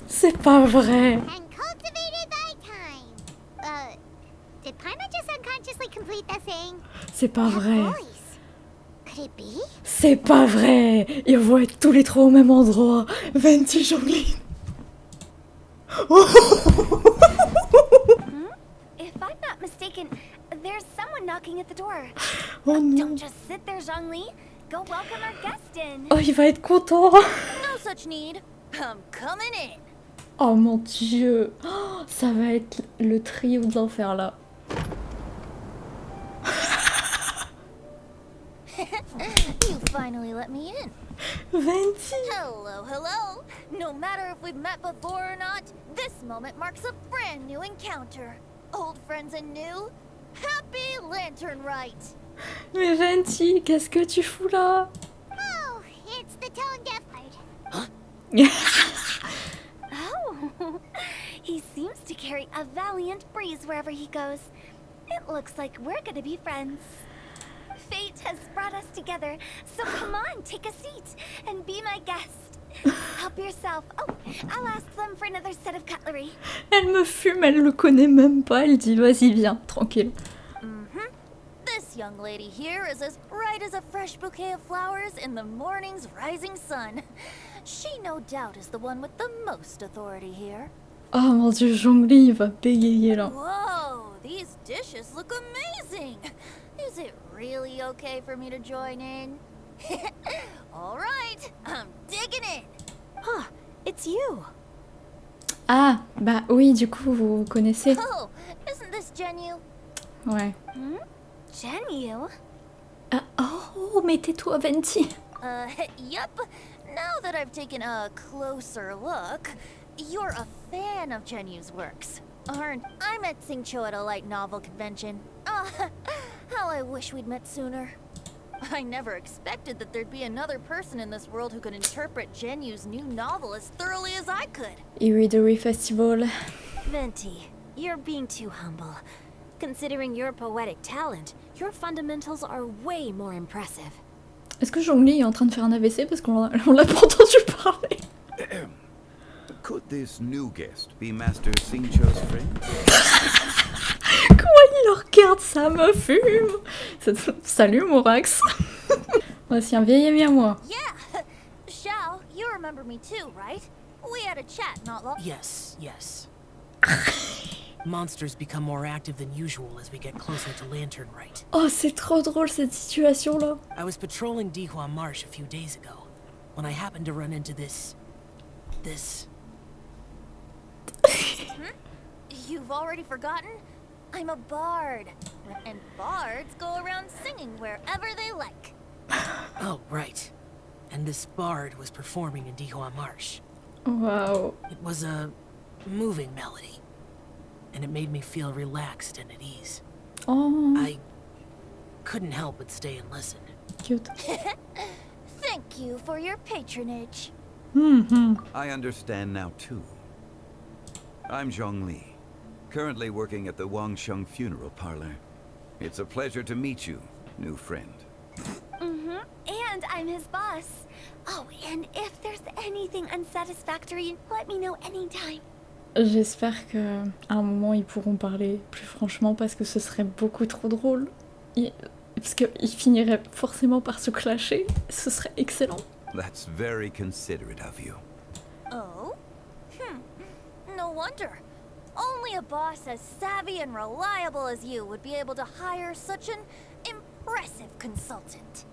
C'est pas vrai! And cultivated by time. Did Paima just unconsciously complete that saying? C'est pas vrai! Voice. Could it be? C'est pas vrai! Ils vont être tous les trois au même endroit! Venti Jonglin! If I'm not mistaken, there's someone knocking at the door. Oh non! Don't just sit there, Zhongli. Go welcome our guest in. Oh, il va être content! No such need. I'm coming in. Oh mon dieu! Oh, ça va être le trio de l'enfer là. You finally let me in. Venti! Hello, hello. No matter if we've met before or not, this moment marks a brand new encounter. Old friends and new. Happy Lantern Rite. Mais Venti, qu'est-ce que tu fous là? Oh, it's the tone deaf part. Oh, he seems to carry a valiant breeze wherever he goes. It looks like we're gonna be friends. Fate has brought us together, so come on, take a seat and be my guest. Help yourself. Oh, I'll ask them for another set of cutlery. Elle me fume, elle le connaît même pas, elle dit vas-y viens, tranquille. This young lady here is as bright as a fresh bouquet of flowers in the morning's rising sun. She no doubt is the one with the most authority here. Oh mon dieu, Zhongli, il va bégayer là. Whoa, these dishes look amazing. Is it really okay for me to join in? All right, I'm digging in. Huh, it's you. Ah, bah oui, du coup, vous connaissez. Oh, isn't this Genyu? Ouais. Genyu? Oh, mais tais-toi, Venti. Yep. Now that I've taken a closer look, you're a fan of Genyu's works, aren't? I met Singcho at a light novel convention. How I wish we'd met sooner. I never expected that there'd be another person in this world who could interpret Genyu's new novel as thoroughly as I could. E-Readery Festival. Venti, you're being too humble. Considering your poetic talent, your fundamentals are way more impressive. Est-ce que Zhongli est en train de faire un AVC parce qu'on l'a pas entendu parler? Could this new guest be Master Singcho's friend? Comment il le regarde, ça me fume. Salut Morax. Voici un vieil ami à moi. Yeah, Xiao, you remember me too, right? We had a chat not long. Yes. Monsters become more active than usual as we get closer to Lantern Rite. Oh, c'est trop drôle cette situation-là. I was patrolling Dihua Marsh a few days ago when I happened to run into this. You've already forgotten? I'm a bard, and bards go around singing wherever they like. Oh, right. And this bard was performing in Dihua Marsh. Wow. It was a moving melody, and it made me feel relaxed and at ease. Oh. I couldn't help but stay and listen. Cute. Thank you for your patronage. I understand now too. I'm Zhongli, currently working at the Wangsheng Funeral Parlor. It's a pleasure to meet you, new friend. And And I'm his boss. Oh, and if there's anything unsatisfactory, let me know anytime. J'espère qu'à un moment ils pourront parler plus franchement parce que ce serait beaucoup trop drôle. Parce qu'ils finiraient forcément par se clasher. Ce serait excellent. That's very considerate of you. Oh? No wonder. Only a boss as savvy and reliable as you would be able to hire such an impressive consultant.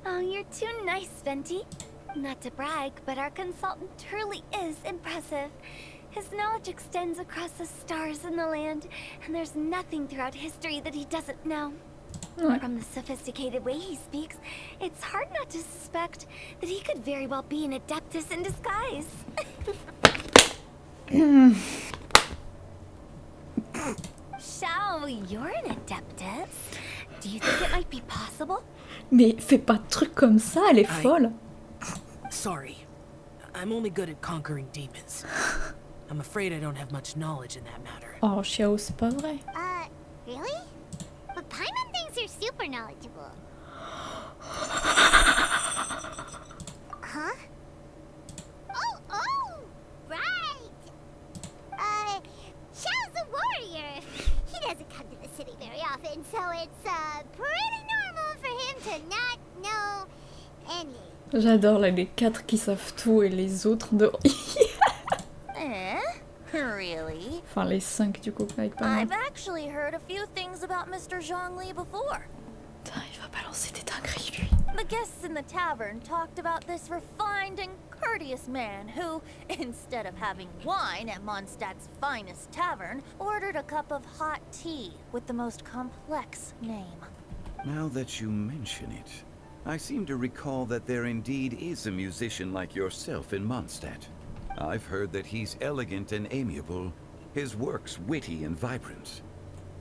Oh, you're too nice, Venti. Not to brag, but our consultant truly is impressive. His knowledge extends across the stars and the land, and there's nothing throughout history that he doesn't know. Ouais. From the sophisticated way he speaks, it's hard not to suspect that he could very well be an Adeptus in disguise. Shao, you're an Adeptus. Do you think it might be possible? Mais fais pas de trucs comme ça, elle est folle. Sorry. I'm only good at conquering demons. I'm afraid I don't have much knowledge in that matter. Oh, Xiao, c'est pas vrai. Really? But Paimon thinks you're super knowledgeable. Huh? Oh, right! Xiao's a warrior. He doesn't come to the city very often, so it's, pretty normal for him to not know any. J'adore là, les 4 qui savent tout et les autres de... Really? Enfin, les 5 du coup, avec pas mal. I've actually heard a few things about Mr. Zhongli before. Putain, il va balancer des dingueries, lui. The guests in the tavern talked about this refined and courteous man who, instead of having wine at Mondstadt's finest tavern, ordered a cup of hot tea with the most complex name. Now that you mention it, I seem to recall that there indeed is a musician like yourself in Mondstadt. I've heard that he's elegant and amiable, his works witty and vibrant.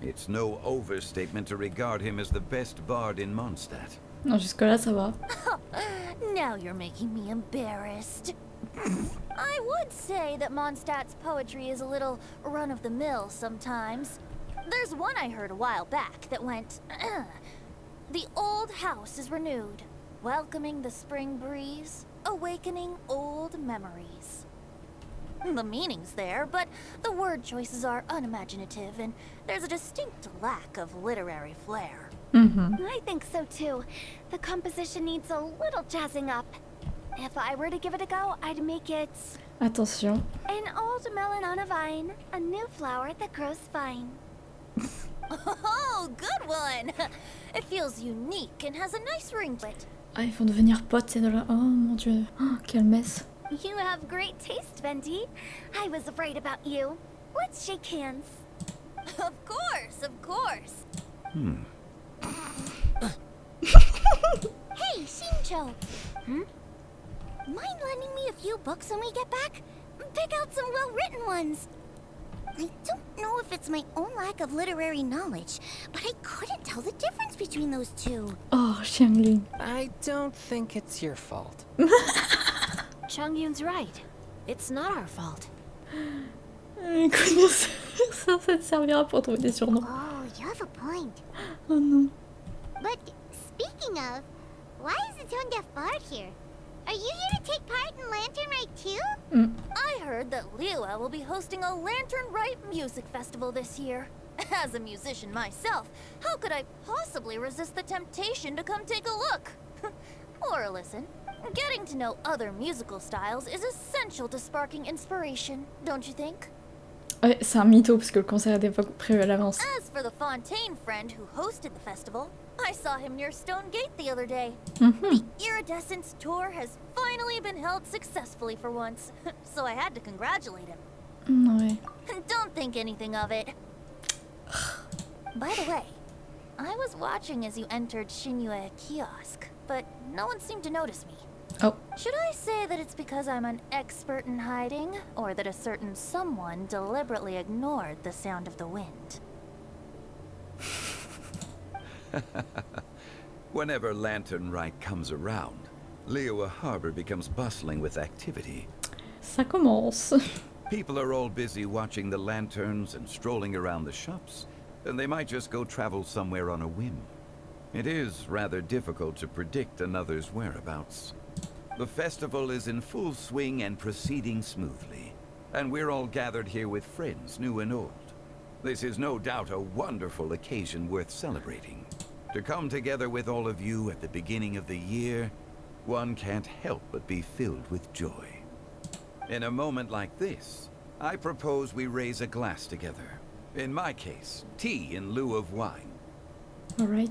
It's no overstatement to regard him as the best bard in Mondstadt. Non, jusque-là, ça va. Now you're making me embarrassed. I would say that Mondstadt's poetry is a little run-of-the-mill sometimes. There's one I heard a while back that went, "The old house is renewed, welcoming the spring breeze, awakening old memories." The meaning's there, but the word choices are unimaginative, and there's a distinct lack of literary flair. I think so too. The composition needs a little jazzing up. If I were to give it a go, I'd make it... Attention. An old melon on a vine, a new flower that grows fine. Oh, good one! It feels unique and has a nice ring to it. Ah, ils vont devenir potes, ces deux-là. Oh mon dieu. Oh, quelle messe. You have great taste, Venti. I was afraid about you. Let's shake hands. Of course, of course. Hey, Shincho. Mind lending me a few books when we get back? Pick out some well-written ones. I don't know if it's my own lack of literary knowledge, but I couldn't tell the difference between those two. Oh, Xiangling. I don't think it's your fault. Chongyun's right. It's not our fault. Écoute, bien sûr, ça te servira pour trouver des surnoms. Oh, you have a point. Oh non. But speaking of, why is the tone-deaf bard here? Are you here to take part in Lantern Rite too? I heard that Liyue will be hosting a Lantern Rite music festival this year. As a musician myself, how could I possibly resist the temptation to come take a look? Or listen. Getting to know other musical styles is essential to sparking inspiration, don't you think? Ouais, c'est un mytho parce que le concert n'était pas prévu à l'avance. As for the Fontaine friend who hosted the festival, I saw him near Stone Gate the other day. The Iridescence tour has finally been held successfully for once, so I had to congratulate him. Ouais. Don't think anything of it. By the way, I was watching as you entered Shinyue Kiosk, but no one seemed to notice me. Oh. Should I say that it's because I'm an expert in hiding, or that a certain someone deliberately ignored the sound of the wind? Whenever Lantern Rite comes around, Liyue Harbor becomes bustling with activity. Ça commence. People are all busy watching the lanterns and strolling around the shops, and they might just go travel somewhere on a whim. It is rather difficult to predict another's whereabouts. The festival is in full swing and proceeding smoothly, and we're all gathered here with friends, new and old. This is no doubt a wonderful occasion worth celebrating. To come together with all of you at the beginning of the year, one can't help but be filled with joy. In a moment like this, I propose we raise a glass together. In my case, tea in lieu of wine. All right.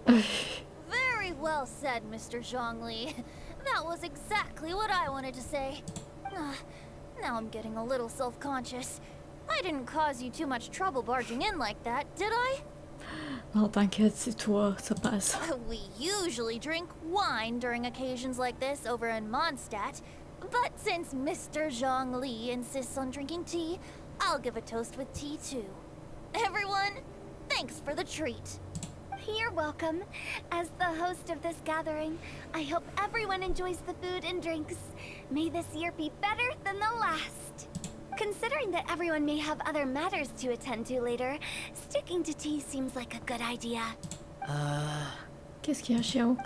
Very well said, Mr. Zhongli. That was exactly what I wanted to say. Now I'm getting a little self-conscious. I didn't cause you too much trouble barging in like that, did I? Non, t'inquiète, c'est toi, ça passe. We usually drink wine during occasions like this over in Mondstadt, but since Mr. Zhongli insists on drinking tea, I'll give a toast with tea too. Everyone, thanks for the treat. You're welcome. As the host of this gathering, I hope everyone enjoys the food and drinks. May this year be better than the last. Considering that everyone may have other matters to attend to later, sticking to tea seems like a good idea. Qu'est-ce qu'il y a, Xiao? All of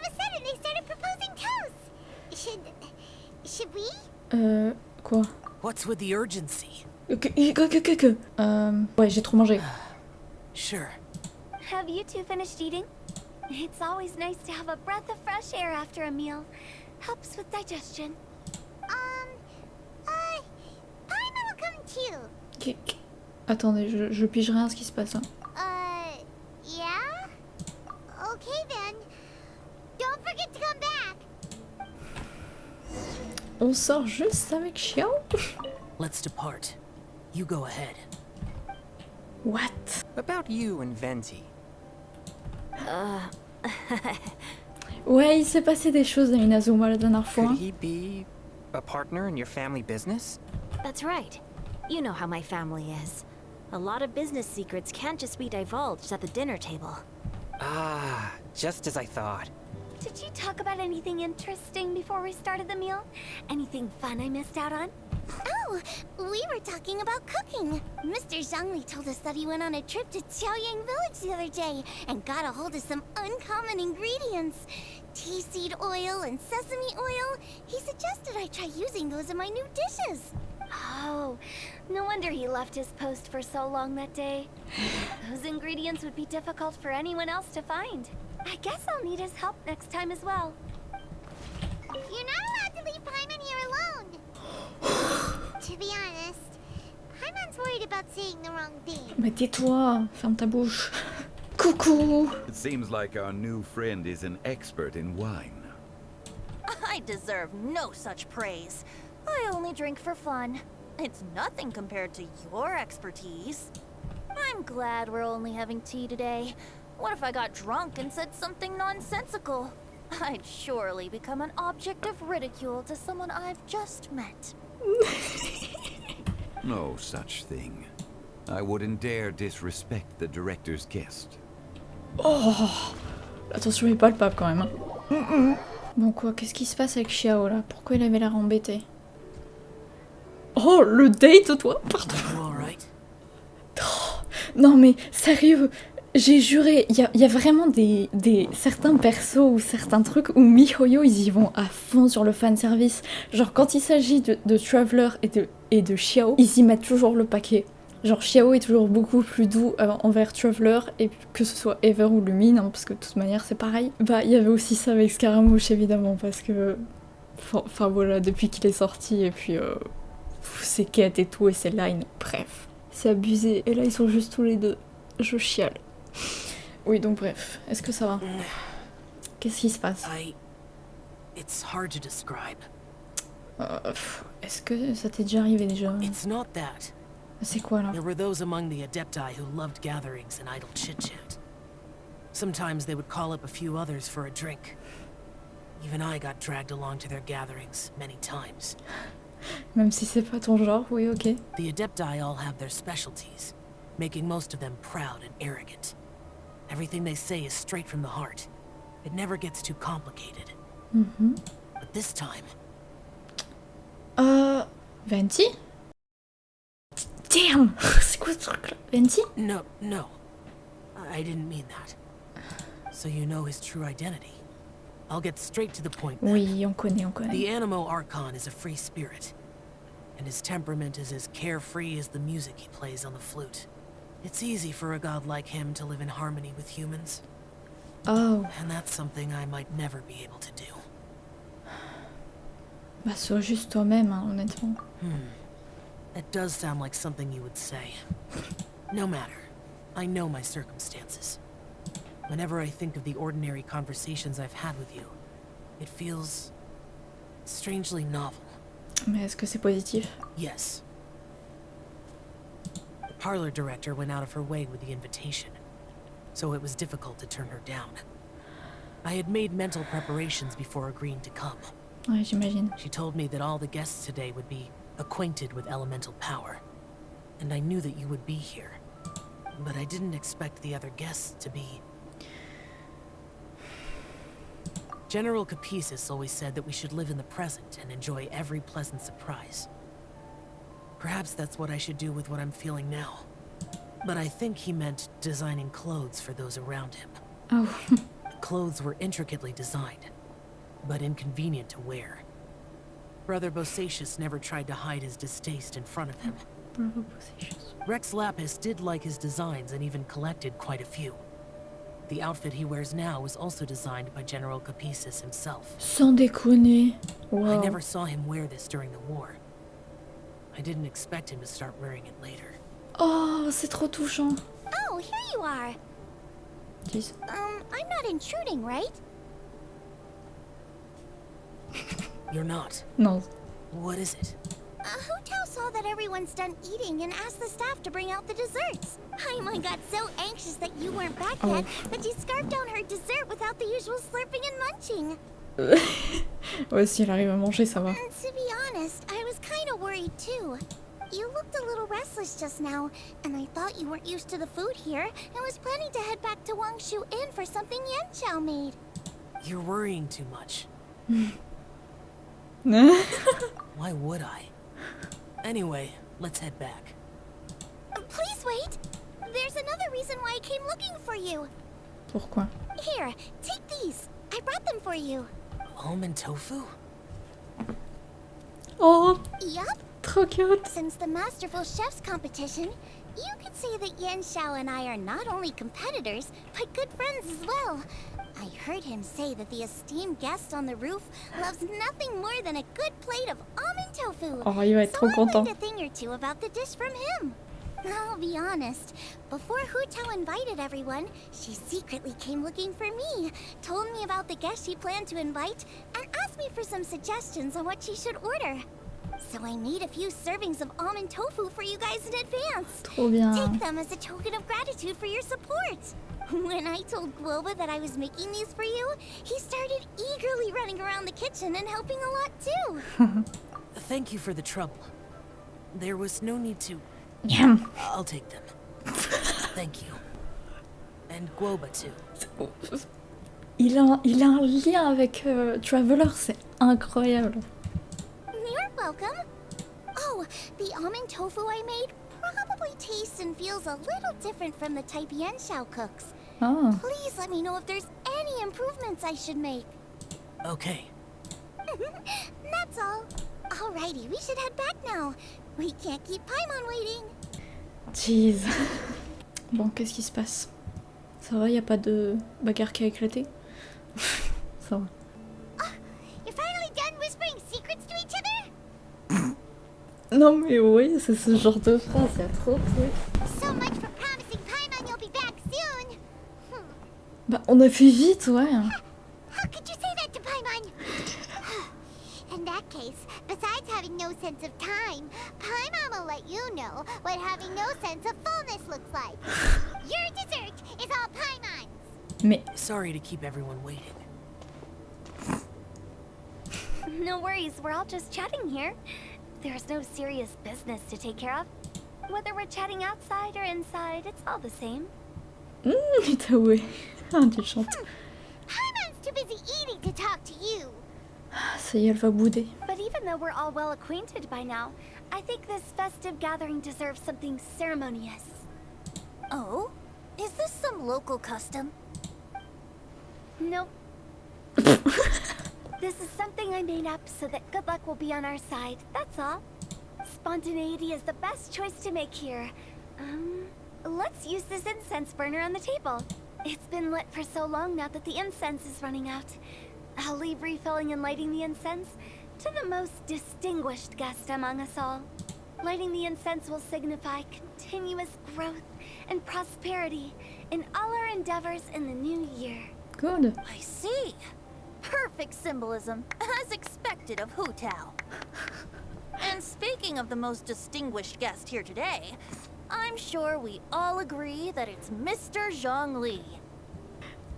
a sudden, they started proposing toasts. Should we? Quoi? What's with the urgency? Ouais, j'ai trop mangé. Sure. Have you two finished eating? It's always nice to have a breath of fresh air after a meal. Helps with digestion. Paimon will come too. Attendez, je pige rien à ce qui se passe là. Yeah? Okay then. Don't forget to come back. On sort juste avec Xiao? Let's depart. You go ahead. What? About you and Venti. Ouais, il s'est passé des choses à Inazuma la dernière fois. Could he be a partner in your family business? That's right. You know how my family is. A lot of business secrets can't just be divulged at the dinner table. Ah, just as I thought. Did you talk about anything interesting before we started the meal? Anything fun I missed out on? Oh, we were talking about cooking. Mr. Zhongli told us that he went on a trip to Qiaoyang Village the other day and got a hold of some uncommon ingredients. Tea seed oil and sesame oil. He suggested I try using those in my new dishes. Oh, no wonder he left his post for so long that day. Those ingredients would be difficult for anyone else to find. I guess I'll need his help next time as well. You're not allowed to leave Paimon here alone. To be honest, Paimon's worried about saying the wrong thing. Mais tais-toi, ferme ta bouche. Coucou. It seems like our new friend is an expert in wine. I deserve no such praise. I only drink for fun. It's nothing compared to your expertise. I'm glad we're only having tea today. What if I got drunk and said something nonsensical? I'd surely become an object of ridicule to someone I've just met. No such thing. I wouldn't dare disrespect the director's guest. Oh, attention, il est palpable quand même. Hein. Bon quoi, qu'est-ce qui se passe avec Xiao là? Pourquoi il avait l'air embêté? Oh, le date toi? Pardon. Oh, non mais sérieux, j'ai juré, il y a vraiment certains persos ou certains trucs où MiHoYo ils y vont à fond sur le fanservice. Genre quand il s'agit de Traveler et de Xiao, ils y mettent toujours le paquet. Genre Xiao est toujours beaucoup plus doux envers Traveler, et que ce soit Ever ou Lumine, hein, parce que de toute manière c'est pareil. Bah il y avait aussi ça avec Scaramouche évidemment, parce que... Enfin voilà, depuis qu'il est sorti, et puis... ses quêtes et tout, et ses lines, bref. C'est abusé, et là ils sont juste tous les deux. Je chiale. Oui donc bref, est-ce que ça va? Qu'est-ce qui se passe? It's hard to describe. Est-ce que ça t'est déjà arrivé déjà? It's not that. C'est quoi là? There were those among the Adepti who loved gatherings and idle chit-chat. Sometimes they would call up a few others for a drink. Even I got dragged along to their gatherings many times. Même si c'est pas ton genre, oui, ok. The Adepti all have their specialties, making most of them proud and arrogant. Everything they say is straight from the heart. It never gets too complicated. But this time... Venti? Damn. C'est quoi ce truc-là? Venti? No. I didn't mean that. So you know his true identity. I'll get straight to the point then. Oui, on connaît. The Animo Archon is a free spirit. And his temperament is as carefree as the music he plays on the flute. It's easy for a god like him to live in harmony with humans. Oh. And that's something I might never be able to do. Bah, sois juste toi-même, hein, honnêtement. That does sound like something you would say. No matter. I know my circumstances. Whenever I think of the ordinary conversations I've had with you, it feels strangely novel. Mais est-ce que c'est positif? Yes. The parlor director went out of her way with the invitation, so it was difficult to turn her down. I had made mental preparations before agreeing to come. Ouais, j'imagine. She told me that all the guests today would be acquainted with elemental power, and I knew that you would be here. But I didn't expect the other guests to be... General Capisis always said that we should live in the present and enjoy every pleasant surprise. Perhaps that's what I should do with what I'm feeling now. But I think he meant designing clothes for those around him. Oh. The clothes were intricately designed, but inconvenient to wear. Brother Bosacius never tried to hide his distaste in front of him. Brother Bosacius. Rex Lapis did like his designs and even collected quite a few. The outfit he wears now was also designed by General Capisis himself. Sans déconner. Wow. I never saw him wear this during the war. I didn't expect him to start wearing it later. Oh, c'est trop touchant. Oh, here you are. Jeez. I'm not intruding, right? You're not. No. What is it? Hu Tao saw that everyone's done eating and asked the staff to bring out the desserts. Paimon got so anxious that you weren't back yet that she scarfed down her dessert without the usual slurping and munching. Ouais, si elle arrive à manger, ça va. And to be honest, I was kind of worried too. You looked a little restless just now, and I thought you weren't used to the food here and was planning to head back to Wangshu Inn for something Yanqiao made. You're worrying too much. Why would I? Anyway, let's head back. Please wait! There's another reason why I came looking for you. Pourquoi? Here, take these. I brought them for you. Almond tofu? Oh! Yup. Trop cute. Since the Masterful Chef's competition, you could say that Yanqiao and I are not only competitors, but good friends as well. I heard him say that the esteemed guest on the roof loves nothing more than a good plate of almond tofu. Oh, il va être trop so I content. learned a thing or two about the dish from him. I'll be honest, before Hu Tao invited everyone, she secretly came looking for me, told me about the guests she planned to invite, and asked me for some suggestions on what she should order. So I made a few servings of almond tofu for you guys in advance. Trop bien. Take them as a token of gratitude for your support. When I told Guoba that I was making these for you, he started eagerly running around the kitchen and helping a lot too. Thank you for the trouble. There was no need to... Yeah. I'll take them. Thank you. And Guoba too. Il a un lien avec Traveler, c'est incroyable. You're welcome. Oh, the almond tofu I made probably tastes and feels a little different from the type Yanqiao cooks. Oh. Please let me know if there's any improvements I should make. Okay. That's all. Alrighty, we should head back now. We can't keep Paimon waiting. Jeez. Bon, qu'est-ce qui se passe? Ça va, y a pas de bagarre qui a éclaté? Ça va. You're finally done whispering secrets to each other? Non mais oui, c'est ce genre de phrase, y a trop de trucs. So much for promising Paimon you'll be back soon. Bah, on a fait vite, ouais. How could you say that to Paimon? In that case, besides having no sense of time, Paimon will let you know what having no sense of fullness looks like. Your dessert is all Paimon's. Mais... Sorry to keep everyone waiting. No worries, we're all just chatting here. There's no serious business to take care of. Whether we're chatting outside or inside, it's all the same. Putain, ouais. Ah, tu chantes. Paimon's too busy eating to talk to you. Ça y est, elle va bouder. But even though we're all well acquainted by now, I think this festive gathering deserves something ceremonious. Oh? Is this some local custom? Nope. This is something I made up so that good luck will be on our side, that's all. Spontaneity is the best choice to make here. Let's use this incense burner on the table. It's been lit for so long now that the incense is running out. I'll leave refilling and lighting the incense to the most distinguished guest among us all. Lighting the incense will signify continuous growth and prosperity in all our endeavors in the new year. Good. I see. Perfect symbolism, as expected of Hu Tao. And speaking of the most distinguished guest here today, I'm sure we all agree that it's Mr. Zhongli.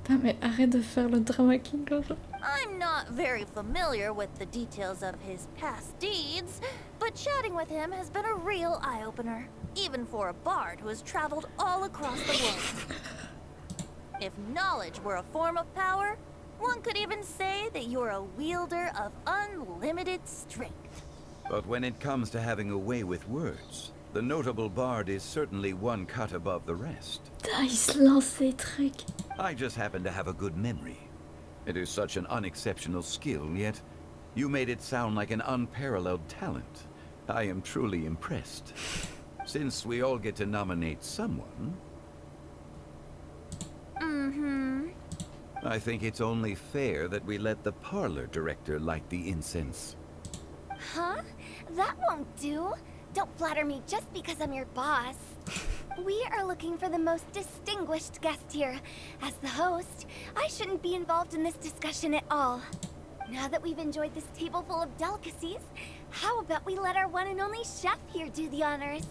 Putain, mais arrête de faire le drama king comme ça. I'm not very familiar with the details of his past deeds, but chatting with him has been a real eye-opener, even for a bard who has traveled all across the world. If knowledge were a form of power, one could even say that you're a wielder of unlimited strength. But when it comes to having a way with words, the notable bard is certainly one cut above the rest. Il se lance des trucs. I just happen to have a good memory. It is such an unexceptional skill, yet you made it sound like an unparalleled talent. I am truly impressed. Since we all get to nominate someone... I think it's only fair that we let the parlor director light the incense. Huh? That won't do. Don't flatter me just because I'm your boss. We are looking for the most distinguished guest here. As the host, I shouldn't be involved in this discussion at all. Now that we've enjoyed this table full of delicacies, how about we let our one and only chef here do the honors?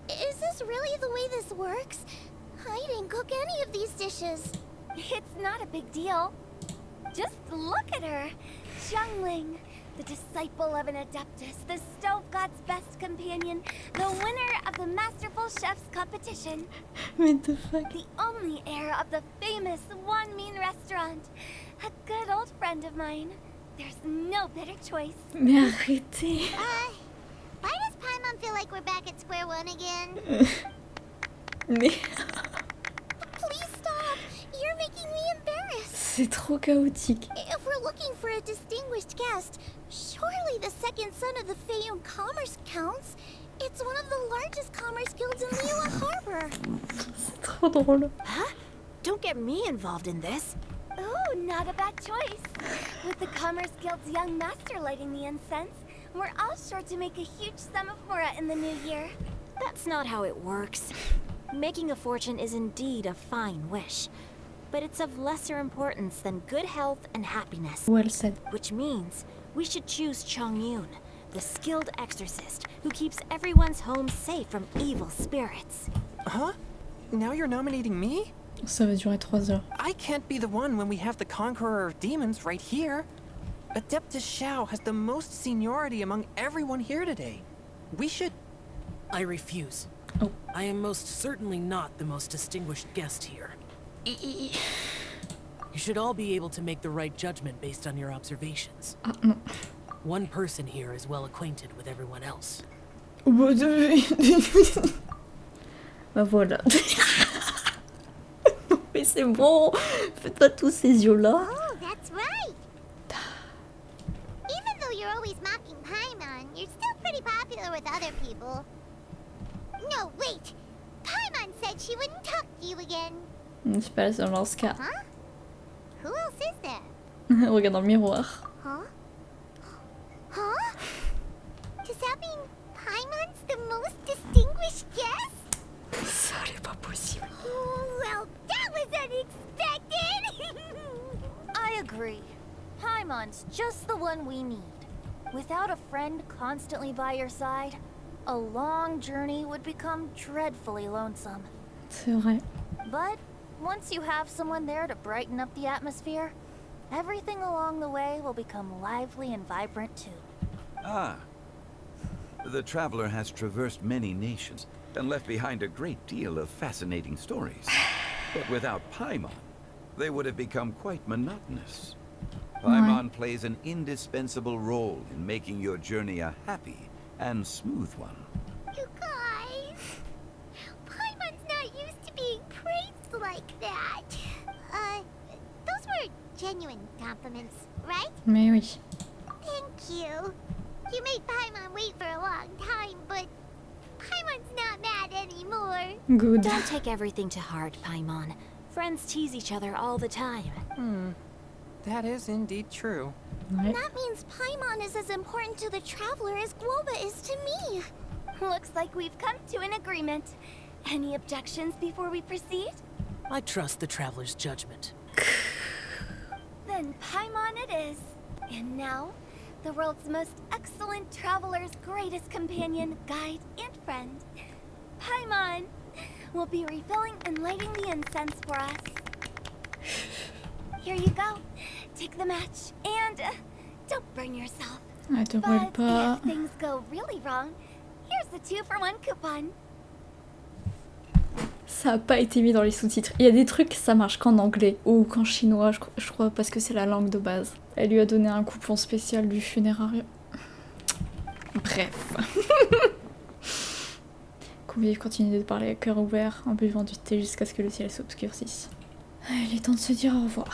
Is this really the way this works? I didn't cook any of these dishes. It's not a big deal. Just look at her. Xiangling, the disciple of an Adeptus, the stove god's best companion, the winner of the Masterful Chef's competition. What the fuck? The only heir of the famous One Mean restaurant. A good old friend of mine. There's no better choice. Mais arrêtez. Why does Paimon feel like we're back at square one again? Mais... Please stop! You're making me embarrassed. C'est trop chaotique. If we're looking for a distinguished guest, surely the second son of the Feiyun Commerce counts. It's one of the largest commerce guilds in Liyue Harbor. C'est trop drôle. Huh? Don't get me involved in this. Oh, not a bad choice. With the Commerce Guild's young master lighting the incense, we're all sure to make a huge sum of mora in the new year. That's not how it works. Making a fortune is indeed a fine wish, but it's of lesser importance than good health and happiness. Well said. Which means we should choose Chongyun, the skilled exorcist who keeps everyone's home safe from evil spirits. Huh? Now you're nominating me? Ça va durer 3 heures. I can't be the one when we have the conqueror of demons right here. Adeptus Xiao has the most seniority among everyone here today. We should... I refuse. Oh. I am most certainly not the most distinguished guest here. You should all be able to make the right judgment based on your observations. No. One person here is well acquainted with everyone else. Bah voilà. Mais c'est bon. Faites pas tous ces yeux-là. Oh, that's right. Even though you're always mocking Paimon, you're still pretty popular with other people. No, wait! Paimon said she wouldn't talk to you again. Je sais pas, c'est dans ce cas. Huh? Who else is there? Regarde dans le miroir. Huh? Huh? Does that mean Paimon's the most distinguished guest? Ça n'est pas possible. Well, that was unexpected! I agree. Paimon's just the one we need. Without a friend constantly by your side, a long journey would become dreadfully lonesome. C'est vrai. But once you have someone there to brighten up the atmosphere, everything along the way will become lively and vibrant too. Ah. The traveler has traversed many nations and left behind a great deal of fascinating stories. But without Paimon, they would have become quite monotonous. Paimon plays an indispensable role in making your journey a happy and smooth one. You guys, Paimon's not used to being praised like that. Those were genuine compliments, right? Mais oui. Thank you. You made Paimon wait for a long time, but Paimon's not mad anymore. Good. Don't take everything to heart, Paimon. Friends tease each other all the time. That is indeed true. Ouais. That means Paimon is as important to the traveler as Guoba is to me. Looks like we've come to an agreement. Any objections before we proceed? I trust the traveler's judgment. Then Paimon it is. And now, the world's most excellent traveler's greatest companion, guide, and friend, Paimon, will be refilling and lighting the incense for us. Here you go. Take the match, and don't burn yourself. Ah, te brûle But pas. if things go really wrong, here's the 2-for-1 coupon. Ça a pas été mis dans les sous-titres. Il y a des trucs, ça marche qu'en anglais ou qu'en chinois, je crois, parce que c'est la langue de base. Elle lui a donné un coupon spécial du funérarium. Bref. Convive continue de parler à cœur ouvert en buvant du thé jusqu'à ce que le ciel s'obscurcisse. Il est temps de se dire au revoir.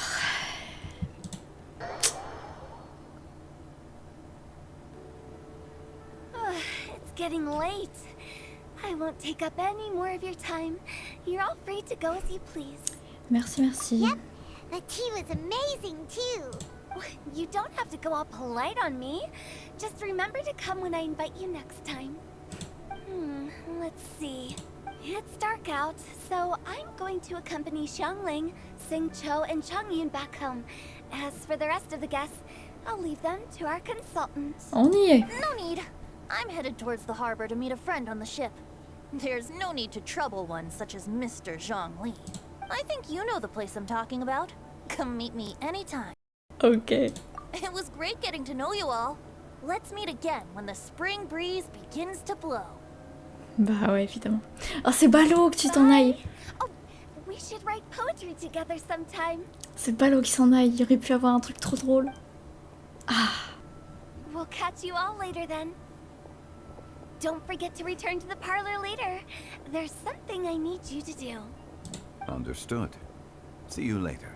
It's getting late. I won't take up any more of your time. You're all free to go as you please. Merci, merci. Yep, the tea was amazing too. You don't have to go all polite on me. Just remember to come when I invite you next time. Let's see. It's dark out, so I'm going to accompany Xiangling, Xingqiu, and Changyun back home. As for the rest of the guests, I'll leave them to our consultants. On y est. No need. I'm headed towards the harbor to meet a friend on the ship. There's no need to trouble one such as Mr. Zhongli. I think you know the place I'm talking about. Come meet me anytime. Ok. It was great getting to know you all. Let's meet again when the spring breeze begins to blow. Bah ouais, évidemment. Oh, c'est ballot que tu t'en ailles. Oh, we should write poetry together sometime. C'est ballot qu'il s'en aille. Il aurait pu avoir un truc trop drôle. Ah. We'll catch you all later then. Don't forget to return to the parlor later. There's something I need you to do. Understood. See you later.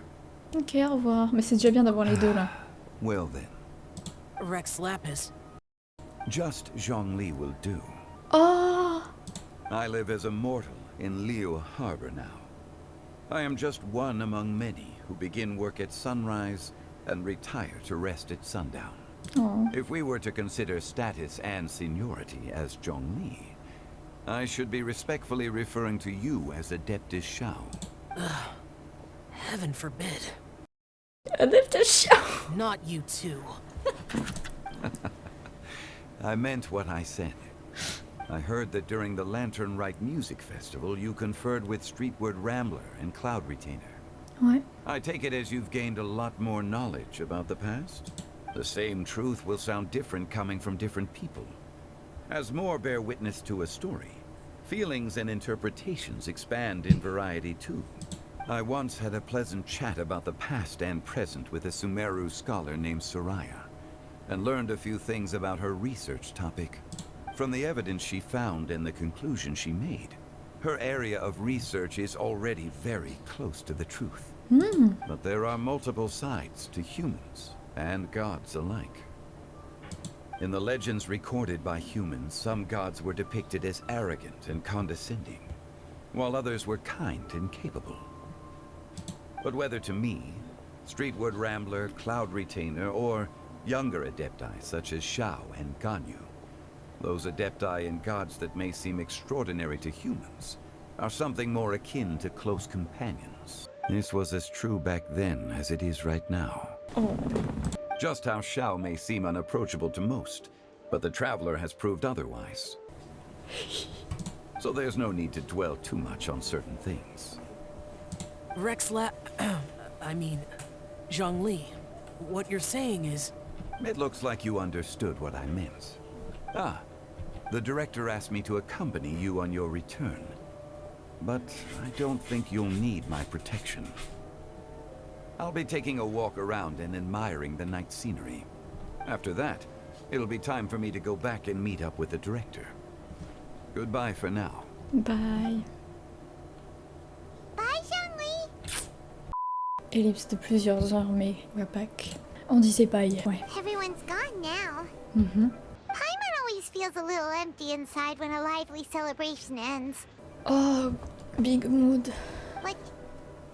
Ok, au revoir. Mais c'est déjà bien d'avoir les deux là. Well then. Rex Lapis. Just Zhongli will do. Oh. I live as a mortal in Liu Harbor now. I am just one among many who begin work at sunrise and retire to rest at sundown. Oh. If we were to consider status and seniority as Zhongli, I should be respectfully referring to you as Adeptus Xiao. Heaven forbid. Adeptus Xiao. Not you too. I meant what I said. I heard that during the Lantern Rite music festival, you conferred with Streetward Rambler and Cloud Retainer. Ouais. I take it as you've gained a lot more knowledge about the past? The same truth will sound different coming from different people. As more bear witness to a story, feelings and interpretations expand in variety too. I once had a pleasant chat about the past and present with a Sumeru scholar named Soraya, and learned a few things about her research topic. From the evidence she found and the conclusion she made, her area of research is already very close to the truth. But there are multiple sides to humans and gods alike. In the legends recorded by humans, some gods were depicted as arrogant and condescending, while others were kind and capable. But whether to me, Streetward Rambler, Cloud Retainer, or younger Adepti such as Xiao and Ganyu, those Adepti and gods that may seem extraordinary to humans are something more akin to close companions. This was as true back then as it is right now. Oh. Just how Xiao may seem unapproachable to most, but the Traveler has proved otherwise. So there's no need to dwell too much on certain things. Zhongli, what you're saying is... It looks like you understood what I meant. Ah, the director asked me to accompany you on your return. But I don't think you'll need my protection. I'll be taking a walk around and admiring the night scenery. After that, It'll be time for me to go back and meet up with the director. Goodbye for now. Bye. Bye, Zhongli. Ellipse de plusieurs heures, mais we're back. On disait bye, ouais. Everyone's gone now. Paimon always feels a little empty inside when a lively celebration ends. Oh, big mood. Like,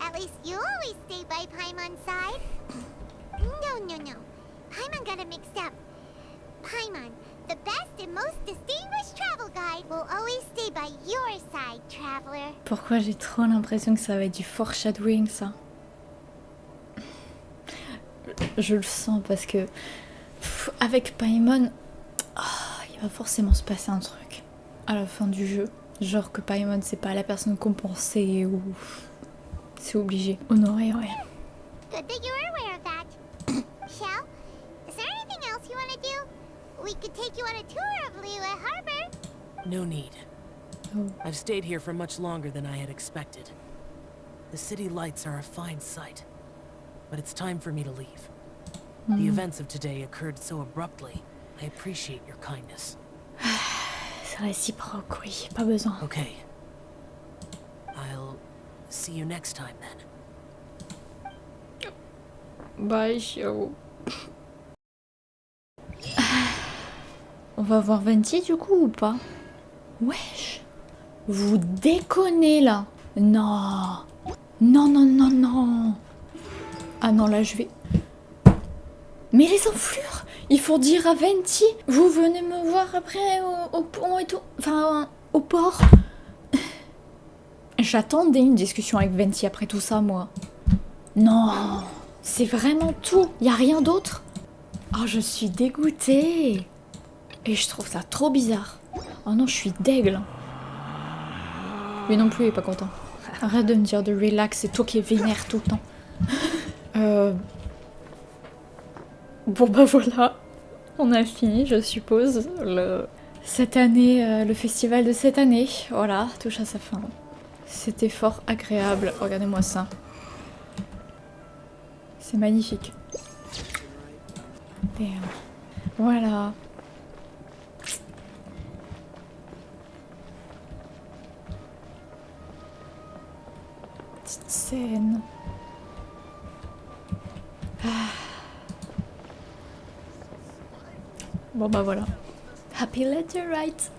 at least you always stay by Paimon's side. No. Paimon got it mixed up. Paimon, the best and most distinguished travel guide, will always stay by your side, traveler. Pourquoi j'ai trop l'impression que ça va être du foreshadowing, ça? Je le sens parce que avec Paimon, il va forcément se passer un truc à la fin du jeu. Genre que Paimon c'est pas la personne qu'on pensait ou c'est obligé. Honoré, ouais. Good that you were aware of that. Shell, is there anything else you want to do? We could take you on a tour of Liyue Harbor. No need. Oh. I've stayed here for much longer than I had expected. The city lights are a fine sight, but it's time for me to leave. The events of today occurred so abruptly. I appreciate your kindness. C'est réciproque, oui, pas besoin. Okay. I'll see you next time then. Bye, Shio. On va voir Venti du coup ou pas? Wesh. Vous déconnez là. Non. Non. Ah non, là je vais... Mais les enflures, il faut dire à Venti, vous venez me voir après au pont et tout. Enfin, au port. J'attendais une discussion avec Venti après tout ça, moi. Non, c'est vraiment tout. Y a rien d'autre. Oh, je suis dégoûtée. Et je trouve ça trop bizarre. Oh non, je suis dègle. Lui non plus, il est pas content. Arrête de me dire de relax, c'est toi qui es vénère tout le temps. Bon bah voilà, on a fini, je suppose, cette année, le festival de cette année. Voilà, touche à sa fin. C'était fort agréable, regardez-moi ça. C'est magnifique. Et voilà. Petite scène. Bon bah voilà. Happy Lantern Rite.